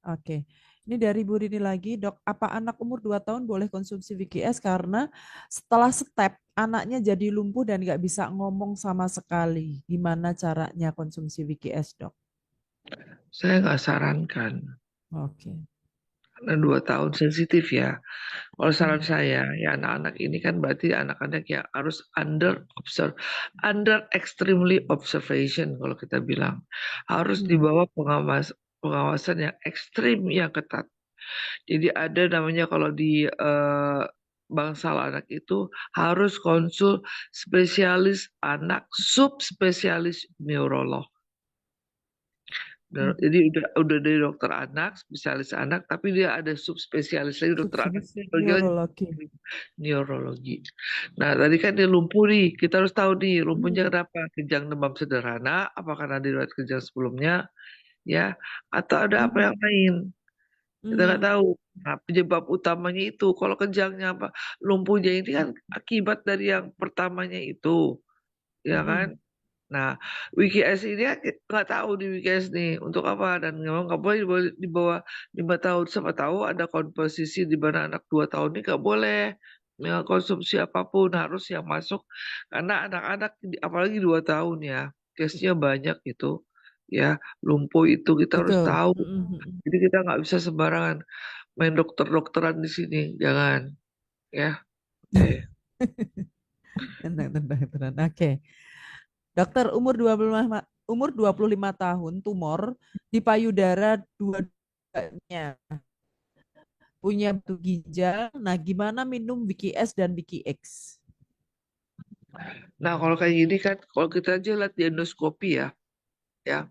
B: Oke. Ini dari Bu Rini lagi, Dok, apa anak umur 2 tahun boleh konsumsi VGS karena setelah step anaknya jadi lumpuh dan nggak bisa ngomong sama sekali. Gimana caranya konsumsi VGS, Dok?
A: Saya nggak sarankan
B: Oke.
A: karena 2 tahun sensitif ya. Kalau saran
B: Hmm.
A: saya, ya anak-anak ini kan berarti anak-anak yang harus under extremely observation kalau kita bilang. Harus
B: Hmm.
A: dibawa pengawas pengawasan yang ekstrim yang ketat. Jadi ada namanya kalau di bangsal anak itu harus konsul spesialis anak, subspesialis neurolog.
B: Hmm.
A: Jadi udah dari dokter anak, spesialis anak, tapi dia ada subspesialis lagi dokter anak,
B: Subspesies
A: lagi lagi
B: neurologi.
A: neurologi. Nah, tadi kan dia lumpuh nih, kita harus tahu nih lumpuhnya
B: Hmm.
A: kenapa? Kejang demam sederhana, apakah karena riwayat kejang sebelumnya, ya, atau ada apa
B: Hmm.
A: yang lain? Kita nggak
B: Hmm.
A: tahu. Nah, penyebab utamanya itu, kalau kejangnya apa, lumpuhnya ini kan akibat dari yang pertamanya itu, ya kan?
B: Hmm.
A: Nah, WikiS ini ya nggak tahu di WikiS nih untuk apa dan memang nggak boleh di bawah 5 tahun. Siapa tahu ada komposisi di mana anak 2 tahun ini nggak boleh konsumsi apapun harus yang masuk karena anak-anak apalagi 2 tahun ya case-nya banyak itu ya lumpuh itu kita harus
B: Betul.
A: tahu.
B: Hmm. Hmm.
A: Jadi kita nggak bisa sembarangan main dokter-dokteran di sini, jangan ya. Oke.
B: Tenang, tenang, tenang. Oke. Dokter, umur 25 tahun, tumor di payudara dua-duanya, punya batu ginjal. Nah, gimana minum Wiki S dan Wiki X?
A: Nah, kalau kayak gini kan, kalau kita aja lihat di endoskopi ya,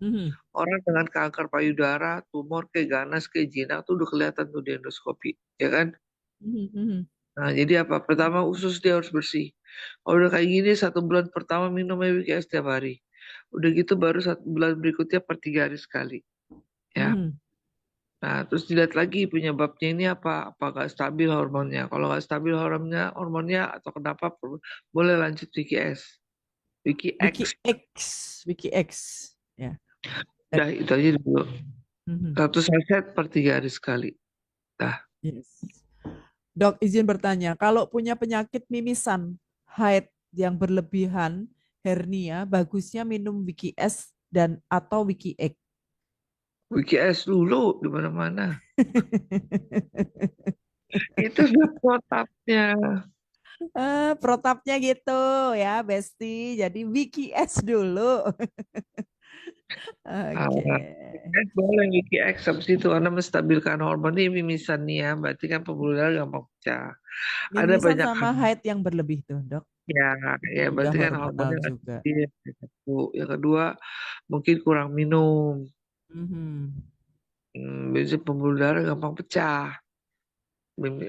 B: Mhm,
A: orang dengan kanker payudara, tumor kayak ganas, kayak jinak tuh udah kelihatan tuh di endoskopi, ya kan?
B: mhm, mhm.
A: Nah, jadi apa? Pertama usus dia harus bersih. Kalau udah kayak gini, 1 bulan pertama minum EWGS setiap hari. Udah gitu baru 1 bulan berikutnya per 3 hari sekali, ya.
B: Mhm.
A: Nah, terus dilihat lagi penyebabnya ini apa? Apa nggak stabil hormonnya? Kalau nggak stabil hormonnya atau kenapa? Boleh lanjut WGS,
B: Wiki
A: WGX.
B: X, Wiki X. Ya. Eh,
A: Udah itu aja dulu.
B: mhm.
A: 1 saset per 3 hari sekali. Nah,
B: Yes. Dok, izin bertanya, kalau punya penyakit mimisan, haid yang berlebihan, hernia, bagusnya minum Wiki S dan atau Wiki X.
A: WGS dulu di mana-mana. Itu udah protapnya.
B: Protapnya gitu ya, Besti. Jadi Wiki S dulu. Oke.
A: Ah, boleh WGX habis itu karena menstabilkan hormon ini mimisan nih ya. Berarti kan pembuluh darah gampang pecah. Ada
B: Mimisan
A: banyak
B: sama
A: hal
B: haid yang berlebih tuh, Dok.
A: ya, ya
B: Udah
A: berarti kan
B: hormonal
A: hormonnya nggak
B: juga.
A: stabil. Yang satu. Yang kedua mungkin kurang minum.
B: Mhm.
A: Biasanya pembuluh darah gampang pecah.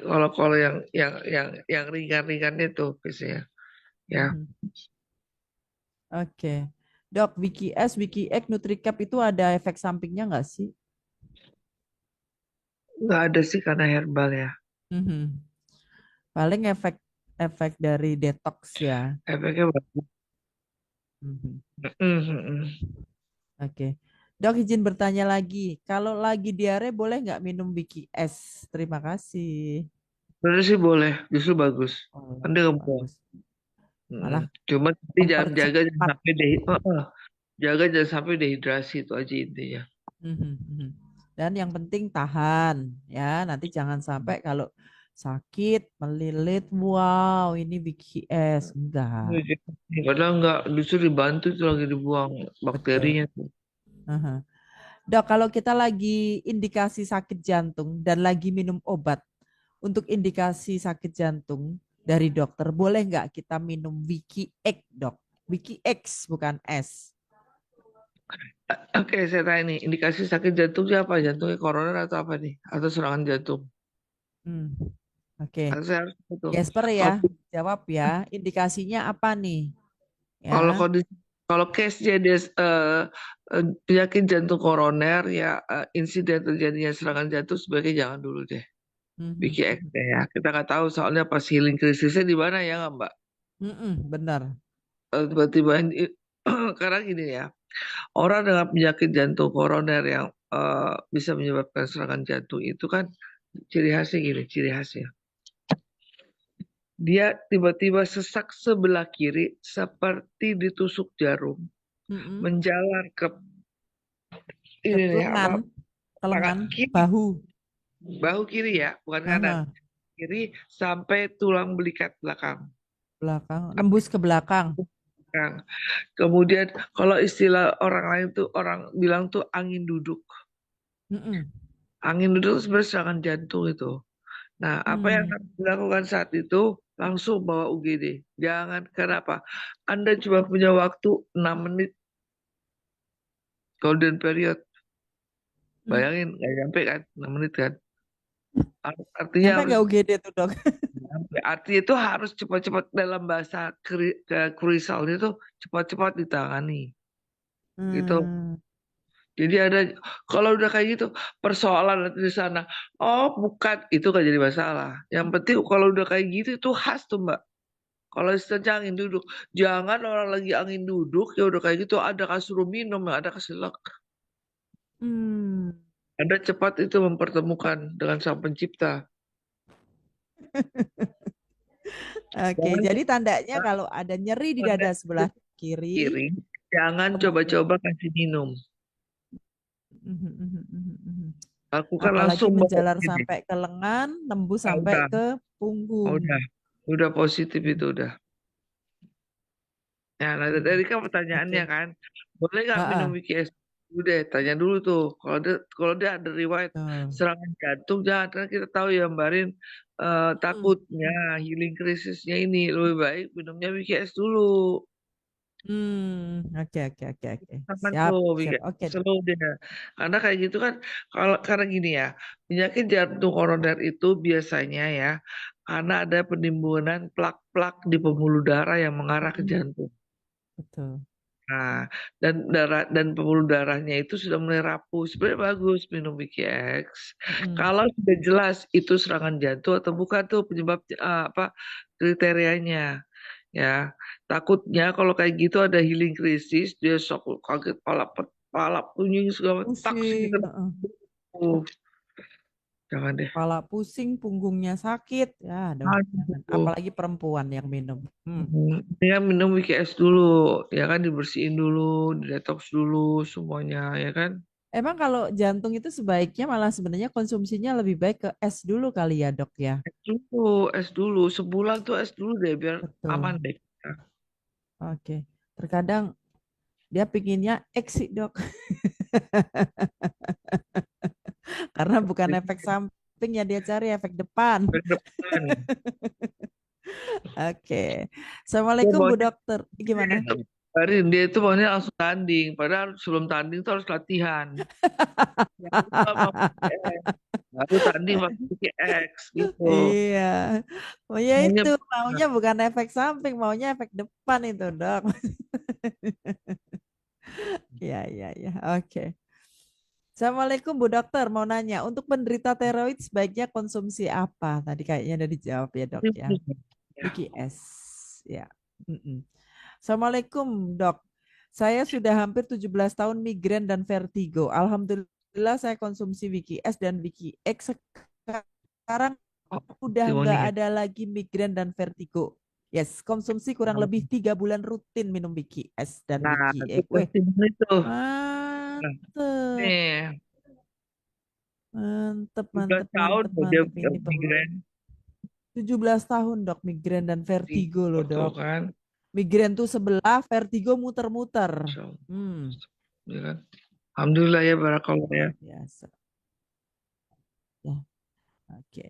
A: Kalau kalau yang ringan-ringan itu biasanya ya.
B: Mhm. Oke. Dok, Wiki S, Wiki X, NutriCap itu ada efek sampingnya nggak sih?
A: Nggak ada sih karena herbal ya.
B: Mhm. Paling efek efek dari detox ya.
A: Efeknya bagus.
B: Mhm.
A: Mhm.
B: Oke. Dok, izin bertanya lagi. Kalau lagi diare boleh nggak minum Wiki S? Terima kasih.
A: Sebenarnya sih boleh, justru bagus. Kan
B: Oh,
A: dia ngebuang.
B: bagus.
A: Mm.
B: Malah
A: Cuma tapi jangan jaga jangan
B: mempercepat.
A: sampai jaga jangan sampai dehidrasi itu aja intinya.
B: Mhm, mhm. Dan yang penting tahan ya. Nanti jangan sampai kalau sakit melilit, wow ini BKS enggak.
A: Padahal nggak, justru dibantu itu lagi dibuang
B: Betul.
A: bakterinya tuh.
B: Aha. Dok, kalau kita lagi indikasi sakit jantung dan lagi minum obat untuk indikasi sakit jantung dari dokter, boleh nggak kita minum Wiki X, dok? Wiki X bukan S.
A: Oke, saya tanya nih, indikasi sakit jantungnya apa? Jantungnya koroner atau apa nih? Atau serangan jantung?
B: Hmm. Oke.
A: Atau saya harus itu.
B: Gesper ya,
A: Kalau
B: jawab ya. Indikasinya apa nih? Ya.
A: kalau kondisi kalau case-nya dia penyakit jantung koroner ya insiden terjadinya serangan jantung sebaiknya jangan dulu deh.
B: Mhm.
A: Vicky X deh ya. Kita nggak tahu soalnya pas healing krisisnya di mana ya nggak Mbak?
B: Benar.
A: Tiba-tiba karena gini ya, orang dengan penyakit jantung koroner yang bisa menyebabkan serangan jantung itu kan ciri khasnya gini, ciri khasnya. Dia tiba-tiba sesak sebelah kiri seperti ditusuk jarum,
B: Mm-mm.
A: menjalar ke
B: Ke
A: ini nih, apa
B: lengan, ke
A: tangan
B: lengan,
A: kiri,
B: bahu.
A: bahu kiri ya, bukan kanan.
B: Aha,
A: Kiri sampai tulang belikat belakang.
B: belakang, nembus ke belakang.
A: Belakang. Kemudian kalau istilah orang lain tuh orang bilang tuh angin duduk.
B: Mm-mm.
A: Angin duduk sebenarnya serangan jantung itu. Nah, apa yang
B: Hmm.
A: harus dilakukan saat itu? Langsung bawa UGD. Jangan, kenapa? Anda cuma punya waktu 6 menit golden period.
B: Hmm.
A: Bayangin, nggak nyampe kan? 6 menit kan? Artinya
B: Nyampe
A: harus,
B: nggak UGD tuh dok?
A: artinya itu harus cepat-cepat dalam bahasa krisalnya itu cepat-cepat ditangani. Gitu.
B: Hmm.
A: Jadi ada, kalau udah kayak gitu, persoalan nanti di sana. Oh, bukan, itu gak jadi masalah. Yang penting kalau udah kayak gitu, itu khas tuh Mbak. Kalau istilahnya angin duduk, jangan orang lagi angin duduk ya udah kayak gitu ada suruh minum, ada kasih lek.
B: Hmm.
A: Anda cepat itu mempertemukan dengan Sang Pencipta.
B: Oke,
A: Jangan
B: jadi tandanya kalau ada nyeri di
A: coba
B: dada sebelah kiri,
A: kiri, jangan
B: kemudian
A: coba-coba kasih minum.
B: Mhm, mhm, mhm, mhm.
A: Lakukan
B: Apalagi
A: langsung bawa
B: menjalar
A: ini.
B: sampai ke lengan, nembus
A: Ah,
B: sampai
A: udah,
B: ke punggung.
A: udah positif
B: Mhm,
A: itu udah. Ya, nah
B: mhm.
A: dari kan pertanyaannya
B: Oke.
A: kan, boleh nggak minum
B: Ha-ha.
A: Wiki S? Udah, tanya dulu tuh. Kalau dia ada riwayat
B: Tuh.
A: serangan jantung, jangan kan kita tahu ya Mbak Rin,
B: Hmm.
A: takutnya healing krisisnya ini lebih baik minumnya Wiki S dulu.
B: Oke, oke, oke, oke.
A: Sama
B: Siap,
A: tuh Wiki
B: siap.
A: S
B: Oke.
A: slow dia. Karena kayak gitu kan, kalau karena gini ya, penyakit jantung koroner itu biasanya ya, karena ada penimbunan plak-plak di pembuluh darah yang mengarah ke
B: Mm-mm.
A: jantung.
B: Betul.
A: Nah, dan pembuluh darahnya itu sudah mulai rapuh. Sebenarnya bagus minum Wiki X.
B: Mm-mm.
A: Kalau sudah jelas itu serangan jantung atau bukan tuh penyebab apa kriterianya ya. Takutnya kalau kayak gitu ada healing krisis, dia shock kaget kepala pusing segala tak
B: Pusing.
A: gitu.
B: Heeh.
A: Jangan deh.
B: Kepala pusing, punggungnya sakit. Ya, dong, jangan.
A: Aduh.
B: Apalagi perempuan yang minum.
A: Dia minum Wiki X dulu, ya kan dibersihin dulu, detox dulu semuanya, ya kan?
B: Emang kalau jantung itu sebaiknya malah sebenarnya konsumsinya lebih baik ke es dulu kali ya, Dok ya.
A: Es dulu, sebulan tuh es dulu deh biar aman
B: Betul.
A: deh.
B: Oke. Terkadang dia pinginnya X sih, Dok. Karena bukan efek samping ya dia cari efek depan.
A: Ke depan.
B: Oke.
A: Dia
B: Assalamualaikum Bu
A: maunya
B: Dokter. Gimana?
A: dia itu maunya langsung tanding, padahal sebelum tanding tuh harus latihan. Ya, itu sama PPS. Baru tanding pakai PPX gitu.
B: Iya. Oh ya
A: Maunya
B: itu maunya bukan efek samping, maunya efek depan itu, Dok. Ya, ya, ya. Oke. Assalamualaikum Bu Dokter, mau nanya, untuk penderita tiroid sebaiknya konsumsi apa? Tadi kayaknya udah dijawab ya Dok ya.
A: ya.
B: Vicky S. Ya. Mm-mm. Assalamualaikum Dok. Saya sudah hampir 17 tahun migrain dan vertigo. Alhamdulillah saya konsumsi Vicky S dan Vicky X. Sekarang
A: Oh,
B: udah nggak
A: pneumonia.
B: ada lagi migrain dan vertigo. Yes, konsumsi kurang lebih 3 bulan rutin minum Vicky S dan
A: Nah,
B: Vicky
A: itu
B: X. Weh,
A: testimoni tuh. Nah,
B: mantep.
A: nih,
B: Mantep,
A: 17
B: mantep,
A: tahun
B: mantep,
A: loh dia
B: mantep. Ini perlu.
A: migrain.
B: 17 tahun dok, migrain dan vertigo loh
A: Tuh
B: dok.
A: kan.
B: Migrain tuh sebelah, vertigo muter-muter.
A: So,
B: Hmm,
A: ya kan? Alhamdulillah ya, barakallah ya.
B: biasa. Ya, oke.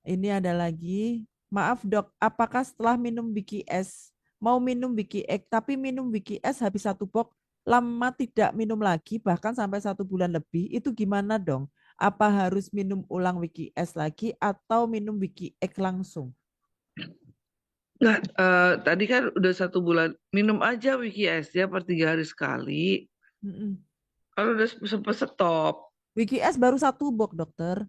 B: Ini ada lagi. Maaf dok, apakah setelah minum Biki S, mau minum Biki X, tapi minum Biki S habis 1 box, lama tidak minum lagi, bahkan sampai 1 bulan lebih, itu gimana dong? Apa harus minum ulang Wiki S lagi atau minum Wiki X langsung?
A: Nah, tadi kan udah 1 bulan. Minum aja Wiki S ya per 3 hari sekali.
B: Mm-mm.
A: Kalau udah sempet stop.
B: Wiki S baru 1 box dokter.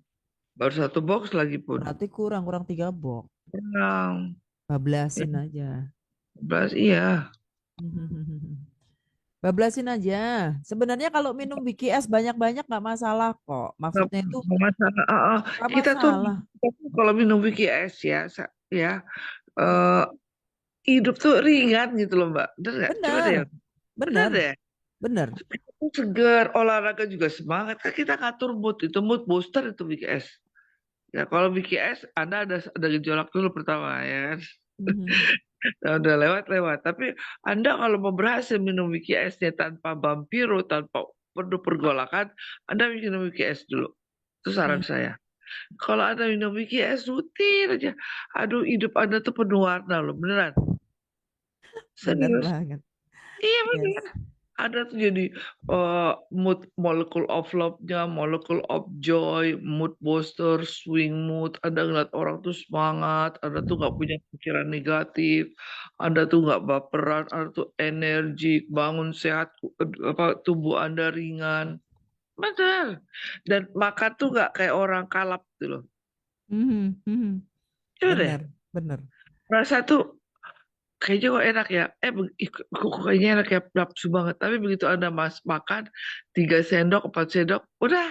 A: Baru 1 box lagi pun.
B: Berarti kurang kurang 3 box.
A: Kurang. Ya,
B: Bablasin aja.
A: 11, iya.
B: Bablasin aja. Sebenarnya kalau minum BKS banyak-banyak nggak masalah kok.
A: Nggak
B: Maksudnya itu
A: nggak masalah.
B: nggak
A: Kita
B: masalah.
A: tuh kalau minum Wiki S ya, ya eh, hidup tuh ringan gitu loh Mbak. Bener nggak? Coba deh.
B: Bener,
A: Bener
B: bener,
A: deh.
B: bener.
A: Kita tuh segar, olahraga juga semangat. Kan kita ngatur mood. Itu mood booster itu Wiki S. Ya kalau BKS Anda ada gejolak dulu pertama ya kan. Nah, udah lewat-lewat. Tapi Anda kalau mau berhasil minum BKS-nya tanpa vampiro, tanpa penuh pergolakan, Anda minum Wiki Es dulu. Itu saran saya. Kalau Anda minum Wiki Es rutin aja, aduh hidup Anda tuh penuh warna loh, beneran.
B: Benar
A: Serius.
B: banget.
A: Iya bener.
B: Yes.
A: Ada tuh jadi mood molecule of love-nya, molecule of joy, mood booster, swing mood. Anda ngeliat orang tuh semangat, Anda tuh nggak punya pikiran negatif, Anda tuh nggak baperan, Anda tuh energik, bangun sehat, tubuh Anda ringan. Bener. Dan makan tuh nggak kayak orang kalap gitu loh.
B: Mhm, mhm.
A: Coba deh,
B: Benar, benar.
A: rasa tuh kayaknya kok enak ya. Kok kayaknya enak ya, nafsu banget. Tapi begitu Anda makan 3 sendok, 4 sendok, udah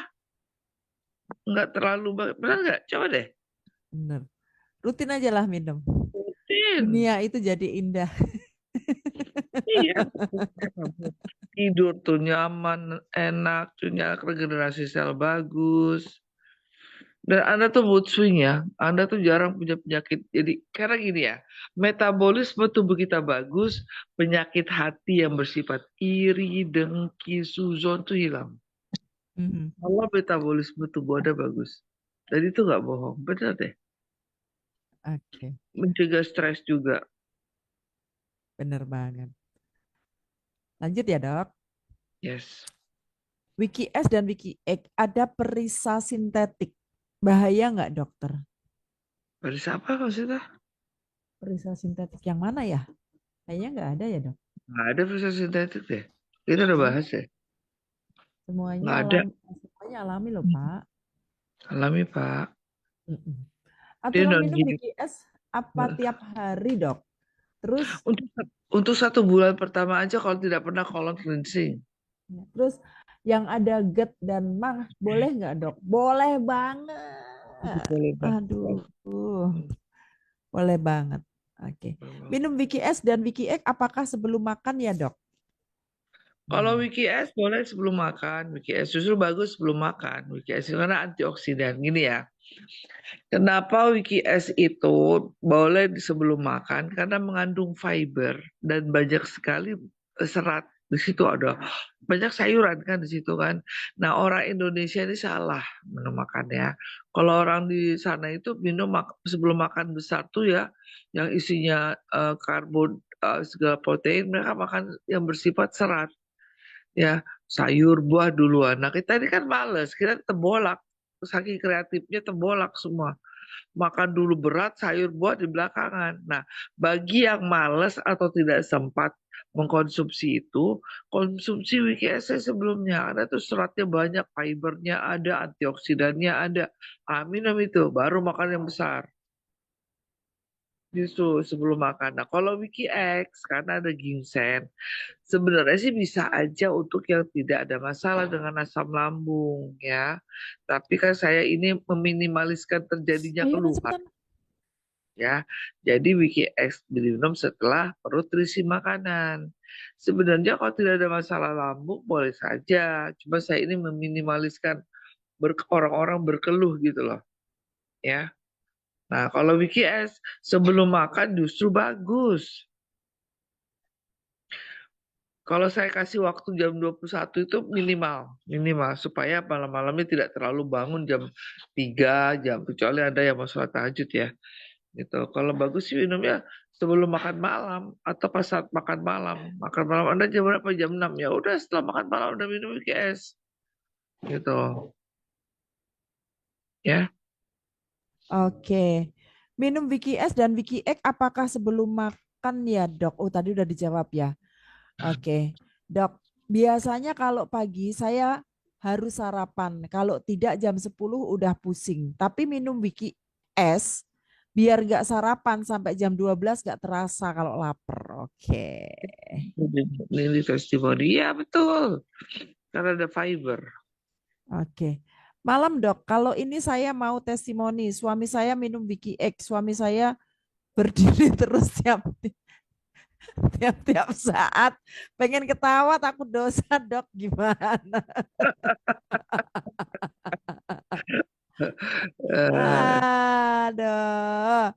A: nggak terlalu banget. Benar nggak? Coba deh.
B: Benar. Rutin aja lah minum.
A: Rutin.
B: Dunia itu jadi indah.
A: Iya. Tidur tuh nyaman, enak, punya regenerasi sel bagus. Dan Anda tuh mood swing ya. Anda tuh jarang punya penyakit. Jadi karena gini ya, metabolisme tubuh kita bagus, penyakit hati yang bersifat iri, dengki, suzon tuh hilang.
B: Mhm.
A: Kalau metabolisme tubuh Anda bagus. Dan itu nggak bohong, benar deh.
B: Oke,
A: Mencegah stres juga.
B: benar banget. Lanjut ya, Dok.
A: Yes.
B: Wiki S dan Wiki X ada perisa sintetik. Bahaya nggak, dokter?
A: Baris apa maksudnya?
B: Perisa sintetik yang mana ya? Kayaknya nggak ada ya, dok.
A: Nggak ada proses sintetik deh. Kita udah
B: Iya,
A: bahas ya.
B: semuanya
A: Nggak ada.
B: alami, semuanya alami loh, Pak.
A: Alami, Pak.
B: Mm-mm.
A: Dia
B: Aturan
A: udah
B: minum
A: gini.
B: Wiki S apa tiap hari, dok? Terus,
A: Untuk untuk 1 bulan pertama aja kalau tidak pernah colon cleansing.
B: terus yang ada GERD dan MAH boleh nggak, dok? Boleh banget.
A: Boleh banget.
B: Aduh, boleh banget. Oke. Minum Wiki S dan Wiki X apakah sebelum makan ya, dok?
A: Kalau
B: Hmm.
A: Wiki es boleh sebelum makan. Wiki es justru bagus sebelum makan. Wiki es itu karena antioksidan. Gini ya. Kenapa Wiki es itu boleh sebelum makan? Karena mengandung fiber dan banyak sekali serat. Di situ ada banyak sayuran kan di situ kan. Nah orang Indonesia ini salah minum makannya. Kalau orang di sana itu minum sebelum makan besar tuh ya, yang isinya karbon segala protein, mereka makan yang bersifat serat ya, sayur buah duluan. Nah kita ini kan males, kita terbolak, saking kreatifnya terbolak semua, makan dulu berat, sayur buah di belakangan. Nah bagi yang males atau tidak sempat mengkonsumsi itu, konsumsi Wiki Essence sebelumnya. Ada tuh seratnya banyak, fibernya ada, antioksidannya ada. Minum itu baru makan yang besar. Justru sebelum makan. Nah, kalau Wiki X karena ada ginseng, sebenarnya sih bisa aja untuk yang tidak ada masalah dengan asam lambung ya. Tapi kan saya ini meminimaliskan terjadinya
B: Ayo,
A: keluhan
B: cepetan.
A: ya. Jadi Wiki X diminum setelah perut terisi makanan. Sebenarnya kalau tidak ada masalah lambung boleh saja. Cuma saya ini meminimaliskan orang-orang berkeluh gitu loh ya. Nah kalau Wiki X sebelum makan justru bagus. Kalau saya kasih waktu jam 21 itu minimal, minimal supaya malam-malamnya tidak terlalu bangun jam 3 jam, kecuali ada yang mau sholat tahajud ya. Gitu. Kalau bagus sih minumnya sebelum makan malam atau pas saat makan malam. Makan malam Anda jam berapa? Jam 6. Ya udah setelah makan malam udah minum IKS. Gitu. Ya.
B: Oke. Minum Wiki S dan Wiki X apakah sebelum makan ya, dok? Oh, tadi udah dijawab ya. Oke. Dok, biasanya kalau pagi saya harus sarapan. Kalau tidak jam 10 udah pusing. Tapi minum Wiki S biar nggak sarapan sampai jam 12 nggak terasa kalau lapar. Oke.
A: Ini testimoni. Ya betul. Karena ada fiber.
B: Oke. Malam, dok, kalau ini saya mau testimoni. Suami saya minum Wiki X. Suami saya berdiri terus tiap saat. Pengen ketawa takut dosa, dok. Gimana?
A: Eh,
B: Aduh.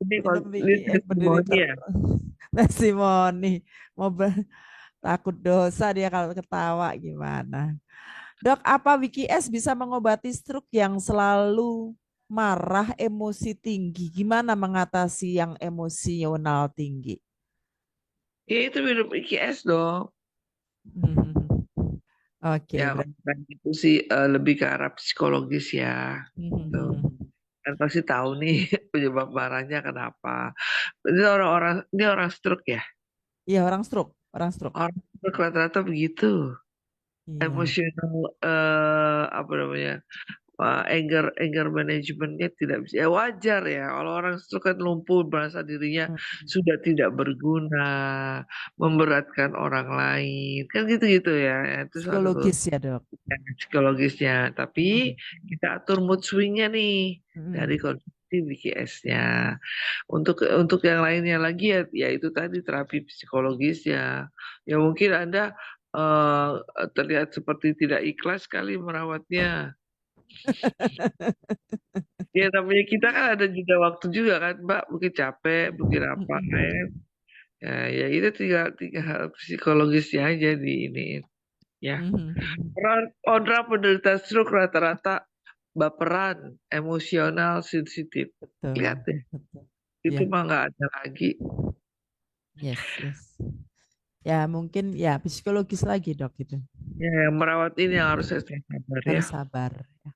A: ini
B: Minum
A: ini
B: Wiki X berdiri
A: testimoni ya.
B: terus. Testimoni. Mau ber- Takut dosa dia kalau ketawa gimana. Dok, apa WKS bisa mengobati stroke yang selalu marah, emosi tinggi? Gimana mengatasi yang emosional tinggi?
A: Ya itu minum IKS dong.
B: Oke,
A: Ya,
B: berarti.
A: kan itu sih lebih ke arah psikologis ya. Tuh. Kan pasti tahu nih penyebab marahnya kenapa. Ini orang stroke ya.
B: Iya, orang stroke, orang stroke.
A: Orang stroke rata-rata begitu.
B: Iya.
A: Emosional apa namanya? Anger anger manajemennya tidak bisa. Ya wajar ya. Kalau orang stroke kan lumpuh merasa dirinya
B: Mm.
A: sudah tidak berguna, memberatkan orang lain, kan gitu-gitu ya. Ya, itu satu
B: Psikologis ya, Dok.
A: psikologisnya. Tapi
B: Mm.
A: kita atur mood swingnya nih dari
B: Mm.
A: konsumsi BKS-nya. Untuk yang lainnya lagi ya, ya itu tadi terapi psikologisnya. Ya mungkin Anda terlihat seperti tidak ikhlas kali merawatnya. Ya namanya kita kan ada juga waktu juga kan Mbak, mungkin capek, mungkin apa kan. Ya, ya itu tiga hal psikologisnya aja di ini ya.
B: Mm.
A: Orang penderita stroke rata-rata baperan, emosional, sensitif. Lihat
B: Betul,
A: deh,
B: betul.
A: itu
B: Ya,
A: mah nggak ada lagi.
B: yes, yes. Ya, mungkin ya psikologis lagi, Dok, gitu.
A: Ya, yang merawat ini yang harus saya sabar ya.
B: Harus sabar. Ya.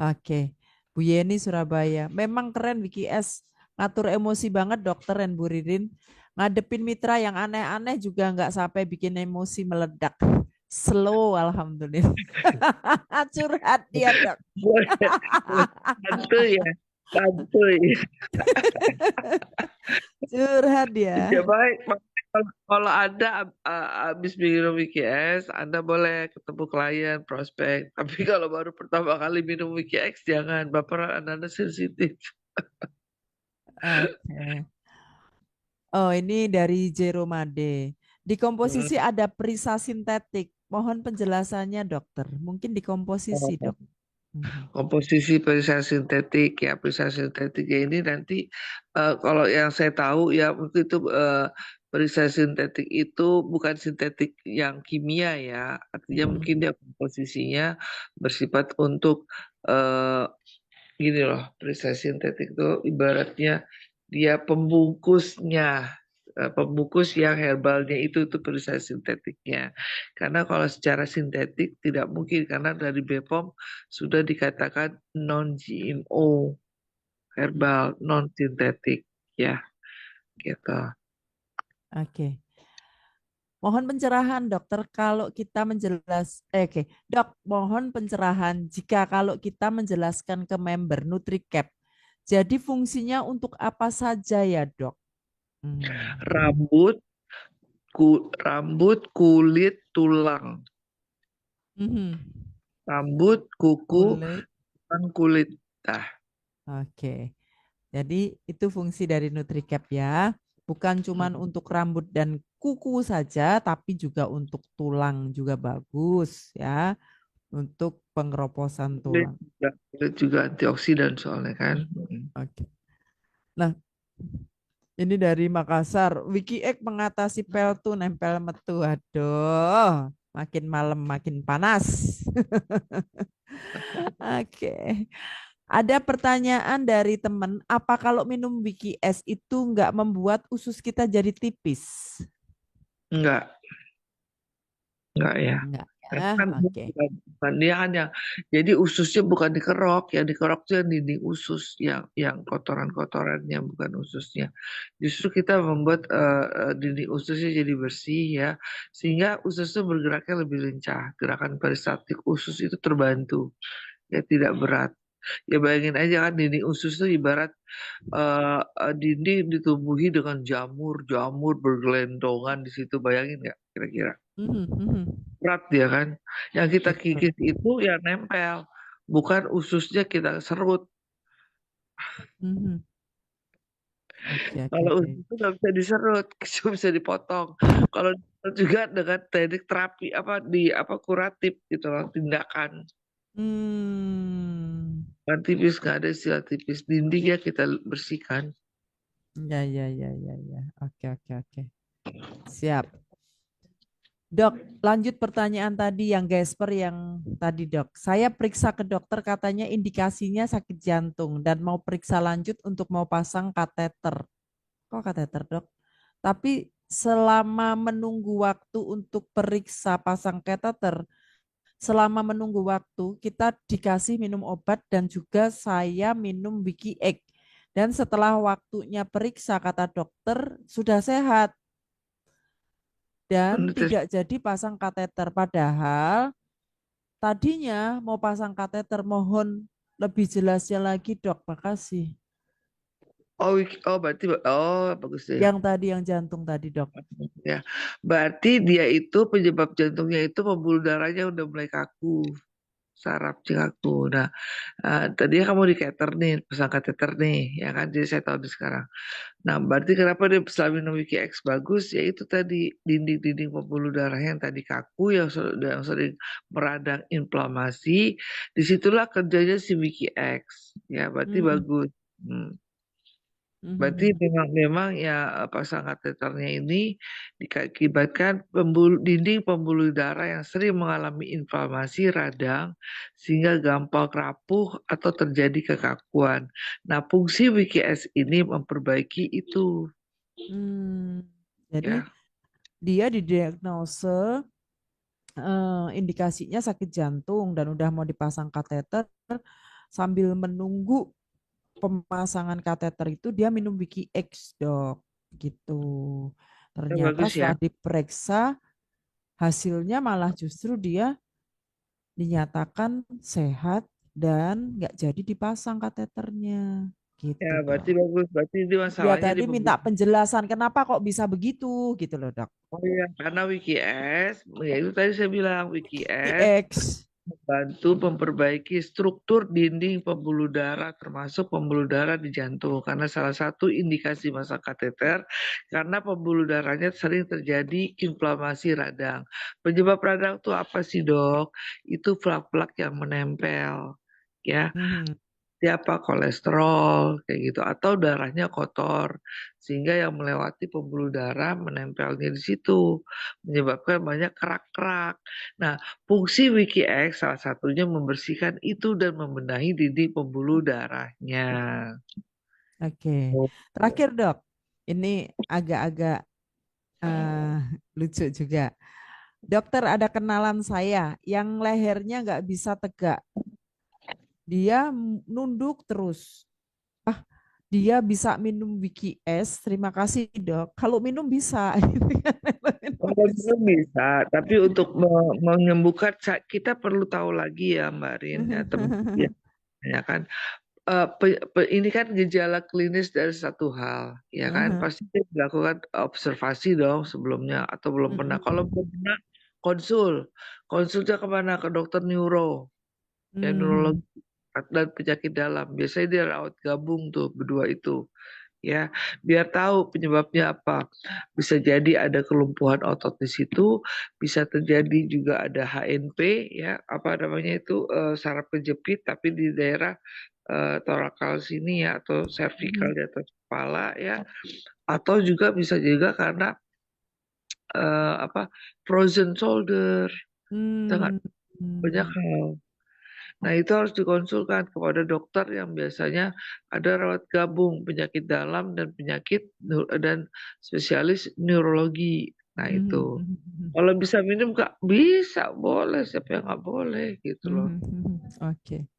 B: Oke, Bu Yeni Surabaya. Memang keren Vicky S. Ngatur emosi banget dokter dan Bu Ririn. Ngadepin mitra yang aneh-aneh juga nggak sampai bikin emosi meledak. Slow, alhamdulillah. Curhat dia dok.
A: Boleh, boleh. Santuy ya, santuy.
B: Curhat
A: Ya
B: dia.
A: baik, kalau Anda habis minum WKS, Anda boleh ketemu klien, prospek. Tapi kalau baru pertama kali minum WKX, jangan baperan, Anda sensitif.
B: Oke. Oh, ini dari Jeromade. Di komposisi
A: Hmm.
B: ada perisa sintetik. Mohon penjelasannya, dokter. Mungkin di komposisi, dok. Mhm.
A: Komposisi perisai sintetik ya, perisai sintetik ya ini nanti kalau yang saya tahu ya mungkin itu perisai sintetik itu bukan sintetik yang kimia ya, artinya mungkin
B: Mhm.
A: dia komposisinya bersifat untuk eh, gini loh, perisai sintetik itu ibaratnya dia pembungkusnya, pembungkus yang herbalnya itu perisai sintetiknya. Karena kalau secara sintetik tidak mungkin karena dari BPOM sudah dikatakan non GMO, herbal non sintetik ya gitu.
B: Oke. Mohon pencerahan dokter kalau kita oke, dok, mohon pencerahan jika kalau kita menjelaskan ke member NutriCap. Jadi fungsinya untuk apa saja ya, dok? Hmm.
A: Rambut, rambut, kulit, tulang.
B: Mhm.
A: Rambut, kuku,
B: Kulit.
A: dan kulit. Nah,
B: Oke. Jadi itu fungsi dari NutriCap ya. Bukan cuman untuk rambut dan kuku saja, tapi juga untuk tulang juga bagus ya. Untuk pengeroposan tulang.
A: kulit juga antioksidan soalnya kan.
B: Mhm. Oke. Nah, ini dari Makassar. WikiX mengatasi peltu nempel metu. Aduh, makin malam makin panas. Oke. Ada pertanyaan dari teman, apa kalau minum WikiS itu nggak membuat usus kita jadi tipis?
A: Enggak, enggak ya.
B: Enggak
A: Karena
B: ya.
A: kan
B: Oke.
A: bukan dia kan yang jadi ususnya bukan dikerok, yang dikerok itu yang dinding usus yang kotoran-kotorannya bukan ususnya. Justru kita membuat dinding ususnya jadi bersih ya, sehingga usus itu bergeraknya lebih lincah. Gerakan peristaltik usus itu terbantu, ya tidak berat. Ya bayangin aja kan dinding usus itu ibarat dinding ditumbuhi dengan jamur-jamur bergelendongan di situ. Bayangin nggak kira-kira?
B: Mhm, mhm.
A: Berat dia kan. Yang kita
B: Betul.
A: kikis itu ya nempel, bukan ususnya kita serut.
B: Mhm. Oke, oke,
A: Kalau
B: oke.
A: usus itu nggak bisa diserut, cuma bisa dipotong. Kalau diserut juga dengan teknik terapi apa apa kuratif gitu loh, tindakan.
B: Hmm.
A: Kan tipis nggak ada istilah tipis, dinding ya kita bersihkan.
B: Ya, ya, ya, ya, ya. Oke, oke, oke. Siap. Dok, lanjut pertanyaan tadi yang Gasper yang tadi dok. Saya periksa ke dokter katanya indikasinya sakit jantung dan mau periksa lanjut untuk mau pasang kateter. Kok kateter dok? Tapi selama menunggu waktu untuk periksa pasang kateter, selama menunggu waktu kita dikasih minum obat dan juga saya minum Wiki X. Dan setelah waktunya periksa kata dokter sudah sehat dan
A: Menetes.
B: tidak jadi pasang kateter. Padahal tadinya mau pasang kateter, mohon lebih jelasnya lagi dok, makasih.
A: Oh, berarti bagus deh.
B: Yang tadi yang jantung tadi dok.
A: Ya, berarti dia itu penyebab jantungnya itu pembuluh darahnya udah mulai kaku, saraf kaku. Nah, tadinya kamu di cater nih, pasang kateter nih, ya kan? Jadi saya tahu di sekarang. Nah, berarti kenapa dia setelah minum Wiki X bagus? Ya itu tadi dinding-dinding pembuluh darah yang tadi kaku, yang sering meradang inflamasi. Disitulah kerjanya si Wiki X. Ya, berarti
B: Hmm.
A: bagus. Hmm. Berarti
B: Hmm.
A: memang ya pasang kateternya ini diakibatkan dinding pembuluh darah yang sering mengalami inflamasi radang sehingga gampang rapuh atau terjadi kekakuan. Nah, fungsi WKS ini memperbaiki itu
B: Hmm. Jadi
A: ya.
B: dia didiagnose indikasinya sakit jantung dan udah mau dipasang kateter sambil menunggu pemasangan kateter itu dia minum Wiki X dok gitu.
A: Ya,
B: Ternyata
A: bagus ya.
B: setelah diperiksa hasilnya malah justru dia dinyatakan sehat dan nggak jadi dipasang kateternya
A: Ya,
B: gitu
A: berarti
B: dok.
A: bagus. Berarti ini
B: Dia
A: masalahnya di
B: tadi minta
A: pembuluh.
B: penjelasan kenapa kok bisa begitu gitu loh dok.
A: Oh iya, karena WKS, ya itu tadi saya bilang
B: Wiki
A: WKS
B: X.
A: membantu memperbaiki struktur dinding pembuluh darah termasuk pembuluh darah di jantung karena salah satu indikasi masa kateter karena pembuluh darahnya sering terjadi inflamasi radang. Penyebab radang itu apa sih dok? Itu plak-plak yang menempel ya.
B: Mhm.
A: Siapa kolesterol kayak gitu atau darahnya kotor sehingga yang melewati pembuluh darah menempelnya di situ menyebabkan banyak kerak-kerak. Nah, fungsi WikiX salah satunya membersihkan itu dan membenahi dinding pembuluh darahnya.
B: Oke.
A: Oh,
B: Terakhir dok, ini agak-agak eh, lucu juga. Dokter ada kenalan saya yang lehernya nggak bisa tegak. Dia nunduk terus. Dia bisa minum Wiki S. Terima kasih dok. Kalau minum bisa. Minum
A: kalau
B: bisa.
A: belum bisa, tapi untuk menyembuhkan kita perlu tahu lagi ya Mbak Rin ya teman ya kan. Ini kan gejala klinis dari satu hal, ya kan? Pasti dilakukan observasi dong sebelumnya atau belum pernah. Kalau belum pernah, konsul. Konsulnya kemana? Ke dokter neuro, ya neurologi dan penyakit dalam. Biasanya dia rawat gabung tuh berdua itu, ya. Biar tahu penyebabnya apa. Bisa jadi ada kelumpuhan otot di situ, bisa terjadi juga ada HNP, ya, apa namanya itu saraf kejepit, tapi di daerah torakal sini ya atau cervical di atas kepala ya atau juga bisa juga karena apa frozen shoulder sangat banyak hal. Nah itu harus dikonsulkan kepada dokter yang biasanya ada rawat gabung penyakit dalam dan penyakit dan spesialis neurologi. Nah itu kalau bisa minum nggak bisa boleh siapa yang nggak boleh gitu loh.
B: Oke.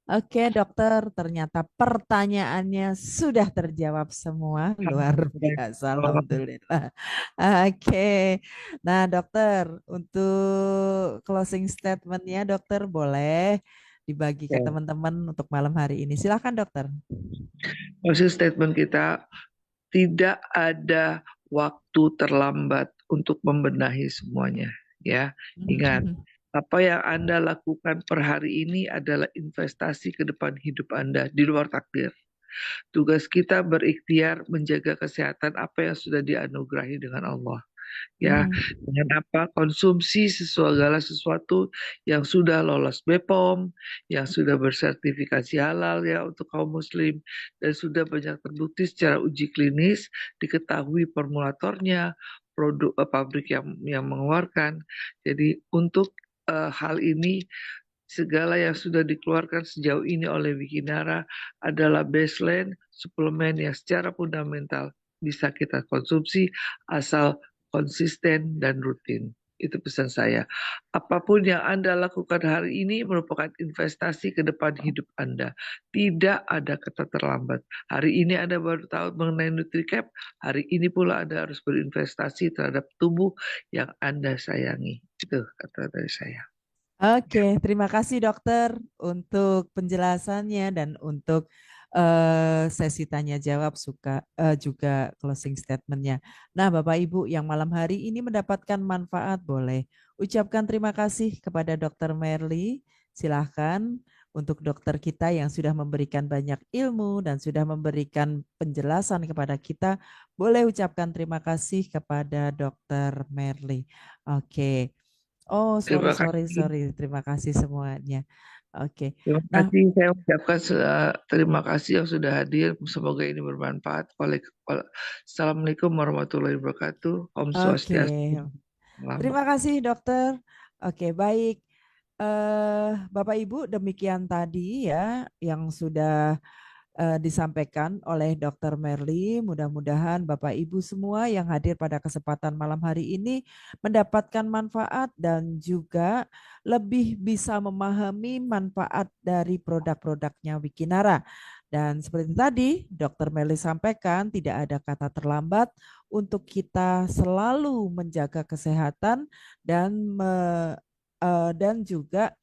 B: Oke, dokter, ternyata pertanyaannya sudah terjawab semua. Luar biasa, alhamdulillah. Oke. Nah, dokter, untuk closing statementnya, dokter boleh dibagi ke
A: Ya.
B: teman-teman untuk malam hari ini. Silakan, dokter.
A: Maksud statement kita tidak ada waktu terlambat untuk membenahi semuanya. Ya, ingat, apa yang Anda lakukan per hari ini adalah investasi ke depan hidup Anda di luar takdir. Tugas kita berikhtiar menjaga kesehatan apa yang sudah dianugerahi dengan Allah. Ya,
B: Hmm.
A: dengan apa? Konsumsi segala sesuatu yang sudah lolos BPOM, yang sudah bersertifikasi halal ya untuk kaum muslim dan sudah banyak terbukti secara uji klinis, diketahui formulatornya, produk pabrik yang mengeluarkan. Jadi untuk hal ini segala yang sudah dikeluarkan sejauh ini oleh Wikinara adalah baseline suplemen yang secara fundamental bisa kita konsumsi asal konsisten dan rutin. Itu pesan saya. Apapun yang Anda lakukan hari ini merupakan investasi ke depan hidup Anda. Tidak ada kata terlambat. Hari ini Anda baru tahu mengenai NutriCap, hari ini pula Anda harus berinvestasi terhadap tubuh yang Anda sayangi. Itu kata dari saya.
B: Oke, terima kasih dokter untuk penjelasannya dan untuk sesi tanya jawab juga closing statementnya. Nah, Bapak Ibu yang malam hari ini mendapatkan manfaat boleh ucapkan terima kasih kepada Dokter Merly. Silahkan untuk dokter kita yang sudah memberikan banyak ilmu dan sudah memberikan penjelasan kepada kita, boleh ucapkan terima kasih kepada Dokter Merly. Oke. Oh, sorry,
A: Terima
B: sorry,
A: kasih.
B: sorry. Terima kasih semuanya. Oke.
A: Terima
B: Nah,
A: kasih. Saya ucapkan terima kasih yang sudah hadir. Semoga ini bermanfaat. Assalamualaikum warahmatullahi wabarakatuh. Om
B: oke.
A: Swastiastu. Salam.
B: Terima kasih, dokter. Oke, baik. Bapak Ibu, demikian tadi ya yang sudah disampaikan oleh Dr. Merly. Mudah-mudahan Bapak Ibu semua yang hadir pada kesempatan malam hari ini mendapatkan manfaat dan juga lebih bisa memahami manfaat dari produk-produknya Wikinara. Dan seperti tadi Dr. Merly sampaikan, tidak ada kata terlambat untuk kita selalu menjaga kesehatan dan dan juga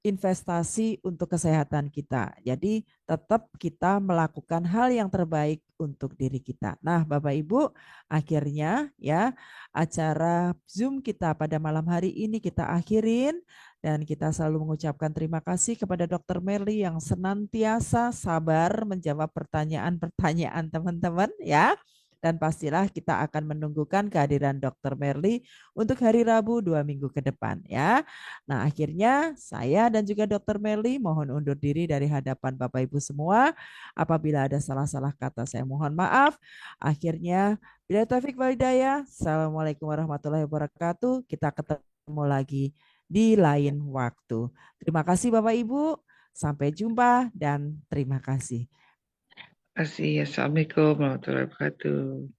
B: investasi untuk kesehatan kita. Jadi tetap kita melakukan hal yang terbaik untuk diri kita. Nah, Bapak Ibu, akhirnya ya acara Zoom kita pada malam hari ini kita akhirin dan kita selalu mengucapkan terima kasih kepada Dr. Merly yang senantiasa sabar menjawab pertanyaan-pertanyaan teman-teman ya. Dan pastilah kita akan menunggukan kehadiran Dr. Merly untuk hari Rabu 2 minggu ke depan ya. Nah, akhirnya saya dan juga Dr. Merly mohon undur diri dari hadapan Bapak Ibu semua. Apabila ada salah-salah kata saya mohon maaf. Akhirnya, bila taufik walhidayah. Assalamualaikum warahmatullahi wabarakatuh. Kita ketemu lagi di lain waktu. Terima kasih Bapak Ibu. Sampai jumpa dan terima kasih.
A: Terima kasih. Assalamualaikum warahmatullahi wabarakatuh.